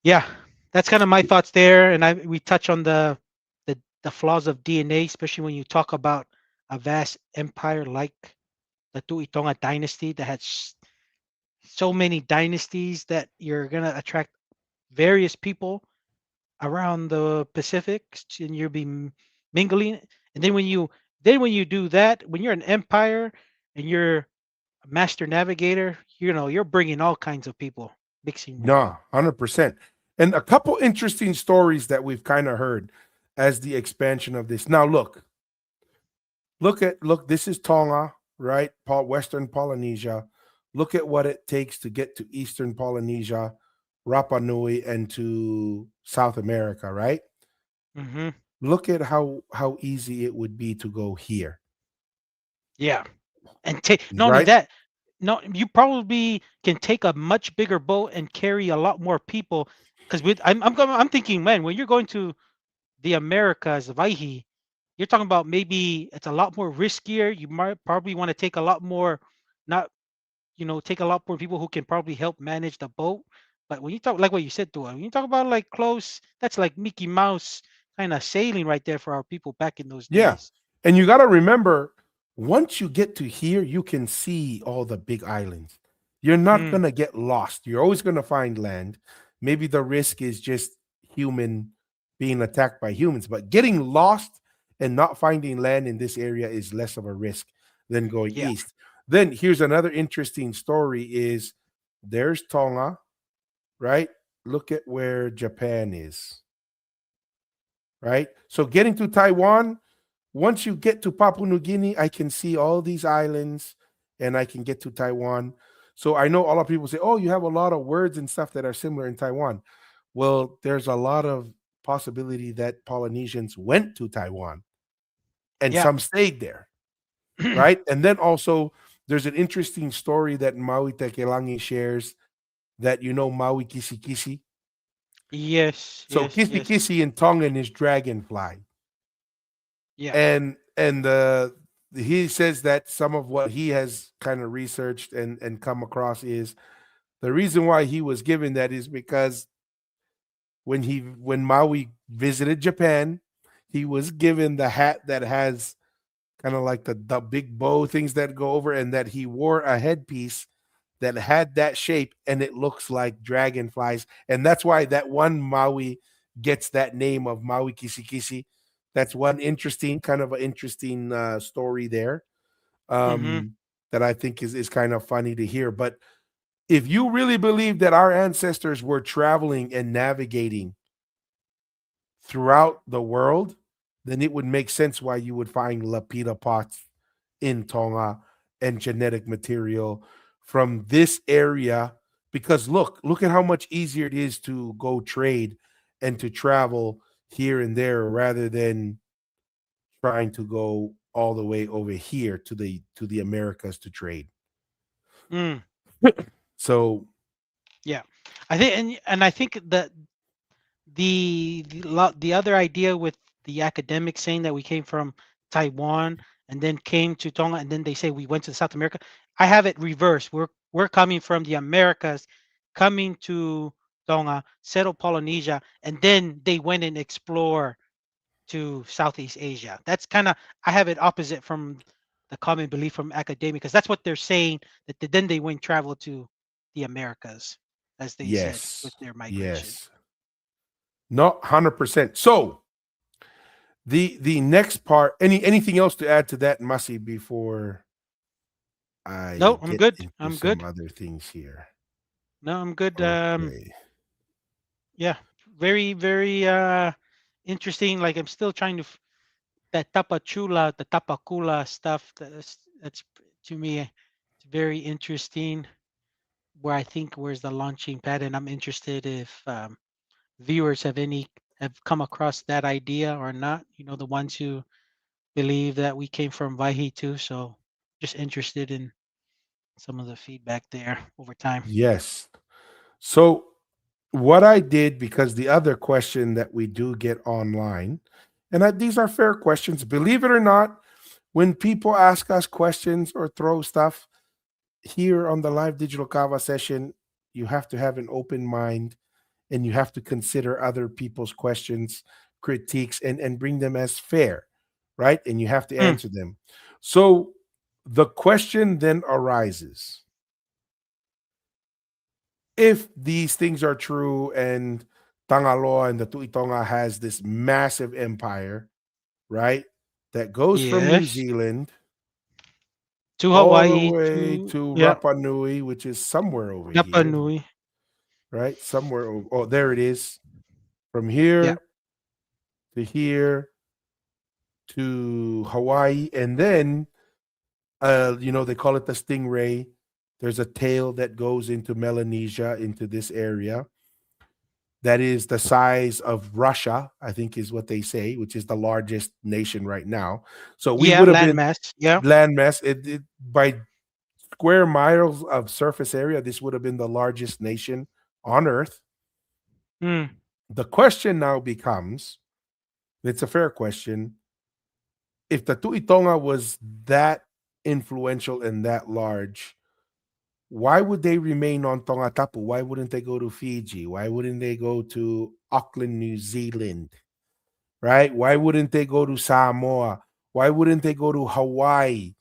yeah, that's kind of my thoughts there. And we touch on the flaws of DNA, especially when you talk about a vast empire like the Tuitonga dynasty that had so many dynasties that you're gonna attract various people around the Pacific, and you'll be mingling. And then when you do that, when you're an empire and you're a master navigator, you're bringing all kinds of people mixing with you. No, 100%. And a couple interesting stories that we've kind of heard as the expansion of this. Now, look, this is Tonga, right? Western Polynesia. Look at what it takes to get to Eastern Polynesia, Rapa Nui, and to South America, right? Hmm. Look at how easy it would be to go here, Yeah, and take not only right? that, no, you probably can take a much bigger boat and carry a lot more people. Because I'm thinking, man, when you're going to the Americas, Vaihi, you're talking about maybe it's a lot more riskier. You might probably want to take a lot more, not take a lot more people who can probably help manage the boat. But when you talk like what you said, to when you talk about like close, that's like Mickey Mouse kind of sailing right there for our people back in those Yeah. days. And you got to remember, once you get to here, you can see all the big islands. You're not Mm, going to get lost. You're always going to find land. Maybe the risk is just human being attacked by humans, but getting lost and not finding land in this area is less of a risk than going yeah, east. Then here's another interesting story is there's Tonga, right? Look at where Japan is, right? So getting to Taiwan, once you get to Papua New Guinea, I can see all these islands and I can get to Taiwan. So I know a lot of people say, oh, you have a lot of words and stuff that are similar in Taiwan. Well, there's a lot of possibility that Polynesians went to Taiwan and yeah. some stayed there, right? And then also, there's an interesting story that Maui Tekelangi shares that Maui Kisi Kisi. Yes, So yes, Kisi yes. Kisi in Tongan is dragonfly. Yeah. And he says that some of what he has kind of researched and come across is the reason why he was given that is because when Maui visited Japan, he was given the hat that has kind of like the big bow things that go over, and that he wore a headpiece that had that shape and it looks like dragonflies. And that's why that one Maui gets that name of Maui Kisi Kisi. That's one interesting, kind of an interesting story there, Hmm. that I think is kind of funny to hear. But if you really believe that our ancestors were traveling and navigating throughout the world, then it would make sense why you would find lapita pots in Tonga and genetic material from this area. Because look at how much easier it is to go trade and to travel here and there rather than trying to go all the way over here to the Americas to trade. Mm, So yeah. And I think that the other idea with the academics saying that we came from Taiwan and then came to Tonga and then they say we went to South America. I have it reversed. We're coming from the Americas, coming to Tonga, settle Polynesia, and then they went and explore to Southeast Asia. That's kind of I have it opposite from the common belief from academia, because that's what they're saying, that then they went travel to the Americas, as they said, with yes, their migration. yes, not 100%. So the next part, anything else to add to that, Masi, before I No, I'm get good. into I'm some good. other things here? No, I'm good. Okay. Yeah, very, very interesting. Like I'm still trying to that tapachula, the tapakula stuff. That's to me it's very interesting. Where I think where's the launching pad, and I'm interested if viewers have come across that idea or not. The ones who believe that we came from Vaihi too. So just interested in some of the feedback there over time. Yes. So what I did, because the other question that we do get online, and these are fair questions, believe it or not, when people ask us questions or throw stuff here on the live digital kava session, you have to have an open mind and you have to consider other people's questions, critiques, and bring them as fair, right? And you have to Mm, answer them. So the question then arises, if these things are true and Tangaloa and the Tuitonga has this massive empire, right? That goes from New yes. Zealand To all the Hawaii, way to to yeah, Rapa Nui, which is somewhere over Napa here, Nui. right? Somewhere. Oh, there it is. From Yeah. here to here to Hawaii, and then they call it the stingray. There's a tail that goes into Melanesia, into this area. That is the size of Russia, I think is what they say, which is the largest nation right now. So we Yeah, would have been landmass. Yeah. landmass. By square miles of surface area, this would have been the largest nation on Earth. Mm, The question now becomes, it's a fair question, if the Tuitonga was that influential and that large, why would they remain on Tongatapu? Why wouldn't they go to Fiji? Why wouldn't they go to Auckland, New Zealand? Right? Why wouldn't they go to Samoa? Why wouldn't they go to Hawaii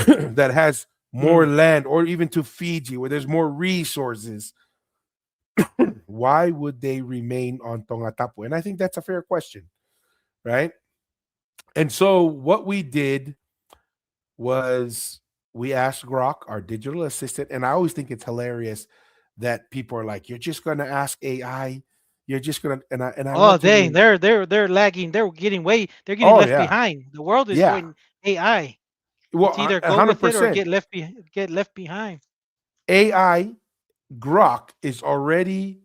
that has more mm. land, or even to Fiji where there's more resources? Why would they remain on Tongatapu? And I think that's a fair question, right? And so what we did was we asked Grok, our digital assistant, and I always think it's hilarious that people are like, "You're just going to ask AI, you're just going to," and I Oh, want to re- they're lagging. They're getting oh left yeah, behind. The world is yeah, going AI. well, It's either a go hundred with it or percent. get left behind. AI Grok is already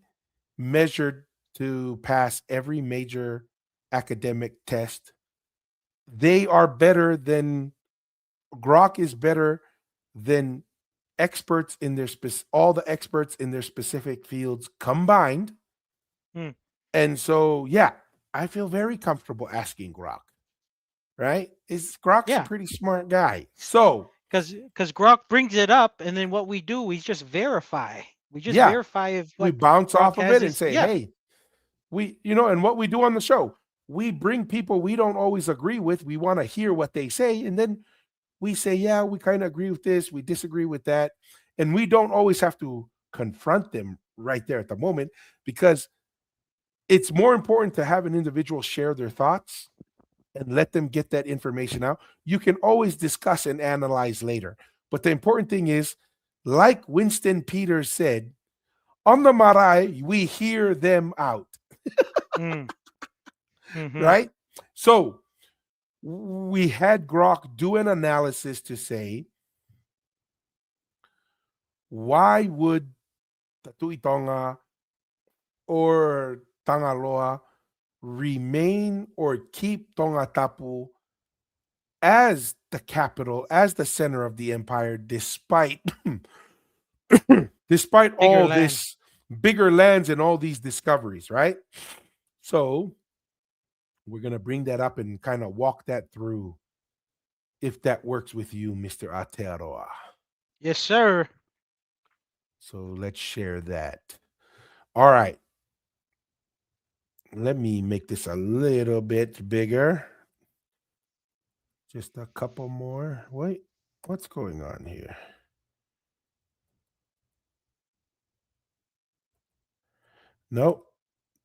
measured to pass every major academic test. They are better than Grok is better than experts in their all the experts in their specific fields combined. Hmm. And so, yeah, I feel very comfortable asking Grok. Right? Is Grok's a Yeah, pretty smart guy. So, because Grok brings it up, and then what we do, we just verify. We just yeah, verify if we what bounce Grok off of has it and is say, yeah, hey, and what we do on the show, we bring people we don't always agree with. We want to hear what they say, and then we say, yeah, we kind of agree with this, we disagree with that. And we don't always have to confront them right there at the moment, because it's more important to have an individual share their thoughts and let them get that information out. You can always discuss and analyze later. But the important thing is, like Winston Peters said, on the Marai, we hear them out, mm, mm-hmm. right? So we had Grok do an analysis to say, why would the Tuitonga or Tangaloa remain or keep Tongatapu as the capital, as the center of the empire, despite despite Bigger all land. this bigger lands and all these discoveries, right? So we're gonna bring that up and kind of walk that through, if that works with you, Mr. Aotearoa. Yes, sir. So let's share that. All right. Let me make this a little bit bigger. Just a couple more. Wait, what's going on here? Nope.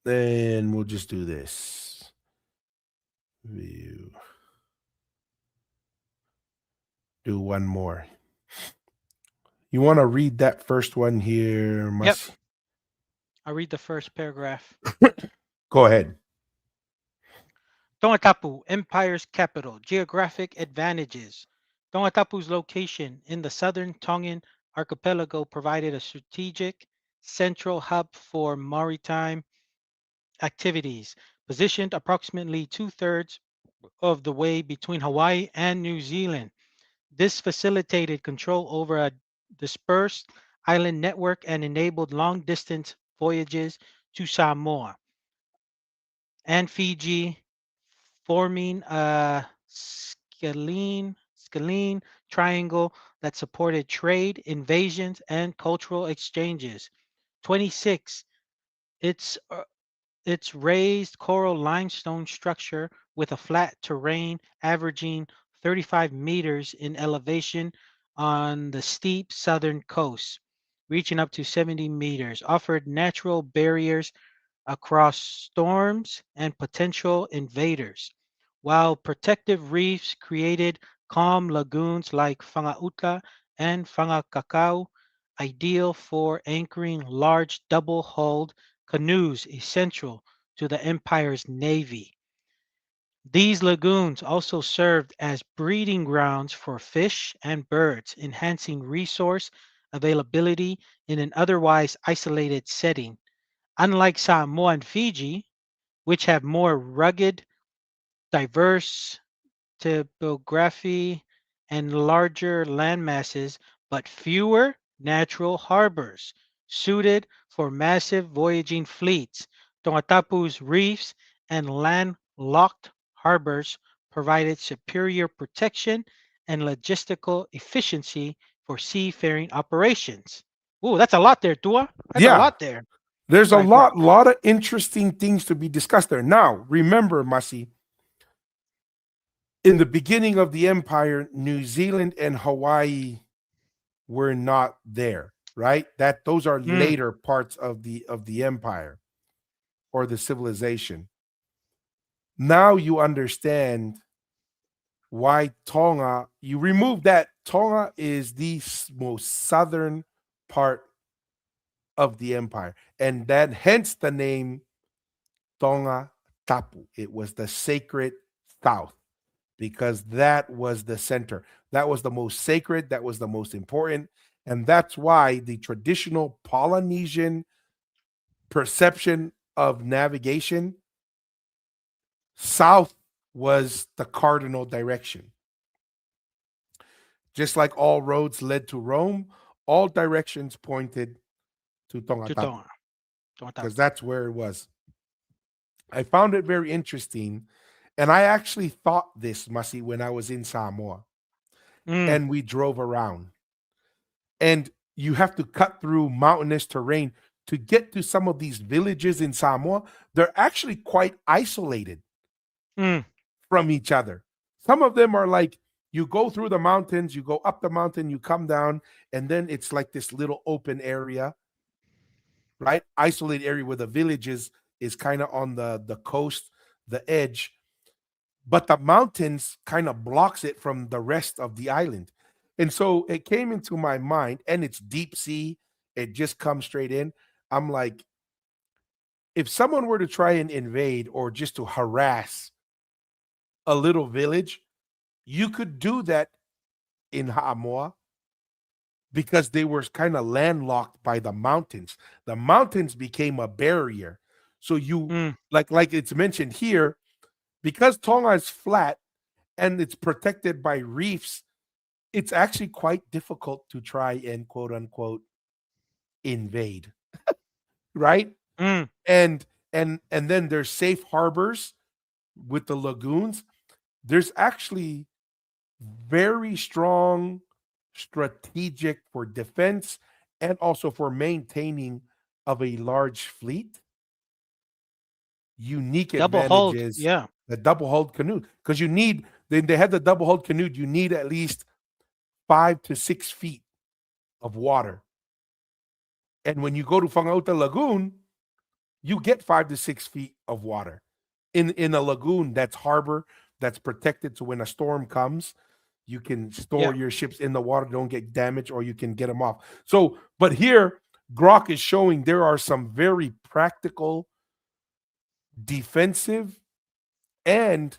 Then we'll just do this. View. Do one more. You want to read that first one here, Yep. Mas? I'll read the first paragraph. Go ahead. Tongatapu, Empire's capital, geographic advantages. Tongatapu's location in the southern Tongan archipelago provided a strategic central hub for maritime activities, positioned approximately two-thirds of the way between Hawaii and New Zealand. This facilitated control over a dispersed island network and enabled long distance voyages to Samoa and Fiji, forming a scalene triangle that supported trade, invasions, and cultural exchanges. 26. Its its raised coral limestone structure with a flat terrain averaging 35 meters in elevation on the steep southern coast, reaching up to 70 meters, offered natural barriers across storms and potential invaders, while protective reefs created calm lagoons like Fanga'uta and Fangakakau, ideal for anchoring large double-hulled canoes essential to the empire's navy. These lagoons also served as breeding grounds for fish and birds, enhancing resource availability in an otherwise isolated setting. Unlike Samoa and Fiji, which have more rugged, diverse topography and larger land masses, but fewer natural harbors suited for massive voyaging fleets. Tongatapu's reefs and landlocked harbors provided superior protection and logistical efficiency for seafaring operations. Ooh, that's a lot there, Tua. That's a Yeah, lot there. there's a Right, right. lot of interesting things to be discussed there. Now, remember, Masi, in the beginning of the empire, New Zealand and Hawaii were not there, right? That those are Mm, later parts of the empire or the civilization. Now you understand why Tonga, you remove that. Tonga is the most southern part of the empire, and that hence the name Tonga Tapu. It was the sacred south because that was the center. That was the most sacred, that was the most important. And that's why the traditional Polynesian perception of navigation, south was the cardinal direction. Just like all roads led to Rome, all directions pointed to to Tongatapu Tonga. because Tongatapu. that's where it was. I found it very interesting. And I actually thought this, Masi, when I was in Samoa Mm, and we drove around. And you have to cut through mountainous terrain to get to some of these villages in Samoa. They're actually quite isolated mm, from each other. Some of them are like you go through the mountains, you go up the mountain, you come down, and then it's like this little open area, right? Isolated area where the villages is kind of on the coast, the edge, but the mountains kind of blocks it from the rest of the island. And so it came into my mind, and it's deep sea, it just comes straight in. I'm like, if someone were to try and invade or just to harass a little village, you could do that in Haamoa because they were kind of landlocked by the mountains. The mountains became a barrier. So you mm. like it's mentioned here, because Tonga is flat and it's protected by reefs, it's actually quite difficult to try and quote unquote invade, right? Mm, And then there's safe harbors with the lagoons. There's actually very strong strategic for defense and also for maintaining of a large fleet. Unique double hold. advantages, Yeah. the double hulled canoe, because you need they had the double hulled canoe, you need at least 5 to 6 feet of water. And when you go to Fangauta Lagoon, you get 5 to 6 feet of water in a lagoon that's harbor, that's protected. So when a storm comes, you can store Yeah. your ships in the water, don't get damaged, or you can get them off. So, but here, Grok is showing there are some very practical, defensive, and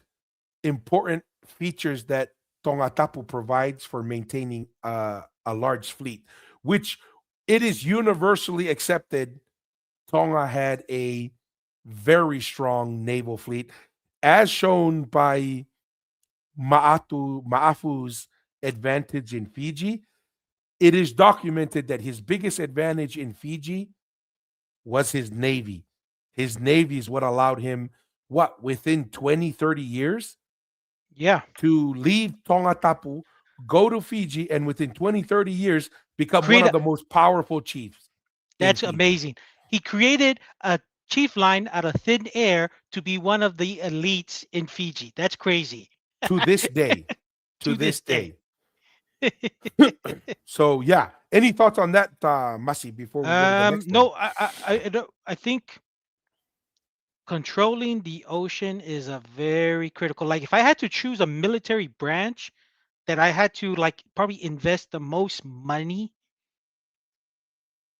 important features that Tongatapu provides for maintaining a large fleet, which it is universally accepted Tonga had a very strong naval fleet, as shown by Maafu's advantage in Fiji. It is documented that his biggest advantage in Fiji was his navy. His navy is what allowed him, within 20, 30 years Yeah. to leave Tongatapu, go to Fiji, and within 20, 30 years become one Create of a, the most powerful chiefs in that's Fiji. amazing. He created a chief line out of thin air to be one of the elites in Fiji. That's crazy. To this day. To To this this day. day. So yeah. Any thoughts on that, Masi, before we go to the next one? No, I think controlling the ocean is a very critical. Like if I had to choose a military branch that I had to like probably invest the most money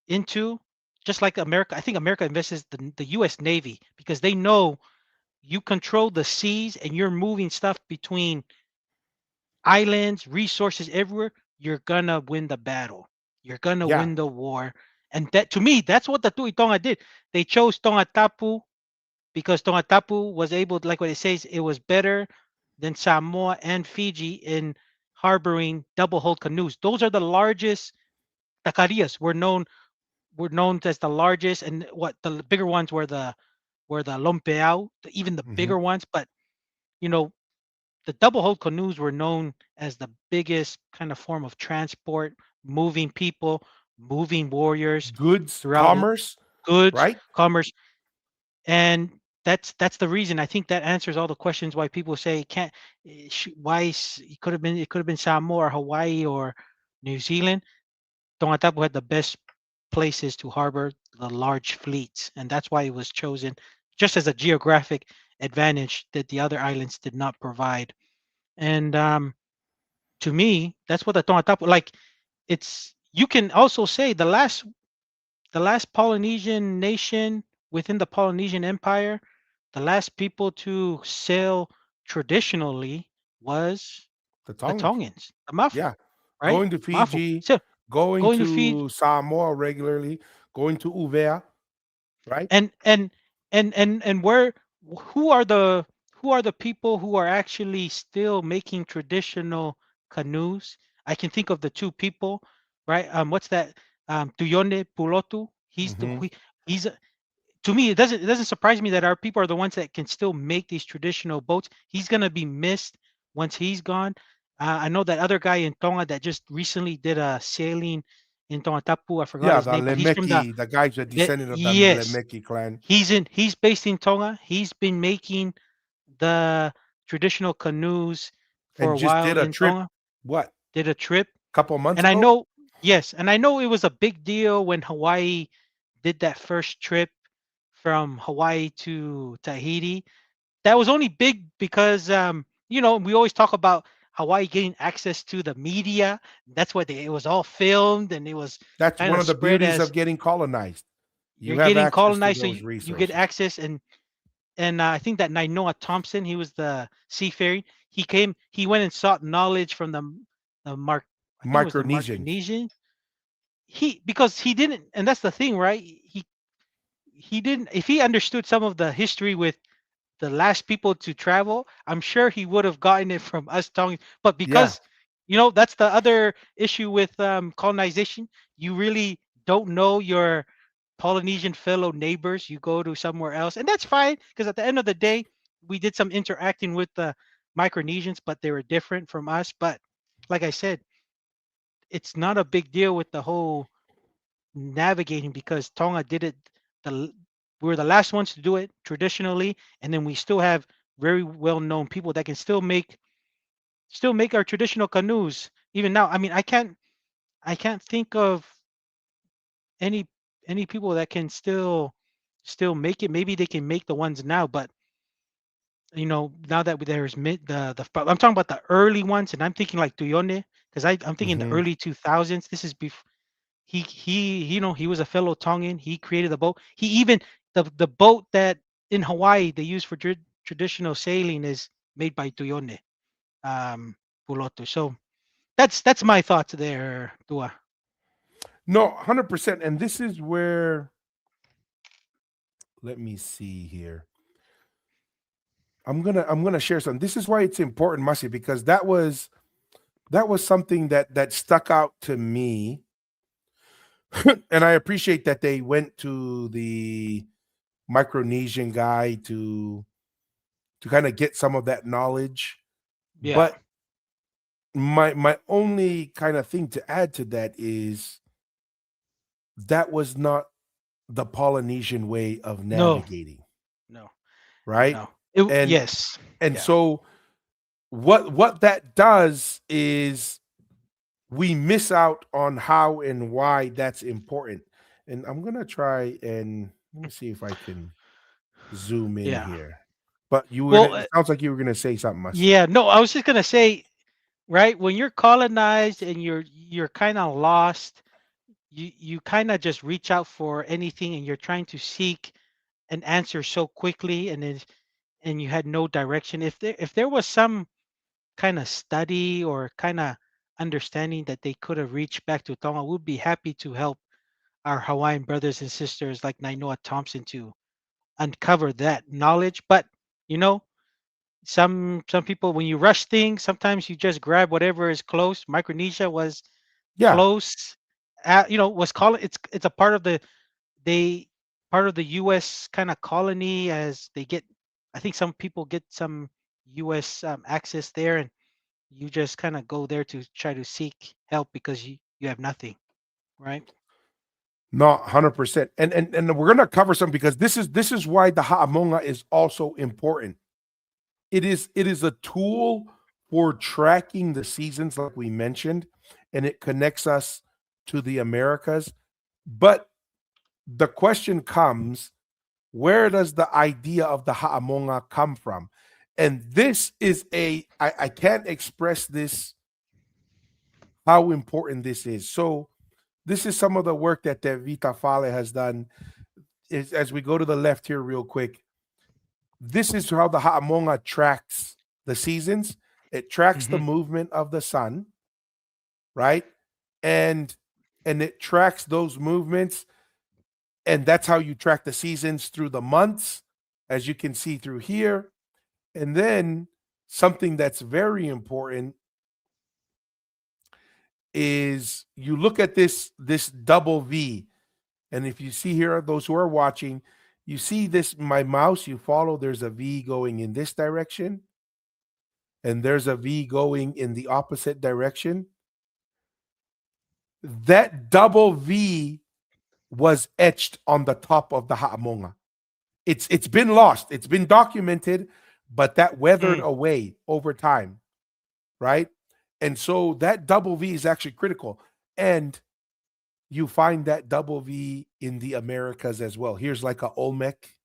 into, just like America, I think America invests the U.S. Navy because they know you control the seas and you're moving stuff between islands, resources everywhere. You're gonna win the battle. You're gonna Yeah. win the war. And that to me, that's what the Tui Tonga did. They chose Tonga Tapu because Tonga Tapu was able, like what it says, it was better than Samoa and Fiji in harboring double hull canoes. Those are the largest takarias were known as the largest, and what the bigger ones were the lompeao, even the Mhm. bigger ones. But you know, the double hull canoes were known as the biggest kind of form of transport, moving people, moving warriors Goods, throughout commerce, goods, right? commerce, and that's the reason. I think that answers all the questions why people say can't. Why it could have been Samoa or Hawaii or New Zealand. Tongatapu had the best places to harbor the large fleets, and that's why it was chosen just as a geographic advantage that the other islands did not provide. And to me, that's what the Tongatapu like. It's you can also say the last Polynesian nation within the Polynesian Empire, the last people to sail traditionally was The the Tongans. Tongans, the Mafu, Yeah. right? Going to Mafu. Fiji, So going going to feed to Samoa regularly, going to Uvea, right? and where who are the who are the people who are actually still making traditional canoes? I can think of the two people, right? What's that? Tuyone Pulotu. He's the Hmm. he's to me it doesn't surprise me that our people are the ones that can still make these traditional boats. He's gonna be missed once he's gone. I know that other guy in Tonga that just recently did a sailing in Tongatapu. I forgot Yeah, his the name, but he's from the Lemeki, the guys are descended of the yes. Lemeki clan, He's based in Tonga. He's been making the traditional canoes for and a just while did a in trip, Tonga. what, Did a trip, couple months and I ago? know yes, and I know it was a big deal when Hawaii did that first trip from Hawaii to Tahiti. That was only big because we always talk about Hawaii getting access to the media. That's what it was all filmed and it was That's kind one of of the spread beauties as of getting colonized. You you're have getting access to colonized, so those you get resources. access. And I think that Nainoa Thompson, he was the seafaring. He went and sought knowledge from the Mark, I think it was the Micronesians. Micronesian. Because he didn't, and that's the thing, right? He didn't. If he understood some of the history with the last people to travel, I'm sure he would have gotten it from us talking. But Yeah, because that's the other issue with colonization. You really don't know your Polynesian fellow neighbors. You go to somewhere else, and that's fine because at the end of the day, we did some interacting with the Micronesians, but they were different from us. But like I said, it's not a big deal with the whole navigating because Tonga did it. The we were the last ones to do it traditionally, and then we still have very well known people that can still make our traditional canoes even now. I mean, I can't think of any any people that can still make it. Maybe they can make the ones now, but now that there's I'm talking about the early ones, and I'm thinking like Tuyone because I'm thinking the hmm, early 2000s. This is before he was a fellow Tongan. He created the boat. He even the boat that in Hawaii they use for traditional sailing is made by Tuyone, Pulotu. So that's my thoughts there, Tua. no, 100%. And this is where, let me see here. I'm gonna share something. This is why it's important, Masi, because that was that was something that stuck out to me. And I appreciate that they went to the Micronesian guy to kind of get some of that knowledge. Yeah. But my only kind of thing to add to that is that was not the Polynesian way of No. navigating, No. right? No. And Yes. and Yeah. so what that does is we miss out on how and why that's important. And I'm gonna try and let me see if I can zoom in Yeah. here. But you were Well, gonna, it sounds like you were gonna say something, Mus. yeah. No, I was just gonna say, right, when you're colonized and you're kind of lost, you kind of just reach out for anything, and you're trying to seek an answer so quickly, and you had no direction. If there was some kind of study or kind of understanding that they could have reached back to Tonga, we'd be happy to help our Hawaiian brothers and sisters like Nainoa Thompson to uncover that knowledge. But you know, some people, when you rush things, sometimes you just grab whatever is close. Micronesia was Yeah. close. Was called, it's a part of the, they part of the U.S. kind of colony, as they get. I think some people get some U.S. access there, and you just kind of go there to try to seek help because you have nothing, right? Not 100%. And we're gonna cover some because this is why the Ha'amonga is also important. It is a tool for tracking the seasons, like we mentioned, and it connects us to the Americas. But the question comes, where does the idea of the Ha'amonga come from? And this is I can't express this, how important this is. So this is some of the work that the Vita Fale has done. Is, as we go to the left here real quick, this is how the Ha'amonga tracks the seasons. It tracks the Hmm. movement of the sun, right? And it tracks those movements, and that's how you track the seasons through the months, as you can see through here. And then something that's very important is you look at this double V. And if you see here, those who are watching, you see this, my mouse, you follow, there's a V going in this direction, and there's a V going in the opposite direction. That double V was etched on the top of the Ha'amonga. It's been lost, it's been documented, but that weathered Mm. away over time, right? And so that double V is actually critical. And you find that double V in the Americas as well. Here's like a Olmec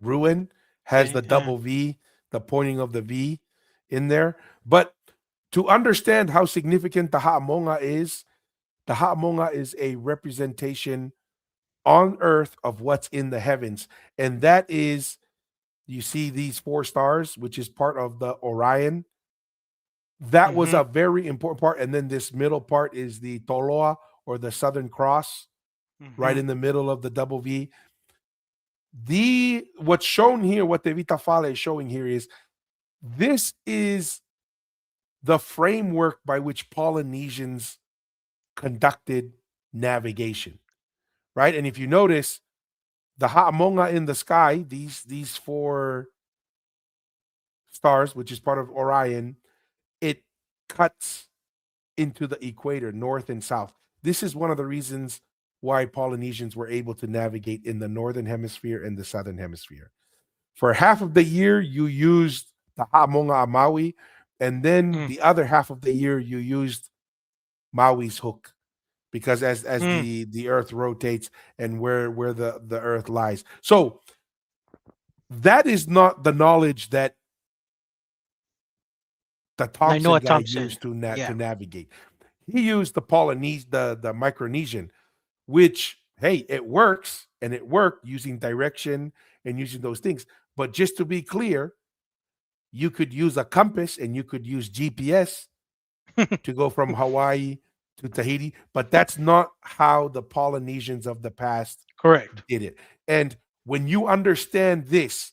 ruin has Okay. the double V, the pointing of the V in there. But to understand how significant the Ha'amonga is a representation on earth of what's in the heavens. And that is, you see these four stars, which is part of the Orion. That was Hmm. a very important part. And then this middle part is the Toloa, or the Southern Cross, right Hmm. in the middle of the double V. What's shown here, what the Vita Fale is showing here, is this is the framework by which Polynesians conducted navigation, right? And if you notice, the Ha'amonga in the sky, these four stars, which is part of Orion, it cuts into the equator, north and south. This is one of the reasons why Polynesians were able to navigate in the northern hemisphere and the southern hemisphere. For half of the year, you used the Ha'amonga Maui, and then Mm. the other half of the year, you used Maui's hook, because as Mm. the Earth rotates and where the Earth lies. So that is not the knowledge that the Thompson Nainoa guy Thompson. used to Yeah. navigate. He used the Polynesian, the Micronesian, which, hey, it works, and it worked using direction and using those things. But just to be clear, you could use a compass and you could use GPS to go from Hawaii to Tahiti, but that's not how the Polynesians of the past Correct. did it. And when you understand this,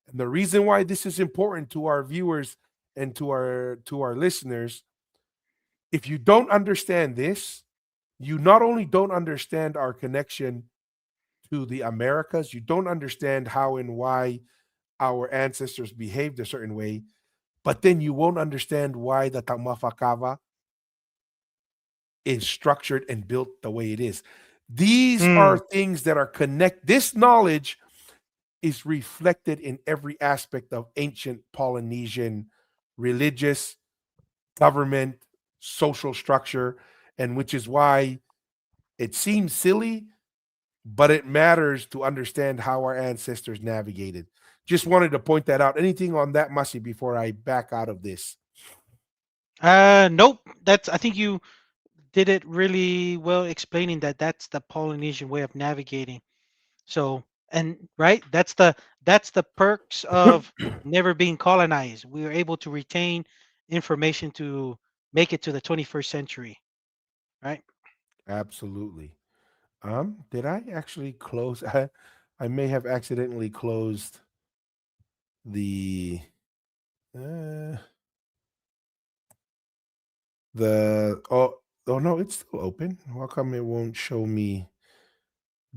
And the reason why this is important to our viewers and to our listeners, if you don't understand this, you not only don't understand our connection to the Americas, you don't understand how and why our ancestors behaved a certain way, but then you won't understand why the Tamafakava is structured and built the way it is. These are Mm. things that are connect. This knowledge is reflected in every aspect of ancient Polynesian religious, government, social structure, and which is why it seems silly, but it matters to understand how our ancestors navigated. Just wanted to point that out. Anything on that, Masi, before I back out of this? Nope. That's I think you did it really well explaining that that's the Polynesian way of navigating. So, and right, that's the perks of never being colonized. We were able to retain information to make it to the 21st century, right? Absolutely. Did I actually close? I may have accidentally closed the uh, oh no, it's still open. How come it won't show me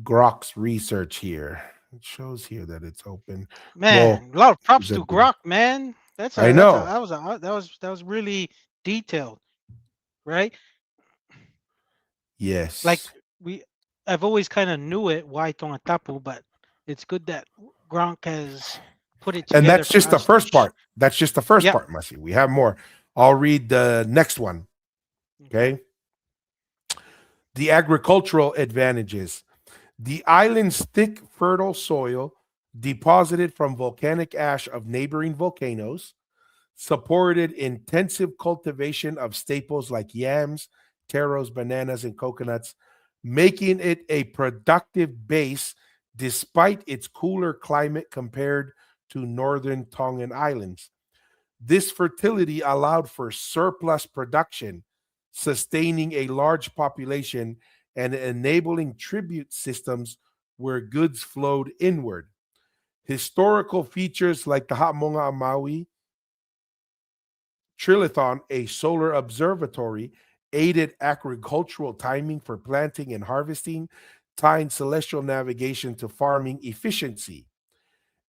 Grok's research here? It shows here that it's open. Well, Man, a lot of props to presented. Grok, man. That's I a that's a know. that was a that was really detailed, right? Like Yes. we, I've always kind of knew it why Tongatapu, but it's good that Gronk has put it And together that's for just the us to. first part. That's just the first Yep. part, Masi. We have more. I'll read the next one. Okay. Okay. The agricultural advantages. The island's thick, fertile soil, deposited from volcanic ash of neighboring volcanoes, supported intensive cultivation of staples like yams, taros, bananas, and coconuts, making it a productive base despite its cooler climate compared to northern Tongan islands. This fertility allowed for surplus production, sustaining a large population and enabling tribute systems where goods flowed inward. Historical features like the Ha'amonga Maui Trilithon, a solar observatory, aided agricultural timing for planting and harvesting, tying celestial navigation to farming efficiency.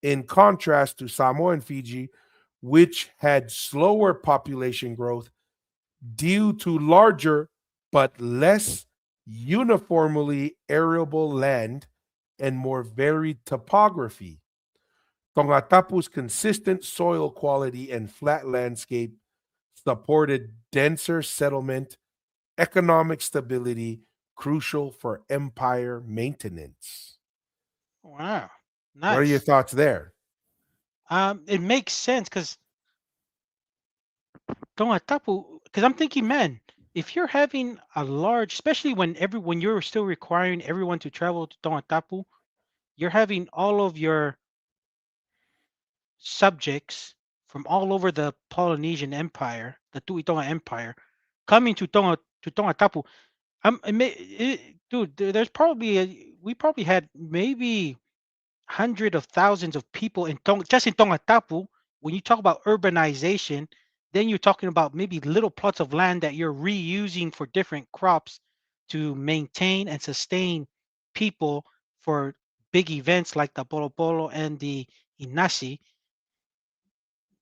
In contrast to Samoa and Fiji, which had slower population growth due to larger but less uniformly arable land and more varied topography. Tongatapu's consistent soil quality and flat landscape supported denser settlement, economic stability, crucial for empire maintenance. Wow. What are your Nice. thoughts there? It makes sense because Tongatapu, because I'm thinking, man, if you're having a large, especially when you're still requiring everyone to travel to Tongatapu, you're having all of your subjects from all over the Polynesian Empire, the Tuitonga Empire, coming to Tongatapu. Dude, there's probably we probably had maybe hundred of thousands of people in just in Tongatapu. When you talk about urbanization, then you're talking about maybe little plots of land that you're reusing for different crops to maintain and sustain people for big events like the Polo Polo and the Inasi.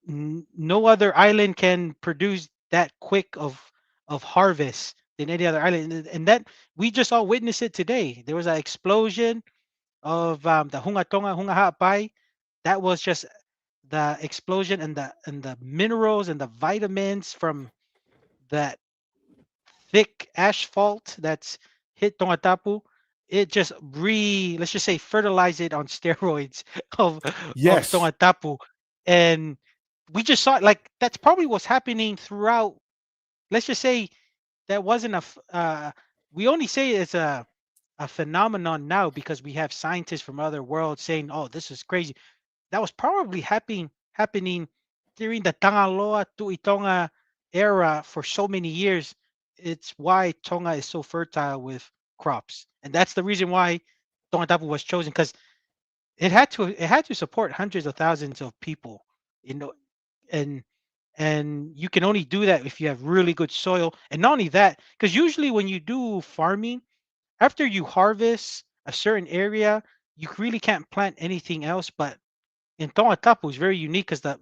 No other island can produce that quick of harvest than any other island, and that we just all witnessed it today. There was an explosion of the Hunga Tonga Hunga Ha'apai. That was just the explosion and the minerals and the vitamins from that thick asphalt that's hit Tongatapu. It just let's just say fertilize it on steroids of Yes. Tongatapu. And we just saw it, like that's probably what's happening throughout. Let's just say that wasn't we only say it's a phenomenon now because we have scientists from other worlds saying, "Oh, this is crazy." That was probably happening during the Tangaloa Tuitonga era for so many years. It's why Tonga is so fertile with crops, and that's the reason why Tonga Tapu was chosen. Because it had to support hundreds of thousands of people, you know, and you can only do that if you have really good soil. And not only that, because usually when you do farming, after you harvest a certain area, you really can't plant anything else. But in Tongatapu, it's very unique because the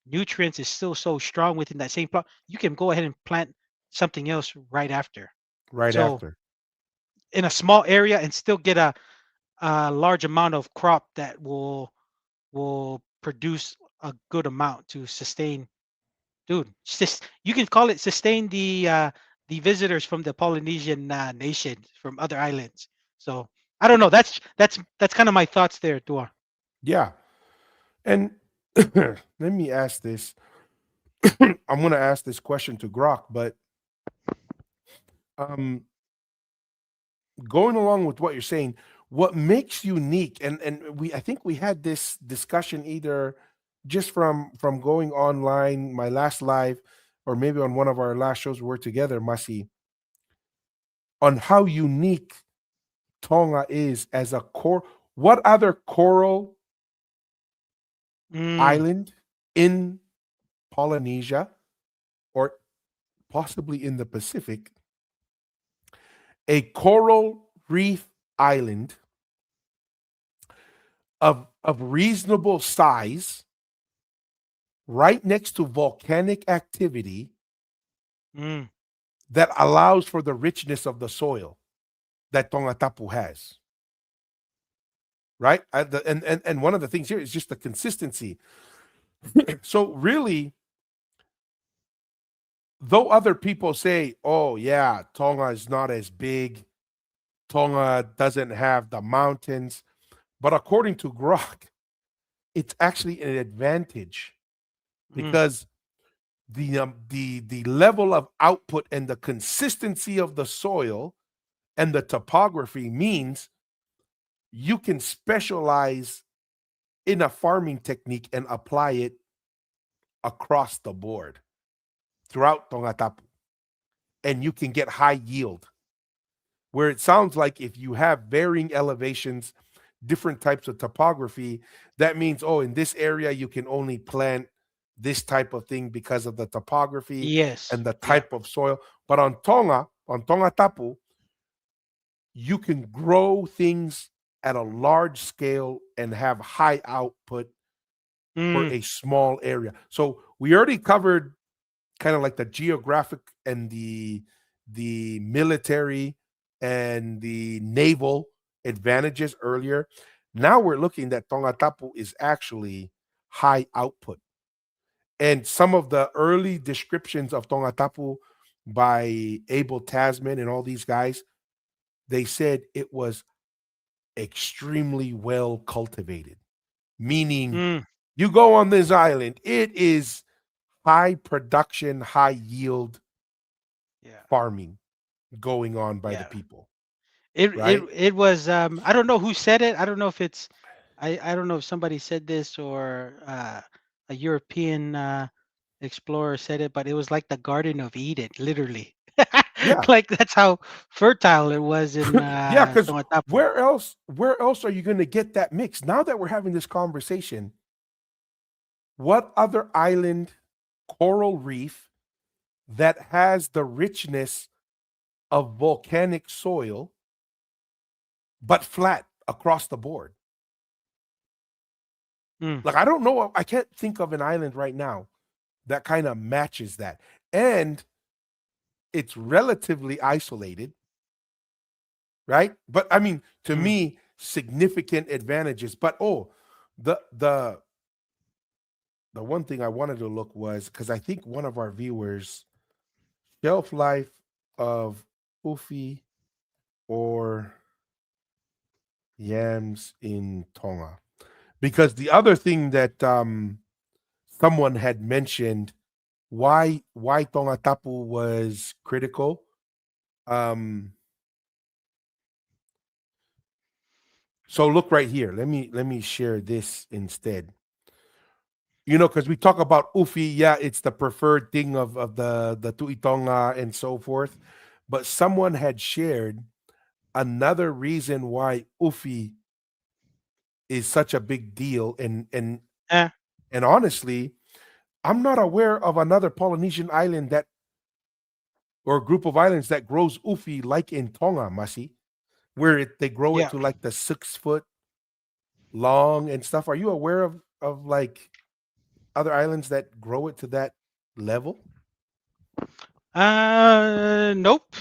nutrients is still so strong within that same plot. You can go ahead and plant something else right after. Right So after. in a small area and still get a large amount of crop that will produce a good amount to sustain. Dude, you can call it sustain the visitors from the Polynesian nation from other islands. So I don't know. That's kind of my thoughts there, Dua. Yeah. And let me ask this. I'm going to ask this question to Grok, but um, going along with what you're saying, what makes unique, and I think we had this discussion either just from going online, my last live, or maybe on one of our last shows we were together, Masi, on how unique Tonga is as a core. What other coral Mm, island in Polynesia or possibly in the Pacific, a coral reef island of reasonable size right next to volcanic activity mm, that allows for the richness of the soil that Tongatapu has. Right? And one of the things here is just the consistency. So really, though other people say, oh yeah, Tonga is not as big, Tonga doesn't have the mountains, but according to Grok, it's actually an advantage mm, because the level of output and the consistency of the soil and the topography means you can specialize in a farming technique and apply it across the board throughout Tongatapu, and you can get high yield. Where it sounds like if you have varying elevations, different types of topography, that means, oh, in this area, you can only plant this type of thing because of the topography yes. and the Yeah. type of soil. But on Tonga Tapu, you can grow things at a large scale and have high output for Mm, a small area. So we already covered kind of like the geographic and the military and the naval advantages earlier. Now we're looking that Tongatapu is actually high output. And some of the early descriptions of Tongatapu by Abel Tasman and all these guys, they said it was extremely well cultivated, meaning mm, you go on this island, it is high production, high yield yeah. farming going on by the Yeah. people, It right? it was I don't know who said it. I don't know if it's I don't know if somebody said this or a European explorer said it, but it was like the Garden of Eden, literally. Yeah. Like that's how fertile it was in Yeah, because Tongatapu. where else are you going to get that mix? Now that we're having this conversation, what other island coral reef that has the richness of volcanic soil but flat across the board? Mm, Like I don't know, I can't think of an island right now that kind of matches that. And it's relatively isolated, right? But I mean, to mm, me, significant advantages. But oh, the the the one thing I wanted to look was because I think one of our viewers shelf life of Ufi or yams in Tonga. Because the other thing that someone had mentioned why Tonga Tapu was critical. Um, so look right here. Let me share this instead. Because we talk about Ufi, yeah, it's the preferred thing of the Tuitonga and so forth. But someone had shared another reason why Ufi is such a big deal. Eh, And honestly, I'm not aware of another Polynesian island that or group of islands that grows ufi like in Tonga, Masi, where they grow it yeah. to like the 6 foot long and stuff. Are you aware of like other islands that grow it to that level? Nope.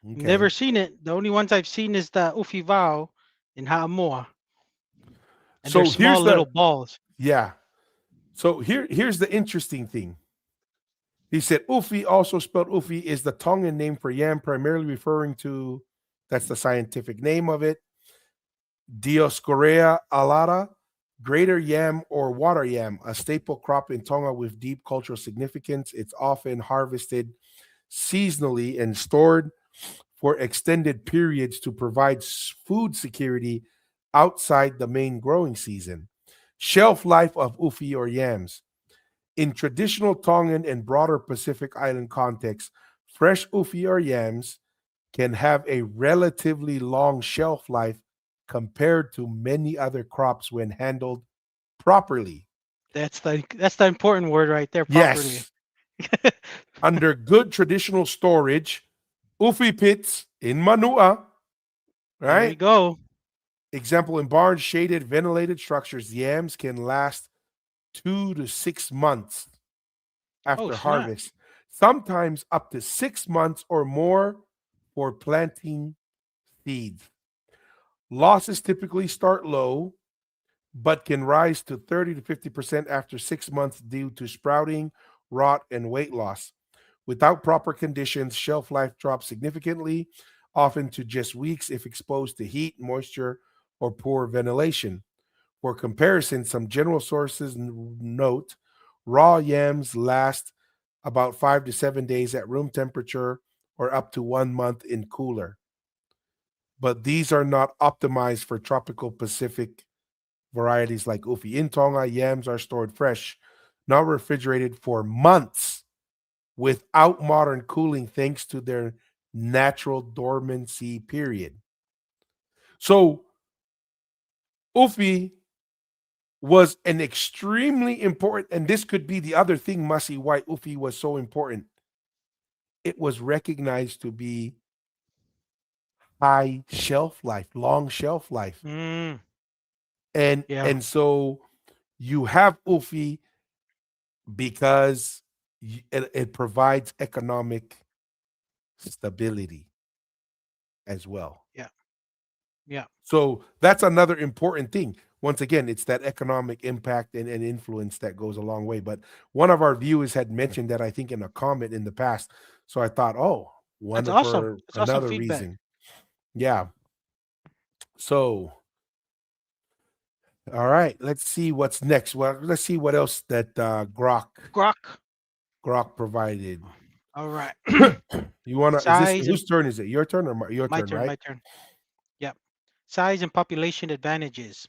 Never Okay. seen it. The only ones I've seen is the Ufivao in Haamoa, and they're So small here's little the balls. yeah. So here's the interesting thing. He said Ufi, also spelled Ufi, is the Tongan name for yam, primarily referring to that's the scientific name of it. Dioscorea alata, greater yam or water yam, a staple crop in Tonga with deep cultural significance. It's often harvested seasonally and stored for extended periods to provide food security outside the main growing season. Shelf life of ufi or yams. In traditional Tongan and broader Pacific Island context, fresh ufi or yams can have a relatively long shelf life compared to many other crops when handled properly. That's the important word right there. Properly. Yes, under good traditional storage, ufi pits in Manua, There you right? go. Example in barns, shaded, ventilated structures, yams can last 2 to 6 months Oh after snap! harvest, sometimes up to 6 months or more for planting seeds. Losses typically start low, but can rise to 30 to 50% after 6 months due to sprouting, rot, and weight loss. Without proper conditions, shelf life drops significantly, often to just weeks if exposed to heat, moisture, or poor ventilation. For comparison, some general sources note raw yams last about 5 to 7 days at room temperature or up to 1 month in cooler. But these are not optimized for tropical Pacific varieties like Ufi. In Tonga, yams are stored fresh, not refrigerated for months without modern cooling thanks to their natural dormancy period. So, Ufi was an extremely important, and this could be the other thing, Masi, why Ufi was so important. It was recognized to be high shelf life, long shelf life. Mm, And yeah, and so you have Ufi because it provides economic stability as well. yeah, yeah. So that's another important thing. Once again, it's that economic impact and influence that goes a long way. But one of our viewers had mentioned that I think in a comment in the past. So I thought, oh, That's wonder awesome. for That's awesome another feedback. reason. Yeah. So all right, let's see what's next. Well, let's see what else that Grok. Grok provided. All right. You wanna? Is this Size and whose turn is it? Your turn or your my turn? turn. Right? My turn. Yep. Size and population advantages.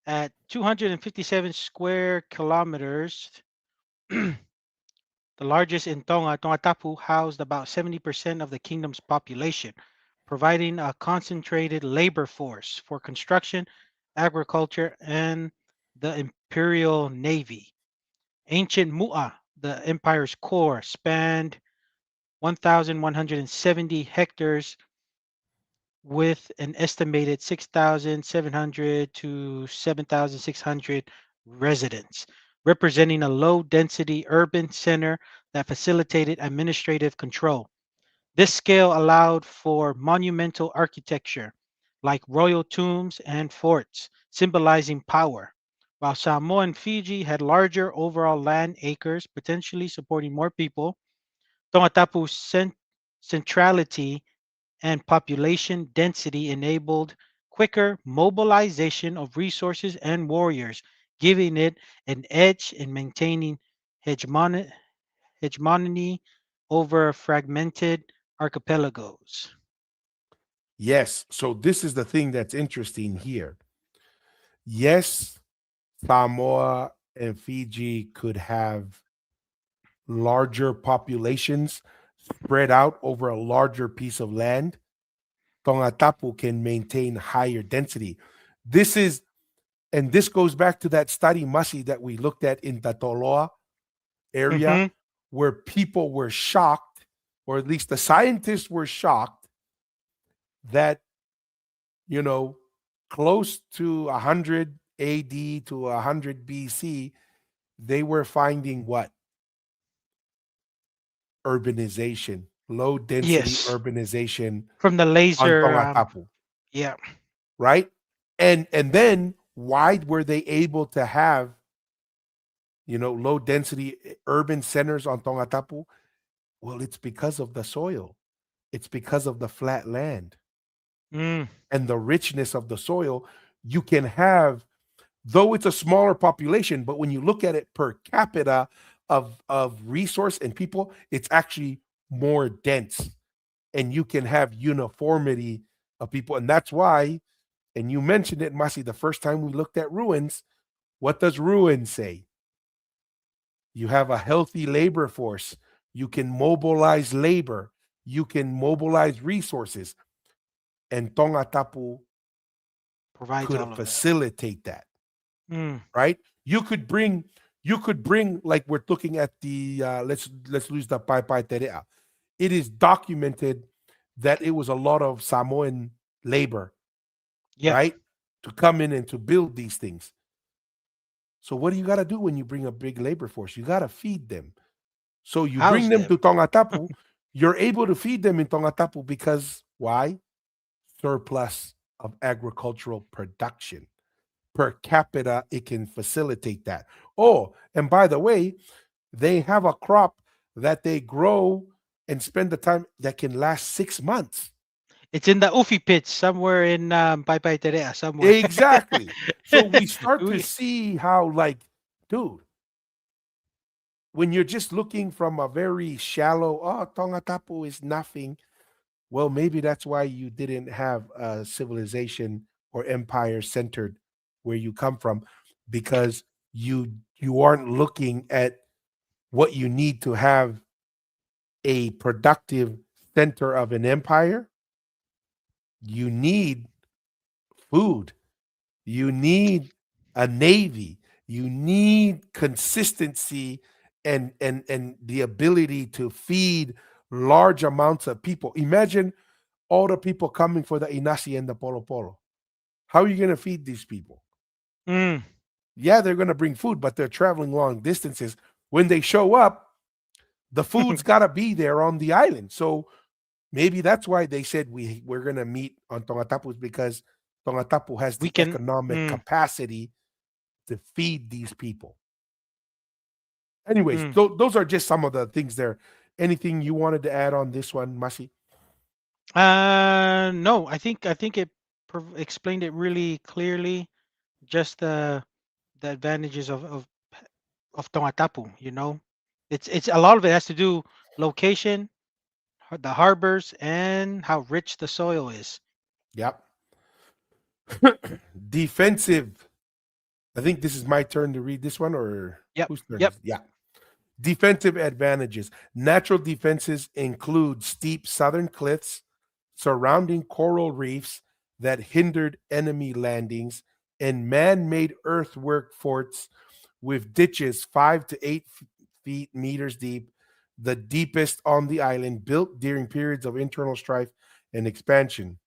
At 257 square kilometers, the largest in Tonga, Tongatapu housed about 70% of the kingdom's population, providing a concentrated labor force for construction, agriculture, and the Imperial Navy. Ancient Mu'a, the empire's core, spanned 1,170 hectares with an estimated 6,700 to 7,600 residents, representing a low density urban center that facilitated administrative control. This scale allowed for monumental architecture like royal tombs and forts, symbolizing power. While Samoa and Fiji had larger overall land acres, potentially supporting more people, Tongatapu's centrality and population density enabled quicker mobilization of resources and warriors, giving it an edge in maintaining hegemony, hegemony over fragmented archipelagos. Yes. So this is the thing that's interesting here. Yes, Samoa and Fiji could have larger populations spread out over a larger piece of land. Tongatapu can maintain higher density. This is And this goes back to that study, Masi, that we looked at in the Toloa area, Mm-hmm. where people were shocked, or at least the scientists were shocked, that, you know, close to 100 AD to 100 BC, they were finding what? Urbanization, low density Yes. urbanization From the on laser. Tongatapu, Yeah. right? And then why were they able to have, low density urban centers on Tongatapu? Well, it's because of the soil. It's because of the flat land Mm. and the richness of the soil. You can have, though it's a smaller population, but when you look at it per capita of resource and people, it's actually more dense, and you can have uniformity of people. And that's why, and you mentioned it, Masi, the first time we looked at ruins, what does ruin say? You have a healthy labor force. You can mobilize labor. You can mobilize resources. And Tongatapu Provides could all of that. facilitate that, Mm. right? You could bring like we're looking at the let's lose the Pai Pai Terea. It is documented that it was a lot of Samoan labor, Yeah. right? To come in and to build these things. So what do you got to do when you bring a big labor force? You got to feed them. So you bring House them them. to Tongatapu, you're able to feed them in Tongatapu because why? Surplus of agricultural production. Per capita, it can facilitate that. Oh, and by the way, they have a crop that they grow and spend the time that can last 6 months. It's in the Ufi pits somewhere in Pai Pai Terea somewhere. Exactly. So we start to We- see how, like, dude, when you're just looking from a very shallow, oh, Tongatapu is nothing. Well, maybe that's why you didn't have a civilization or empire centered where you come from, because you aren't looking at what you need to have a productive center of an empire. You need food. You need a navy. You need consistency and the ability to feed large amounts of people. Imagine all the people coming for the Inasi and the Polo Polo. How are you going to feed these people? Mm. Yeah, they're going to bring food, but they're traveling long distances. When they show up, the food's got to be there on the island. So maybe that's why they said we're going to meet on Tongatapu, because Tongatapu has We the can. economic Mm. capacity to feed these people. Anyways, Mm. those are just some of the things there. Anything you wanted to add on this one, Masi? No, I think it explained it really clearly. Just the advantages of Tongatapu. It's a lot of it has to do location, the harbors, and how rich the soil is. Yep. Defensive. I think this is my turn to read this one, or Yep. whose turn Yep. is it? Yeah. Defensive advantages. Natural defenses include steep southern cliffs, surrounding coral reefs that hindered enemy landings, and man made earthwork forts with ditches 5 to 8 feet meters deep, the deepest on the island, built during periods of internal strife and expansion.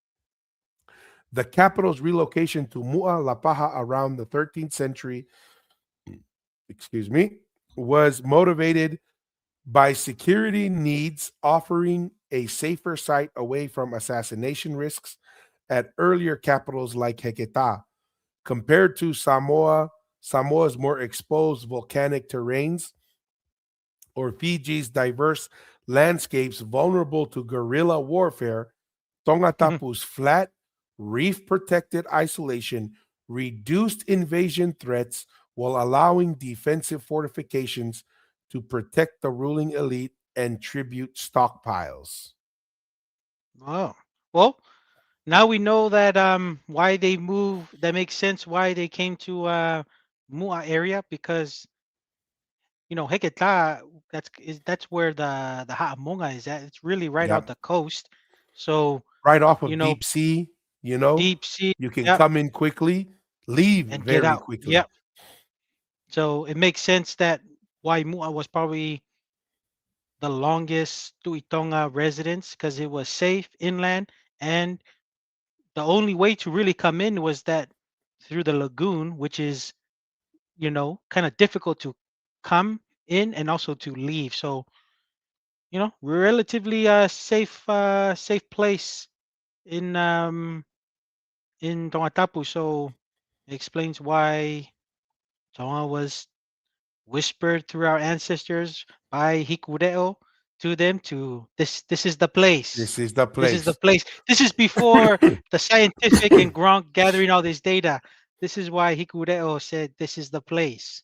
The capital's relocation to Mu'a La Paja around the 13th century, excuse me, was motivated by security needs, offering a safer site away from assassination risks at earlier capitals like Heketa. Compared to Samoa's more exposed volcanic terrains, or Fiji's diverse landscapes vulnerable to guerrilla warfare, Tongatapu's flat, reef protected isolation reduced invasion threats while allowing defensive fortifications to protect the ruling elite and tribute stockpiles. Oh, well, now we know that why they move. That makes sense why they came to Mua area, because Heketa, that's where the Ha'amonga is at. It's really right on Yep. the coast. So Right off you of know deep sea, you know, deep sea. you can Yep. come in quickly. leave and get very out. quickly. Yep. So it makes sense that Waimua was probably the longest Tuitonga residence because it was safe inland, and the only way to really come in was that through the lagoon, which is, kind of difficult to come in and also to leave. So, relatively safe place in Tongatapu. So it explains why Tonga was whispered through our ancestors by Hikudeo to them to this is the place. This is the This is the place. place. This is before the scientific and Gronk gathering all this data. This is why Hikudeo said this is the place.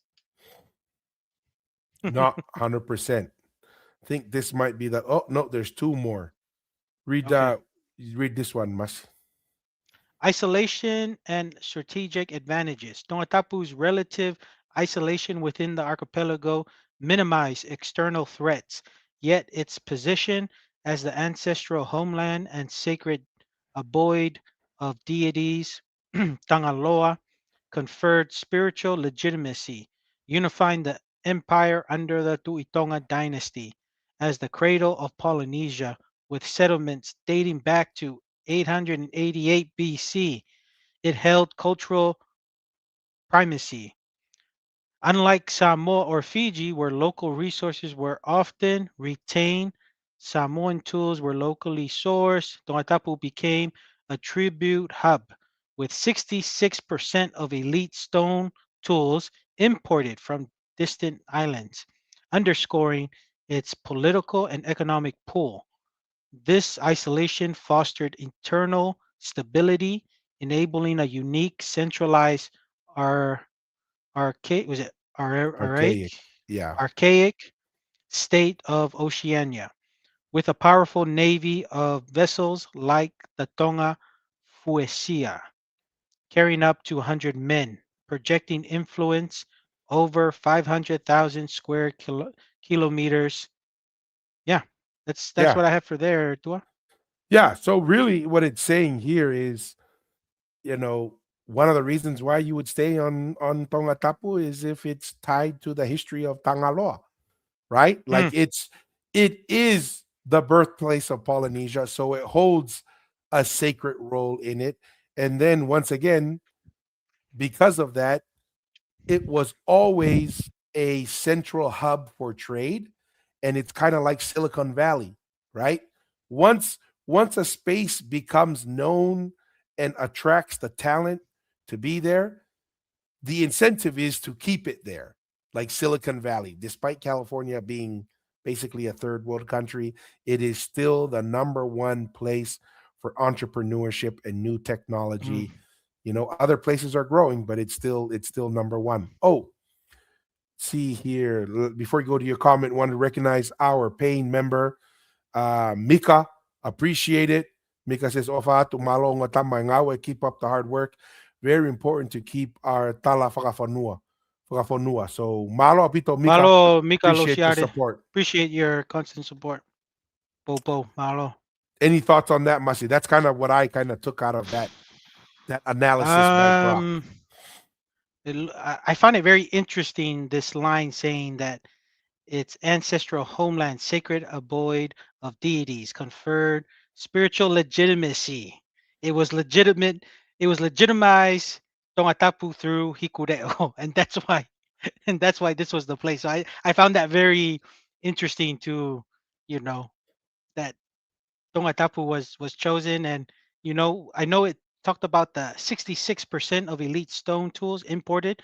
Not 100%. I think this might be the. Oh no, there's two more. Read Okay. read this one, Mas. Isolation and strategic advantages. Tongatapu's relative isolation within the archipelago minimized external threats, yet its position as the ancestral homeland and sacred abode of deities, Tangaloa, conferred spiritual legitimacy, unifying the empire under the Tuitonga dynasty as the cradle of Polynesia, with settlements dating back to 888 BC. It held cultural primacy. Unlike Samoa or Fiji, where local resources were often retained, Samoan tools were locally sourced. Tongatapu became a tribute hub, with 66% of elite stone tools imported from distant islands, underscoring its political and economic pull. This isolation fostered internal stability, enabling a unique centralized ar- archaic was it Archaic. Yeah. archaic state of Oceania, with a powerful navy of vessels like the Tonga Fuesia, carrying up to 100 men, projecting influence over 500,000 square kilometers. Yeah, that's Yeah. what I have for there, Tua. Yeah. So really what it's saying here is, you know, one of the reasons why you would stay on Tongatapu is if it's tied to the history of Tangaloa, right? Like Mm, it is the birthplace of Polynesia, so it holds a sacred role in it. And then once again, because of that, it was always a central hub for trade, and it's kind of like Silicon Valley, right? once once a space becomes known and attracts the talent to be there, the incentive is to keep it there. Like Silicon Valley, despite California being basically a third world country, it is still the number one place for entrepreneurship and new mm. technology. Other places are growing, but it's still number one. Oh, see here, before you go to your comment, want to recognize our paying member, Mika. Appreciate it. Mika says, Ofa tu malo nga tamay ngawe, keep up the hard work. Very important to keep our tala whakafonua. Whakafonua. So malo apito Mika. Malo Mika Appreciate the Losiade. support. Appreciate your constant support. Popo, Malo. Any thoughts on that, Masi? That's kind of what I kind of took out of that analysis by Brock. Um, I find it very interesting this line saying that its ancestral homeland, sacred abode of deities, conferred spiritual legitimacy. It was legitimate. It was legitimized Tongatapu through Hikudeo, and that's why this was the place. So I found that very interesting to, you know, that Tongatapu was chosen, and I know it talked about the 66% of elite stone tools imported.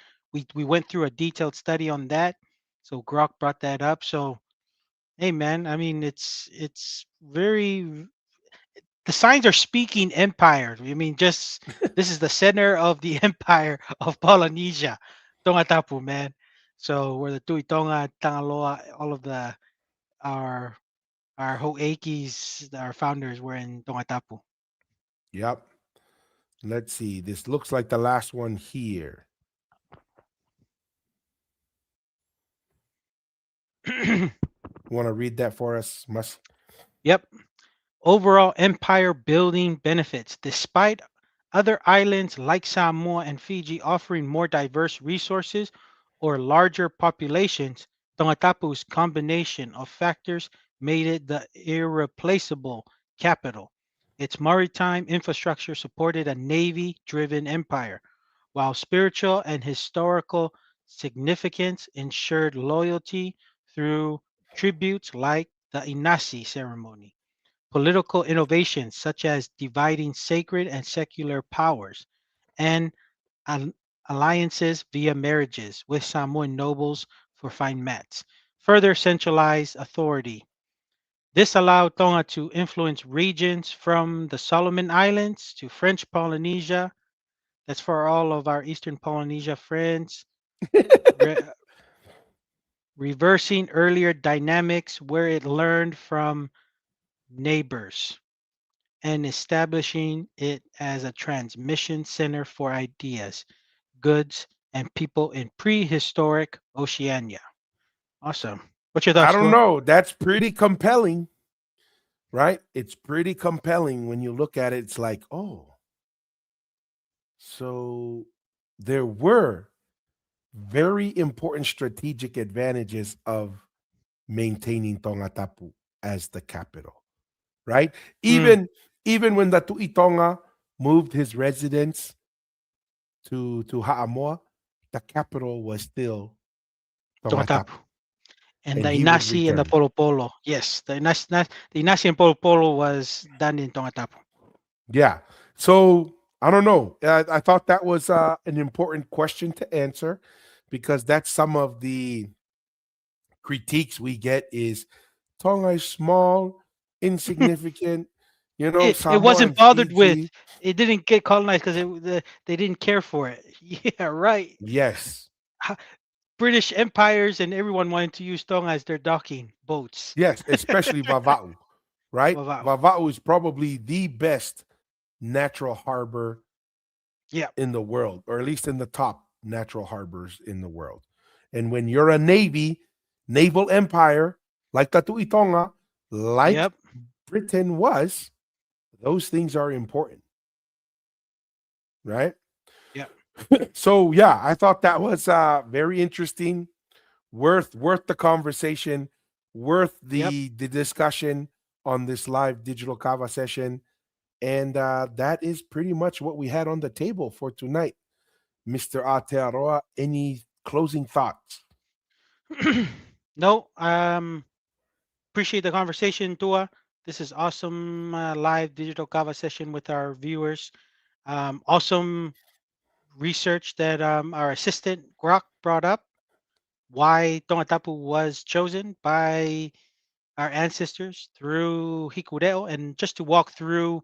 We went through a detailed study on that, so Grok brought that up. So hey, man, I mean it's very the signs are speaking empire. I mean, just this is the center of the empire of Polynesia, Tongatapu, man. So where the Tuitonga, Tangaloa, all of our our Ho'ekis, our founders were in Tongatapu. Yep. Let's see. This looks like the last one here. Want to read that for us, Masi? Yep. Overall empire building benefits. Despite Other islands like Samoa and Fiji offering more diverse resources or larger populations, Tongatapu's combination of factors made it the irreplaceable capital. Its maritime infrastructure supported a navy driven empire, while spiritual and historical significance ensured loyalty through tributes like the Inasi ceremony. Political innovations such as dividing sacred and secular powers and al- alliances via marriages with Samoan nobles for fine mats further centralized authority. This allowed Tonga to influence regions from the Solomon Islands to French Polynesia. That's for all of our Eastern Polynesia friends. Re- Reversing earlier dynamics where it learned from neighbors and establishing it as a transmission center for ideas, goods, and people in prehistoric Oceania. Awesome. What's your I thoughts, don't Tua? know. That's pretty compelling, right? It's pretty compelling when you look at it. It's like, oh, so there were very important strategic advantages of maintaining Tongatapu as the capital, right? Mm, Even when the Tuitonga moved his residence to Haamoa, the capital was still Tongatapu, Tongatapu. And the and he would Inasi and the return. Polo Polo. Yes, the Inasi and Polo Polo was done in Tongatapu. Yeah. So I don't know. I thought that was an important question to answer because that's some of the critiques we get is Tonga is small, insignificant, It Samoa wasn't and bothered with. Fiji. It didn't get colonized because they didn't care for it. Yeah, right. Yes. British empires and everyone wanted to use Tonga as their docking boats. Yes, especially Vava'u, right? Wow. Vava'u is probably the best natural harbor Yeah. in the world, or at least in the top natural harbors in the world. And when you're a naval empire like Tatui Tonga, like Yep. Britain was, those things are important, right? Yep. So yeah, I thought that was very interesting, worth the conversation, worth Yep. the discussion on this live digital kava session. And that is pretty much what we had on the table for tonight. Mr. Aotearoa, any closing thoughts? No. Appreciate the conversation, Tua. This is awesome live digital kava session with our viewers. Awesome research that our assistant Grok brought up. Why Tongatapu was chosen by our ancestors through Hikureo, and just to walk through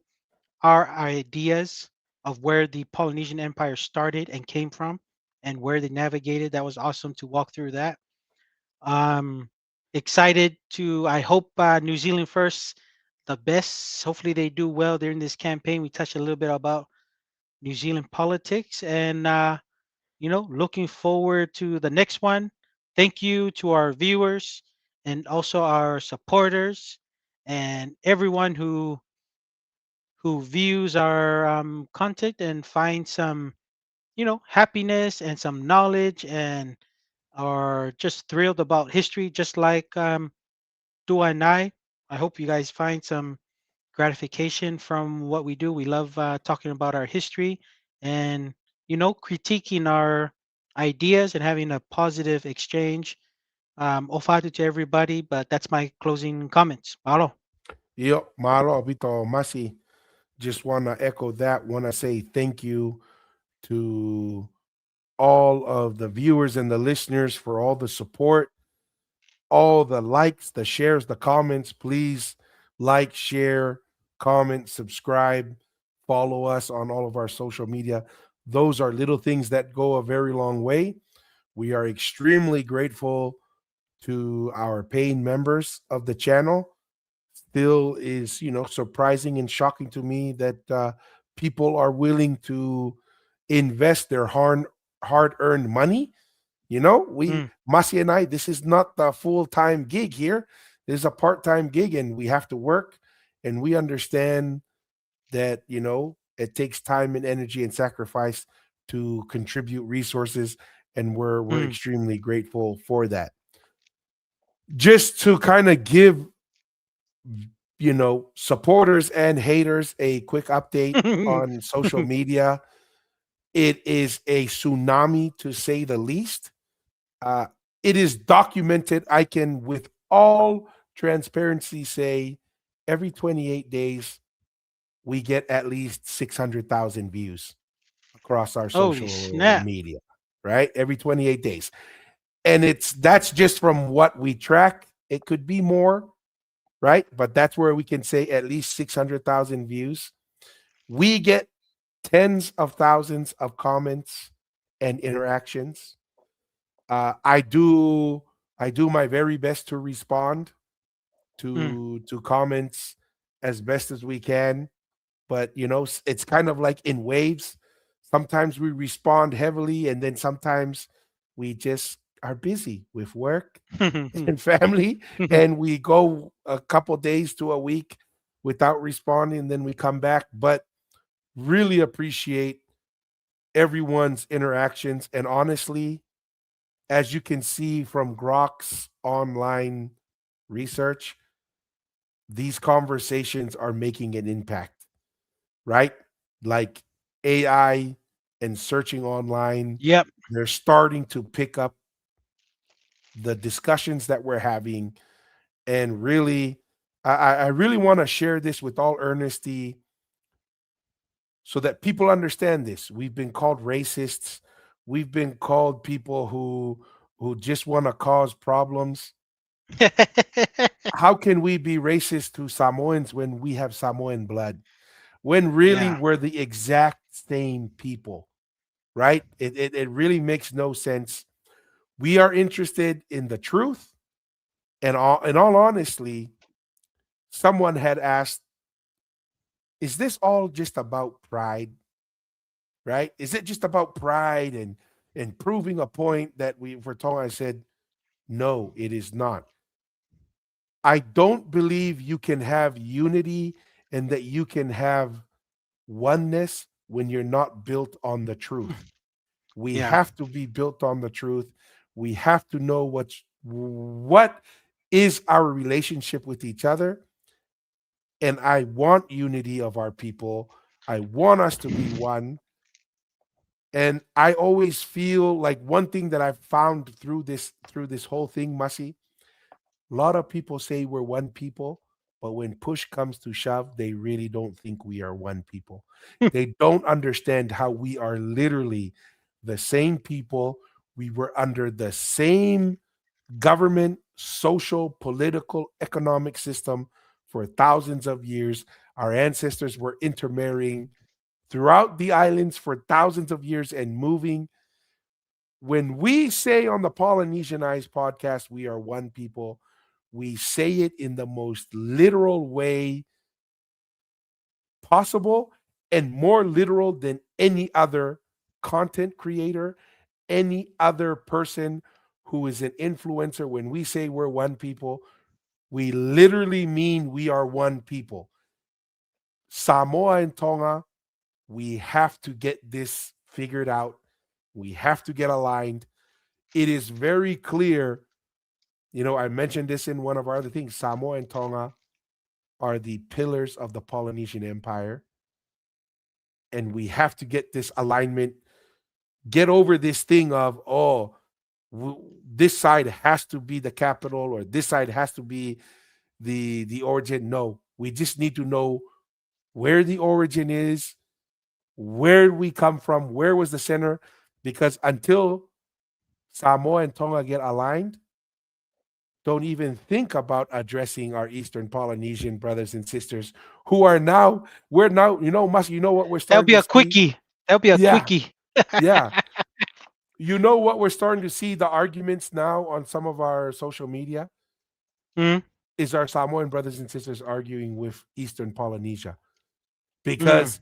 our ideas of where the Polynesian Empire started and came from and where they navigated. That was awesome to walk through that. Um, Excited to, I hope New Zealand first, the best. Hopefully they do well during this campaign. We touched a little bit about New Zealand politics and, looking forward to the next one. Thank you to our viewers and also our supporters and everyone who views our content and finds some, happiness and some knowledge and are just thrilled about history, just like Dua and I. I hope you guys find some gratification from what we do. We love talking about our history and, critiquing our ideas and having a positive exchange. Ofatu to everybody, but that's my closing comments. Malo. Yo, Maro Vito Masi. Just want to echo that. Want to say thank you to all of the viewers and the listeners for all the support, all the likes, the shares, the comments. Please like, share, comment, subscribe, follow us on all of our social media. Those are little things that go a very long way. We are extremely grateful to our paying members of the channel. Still is, surprising and shocking to me that people are willing to invest their hard earned money. We Mm, Masi and I, this is not the full time gig here. This is a part time gig, and we have to work. And we understand that It takes time and energy and sacrifice to contribute resources, and we're Mm. extremely grateful for that. Just to kind of give supporters and haters a quick update on social media, it is a tsunami to say the least. Uh, it is documented. I can, with all transparency, say every 28 days we get at least 600,000 views across our Holy social snap. media, right? Every 28 days. And that's just from what we track. It could be more, right? But that's where we can say at least 600,000 views. We get tens of thousands of comments and interactions. I do my very best to respond Mm. to comments as best as we can, but it's kind of like in waves. Sometimes we respond heavily, and then sometimes we just are busy with work and family, and we go a couple days to a week without responding, and then we come back. But really appreciate everyone's interactions, and honestly, as you can see from Grok's online research, these conversations are making an impact, right? Like AI and searching online, Yep. they're starting to pick up the discussions that we're having. And really, I really want to share this with all earnesty so that people understand this. We've been called racists. We've been called people who just want to cause problems. How can we be racist to Samoans when we have Samoan blood? When really Yeah. we're the exact same people, right? It really makes no sense. We are interested in the truth. And in all honesty, someone had asked, is this all just about pride? Right? Is it just about pride and proving a point that we're told? I said, no, it is not. I don't believe you can have unity and that you can have oneness when you're not built on the truth. We Yeah. have to be built on the truth. We have to know what is our relationship with each other. And I want unity of our people. I want us to be one. And I always feel like one thing that I've found through this whole thing, Masi, a lot of people say we're one people, but when push comes to shove, they really don't think we are one people. They don't understand how we are literally the same people. We were under the same government, social, political, economic system for thousands of years. Our ancestors were intermarrying throughout the islands for thousands of years and moving. When we say on the Polynesianized podcast, we are one people, we say it in the most literal way possible and more literal than any other content creator, any other person who is an influencer. When we say we're one people, we literally mean we are one people. Samoa and Tonga, we have to get this figured out. We have to get aligned. It is very clear. I mentioned this in one of our other things. Samoa and Tonga are the pillars of the Polynesian Empire. And we have to get this alignment, get over this thing of, this side has to be the capital or this side has to be the origin. No, we just need to know where the origin is, where we come from, where was the center, because until Samoa and Tonga get aligned, don't even think about addressing our Eastern Polynesian brothers and sisters who are now, we're now, what we're That'll starting be to a see? quickie. That'll be a Yeah, quickie. yeah. You know what we're starting to see, the arguments now on some of our social media Mm. is our Samoan brothers and sisters arguing with Eastern Polynesia Mm. because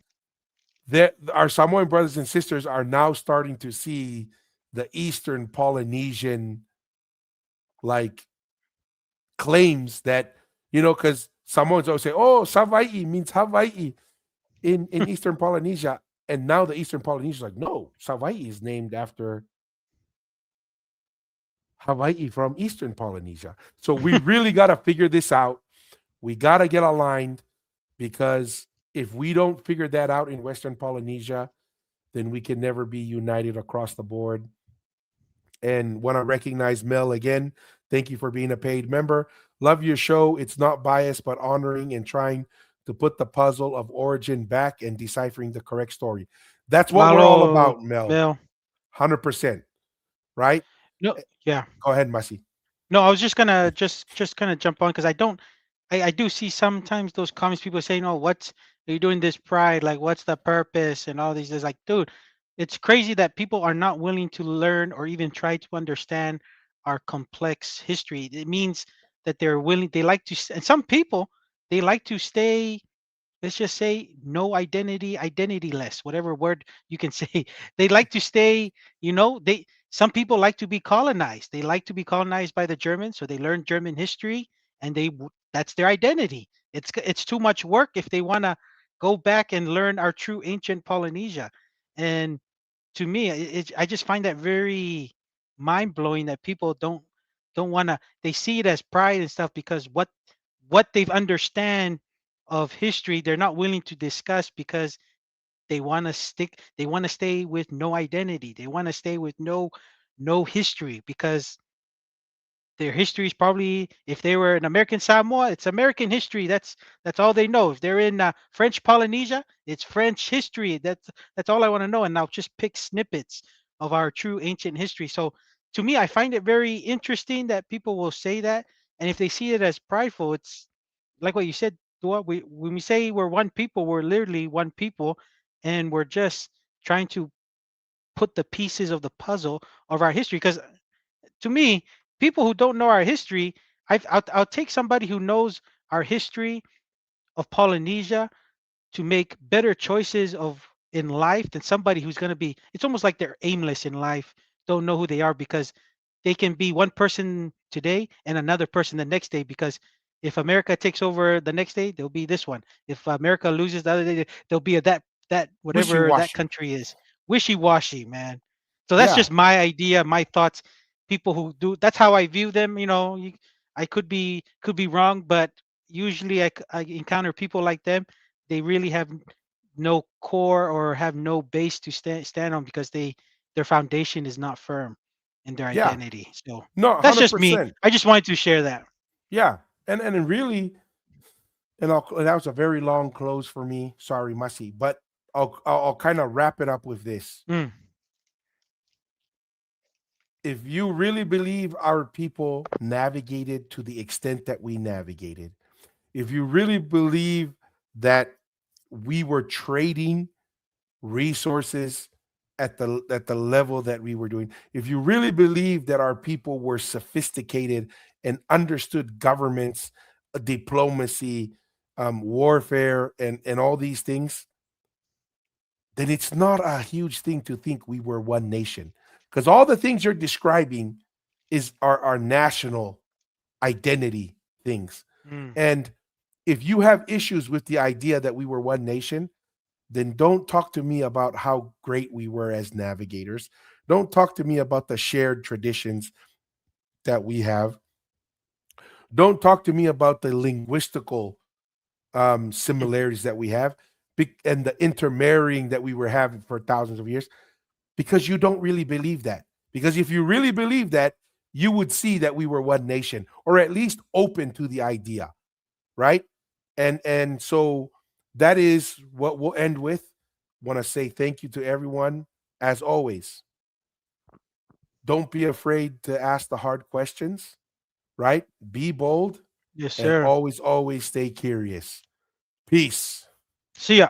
our Samoan brothers and sisters are now starting to see the Eastern Polynesian like claims that, because Samoans always say, oh, Savaii means Hawaii. in Eastern Polynesia, and now the Eastern Polynesia is like, no, Hawaii is named after Hawaii from Eastern Polynesia. So we really got to figure this out. We got to get aligned, because if we don't figure that out in Western Polynesia, then we can never be united across the board. And want to recognize Mel again. Thank you for being a paid member. Love your show. It's not biased, but honoring and trying to put the puzzle of origin back and deciphering the correct story. That's what we're all Malo, about, Mel. Mel. 100%. Right? No, yeah. Go ahead, Masi. No, I was just gonna just kind of jump on because I do see sometimes those comments people saying, "Oh, what's are you doing this pride? Like, what's the purpose?" And all these. It's like, dude, it's crazy that people are not willing to learn or even try to understand our complex history. It means that they're willing. They like to, and some people they like to stay, let's just say, no identity, identityless, whatever word you can say. They like to stay, they some people like to be colonized. They like to be colonized by the Germans, so they learn German history, and that's their identity. It's too much work if they want to go back and learn our true ancient Polynesia. And to me, I just find that very mind blowing that people don't want to. They see it as pride and stuff because what they've understand of history, they're not willing to discuss because they want to stay with no identity. They want to stay with no history because their history is probably, if they were in American Samoa, it's American history. That's all they know. If they're in French Polynesia, it's French history. That's all I want to know. And I'll just pick snippets of our true ancient history. So to me, I find it very interesting that people will say that, and if they see it as prideful, it's like what you said. Dua, when we say we're one people, we're literally one people, and we're just trying to put the pieces of the puzzle of our history. Because to me, people who don't know our history, I'll take somebody who knows our history of Polynesia to make better choices of in life than somebody who's going to be, it's almost like they're aimless in life, don't know who they are, because they can be one person today and another person the next day. Because if America takes over the next day, there'll be this one. If America loses the other day, there'll be that Wishy whatever that washy. country is. Wishy-washy, man. So that's Yeah. just my idea, my thoughts. People who do, that's how I view them. I could be wrong, but usually I encounter people like them. They really have no core or have no base to stand on because their foundation is not firm in their Yeah. identity. So No, that's just me. 100%. I just wanted to share that. Yeah. And really, and that was a very long close for me. Sorry, Masi. But I'll kind of wrap it up with this. Mm, If you really believe our people navigated to the extent that we navigated, if you really believe that we were trading resources at the level that we were doing, if you really believe that our people were sophisticated and understood governments, diplomacy, warfare, and all these things, then it's not a huge thing to think we were one nation, because all the things you're describing is our national identity things. mm. And if you have issues with the idea that we were one nation, then don't talk to me about how great we were as navigators. Don't talk to me about the shared traditions that we have. Don't talk to me about the linguistical similarities that we have, and the intermarrying that we were having for thousands of years, because you don't really believe that. Because if you really believe that, you would see that we were one nation, or at least open to the idea, right? And so that is what we'll end with. Want to say thank you to everyone. As always, don't be afraid to ask the hard questions, right? Be bold, Yes, and sir. always stay curious. Peace. See ya.